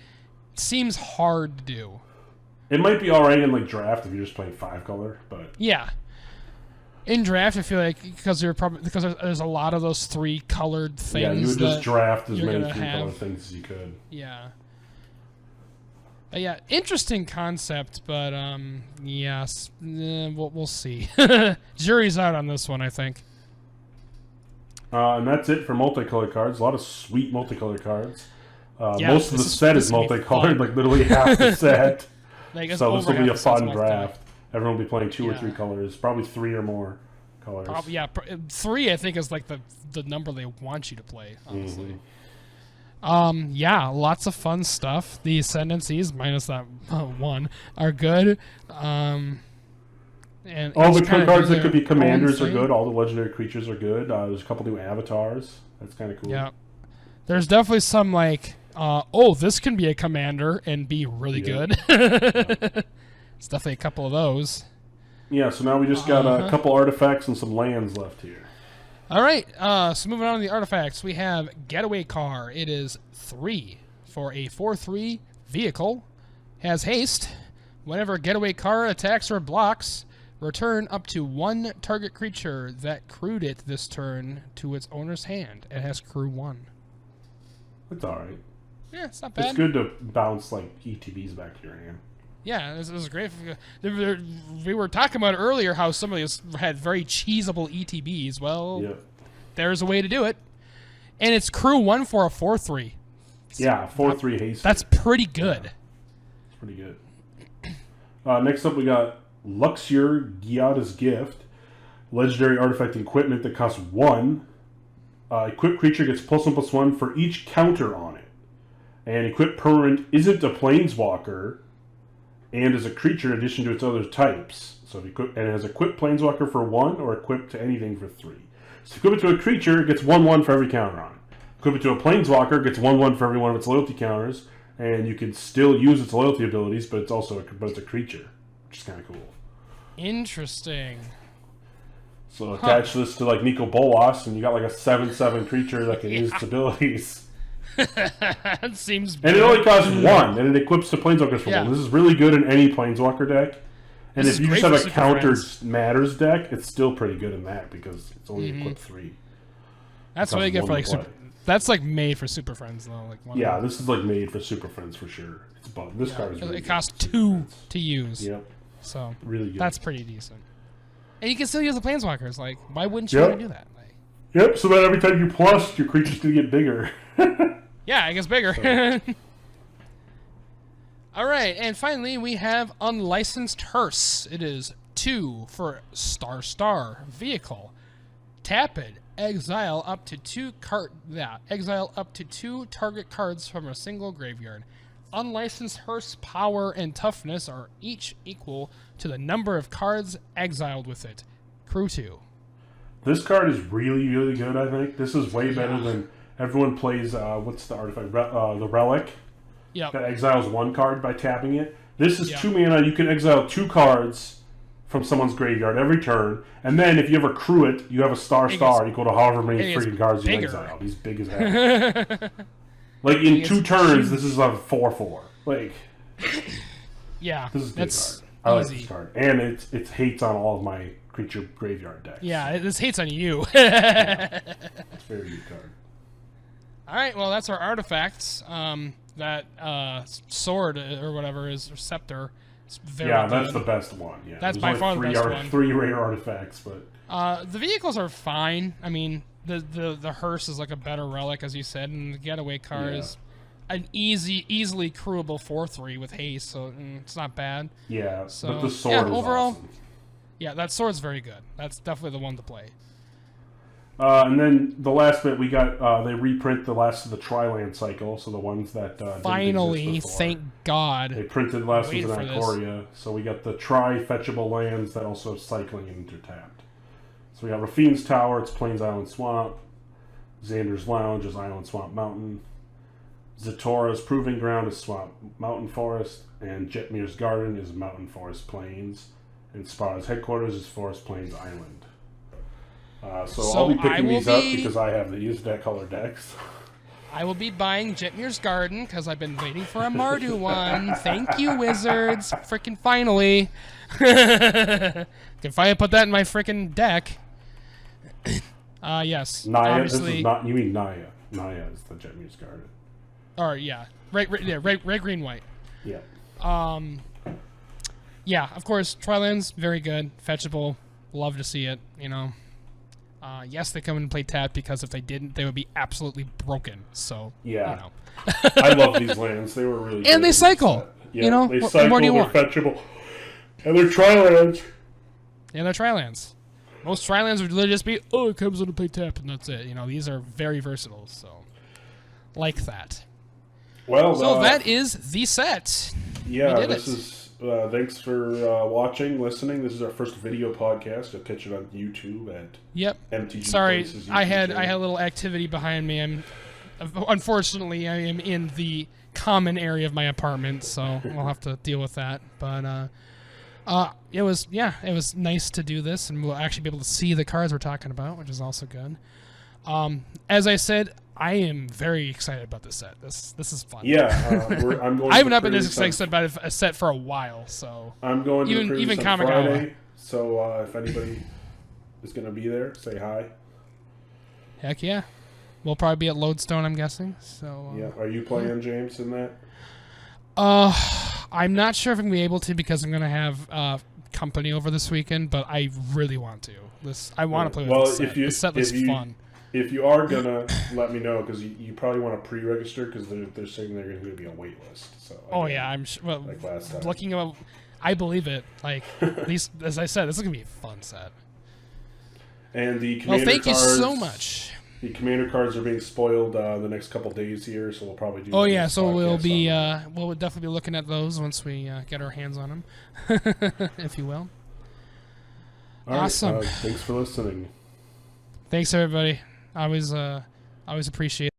seems hard to do. It might be all right in like draft if you're just playing 5-color, but yeah. In draft, I feel like because there's a lot of those 3 colored things. Yeah, you would just draft as many 3 have. color things as you could. Yeah. Yeah, interesting concept, but yes, we'll see. Jury's out on this one, I think. And that's it for multicolored cards. A lot of sweet multicolored cards. Yeah, most of the set is multicolored, like literally half the set. So this will be a fun draft. Everyone will be playing 2 or 3 colors, probably 3 or more colors. 3 I think is like the number they want you to play, honestly. Mm-hmm. Lots of fun stuff. The Ascendancies, minus that 1, are good. And all the cards that could be commanders are good. All the legendary creatures are good. There's a couple new avatars. That's kind of cool. Yeah. There's definitely some like, this can be a commander and be really good. It's definitely a couple of those. Yeah, so now we just got a couple artifacts and some lands left here. All right, so moving on to the artifacts, we have Getaway Car. It is 3 for a 4/3 vehicle. Has haste. Whenever Getaway Car attacks or blocks, return up to 1 target creature that crewed it this turn to its owner's hand. It has crew 1. It's alright. Yeah, it's not bad. It's good to bounce like ETBs back to your hand. Yeah, this is great. We were talking about earlier how some of these had very cheesable ETBs. Well, there's a way to do it. And it's crew 1 for a 4/3. Yeah, 4/3 haste. That's pretty good. Yeah. It's pretty good. Next up, we got Luxure Gyada's Gift. Legendary artifact equipment that costs 1. Equipped creature gets +1/+1 for each counter on it. And equipped permanent isn't a planeswalker and is a creature in addition to its other types. So if and it has equipped planeswalker for 1 or equipped to anything for 3. So equip it to a creature, it gets 1/1 for every counter on it. Equip it to a planeswalker, it gets 1/1 for every one of its loyalty counters, and you can still use its loyalty abilities, but it's also it's a creature, which is kind of cool. Interesting. So attach this to like Nico Bolas, and you got like a 7/7 creature that can use its abilities. That seems and it only costs 1, and it equips to planeswalkers for 1. This is really good in any planeswalker deck. And if you just have a counter matters deck, it's still pretty good in that because it's only equipped 3. That's what I get for like super. That's like made for Super Friends though. Like this is like made for Super Friends for sure. It's this card is really it costs 2 to use. Yep. So really good. That's pretty decent. And you can still use the planeswalkers. Like, why wouldn't you want to do that? Like, so that every time you plus, your creature's gonna get bigger. Yeah, it gets bigger. So. All right, and finally we have Unlicensed Hearse. It is 2 for star vehicle. Tap it. Exile up to 2 target cards from a single graveyard. Unlicensed Hearse power and toughness are each equal to the number of cards exiled with it. Crew 2. This card is really, really good, I think. This is way better than everyone plays, what's the artifact? The Relic. Yep. That exiles 1 card by tapping it. This is 2 mana. You can exile 2 cards from someone's graveyard every turn. And then if you ever crew it, you have a star equal to however many freaking cards you exile. He's big as hell. Like in 2 turns, this is a 4/4. Like, this is a good card. I like this card, and it hates on all of my creature graveyard decks. Yeah, this hates on you. It's a very good card. All right, well that's our artifacts. That sword or whatever is or scepter. It's very that's the best one. Yeah, that's by far the best one. 3 rare artifacts, but the vehicles are fine. I mean, the hearse is like a better relic, as you said, and the getaway car is an easily crewable 4/3 with haste, so it's not bad. Yeah, so, but the sword is overall, awesome. Yeah, that sword's very good. That's definitely the one to play. And then the last bit we got, they reprint the last of the Tri-Land cycle, so the ones that finally, thank God, they printed the last ones in Ikoria. So we got the tri-fetchable lands that also have cycling and intertapped. So we got Rafine's Tower, it's Plains Island Swamp. Xander's Lounge is Island Swamp Mountain. Zatora's Proving Ground is Swamp Mountain Forest, and Jetmir's Garden is Mountain Forest Plains, and Spara's Headquarters is Forest Plains Island. So I'll be picking these up because I have these that color decks. I will be buying Jetmir's Garden because I've been waiting for a Mardu one. Thank you, Wizards. Freaking finally. Can finally put that in my freaking deck. Yes. Naya, obviously. this is not. You mean Naya? Naya is the Jetmir's Garden. Or yeah, red, green, white. Yeah. Yeah, of course, Trilands, very good, fetchable. Love to see it. Yes, they come in and play tap because if they didn't, they would be absolutely broken. So yeah, I love these lands. They were really good and they cycle. Yeah, they cycle. What more do you they're want? fetchable, and they're Trilands. Yeah, they're Trilands. Most Trilands would literally just be, oh, it comes in to play tap, and that's it. These are very versatile, so like that. Well, so that is the set. Yeah, this is. Thanks for watching, listening. This is our first video podcast. You'll catch it on YouTube at MTG. Sorry, Place's I YouTube had channel. a little activity behind me. Unfortunately, I am in the common area of my apartment, so I'll have to deal with that. But it was nice to do this, and we'll actually be able to see the cards we're talking about, which is also good. As I said, I am very excited about this set. This is fun. Yeah, I'm going. I haven't been this excited about a set for a while. So I'm going to even on Comic Friday. So if anybody is going to be there, say hi. Heck yeah, we'll probably be at Lodestone, I'm guessing. So yeah, are you playing James in that? I'm not sure if I'm gonna be able to because I'm gonna have company over this weekend, but I really want to. I want to play with this set. This set looks fun. If you are gonna, let me know because you probably want to pre-register because they're saying they're going to be a wait list. So I'm sure. Well, like last time. Looking at, I believe it. Like these, as I said, this is gonna be a fun set. And the commander thank cards, you so much. The commander cards are being spoiled the next couple days here, so we'll probably do. Oh yeah, so we'll be we'll definitely be looking at those once we get our hands on them, if you will. All awesome. Right, thanks for listening. Thanks everybody. I always appreciate it.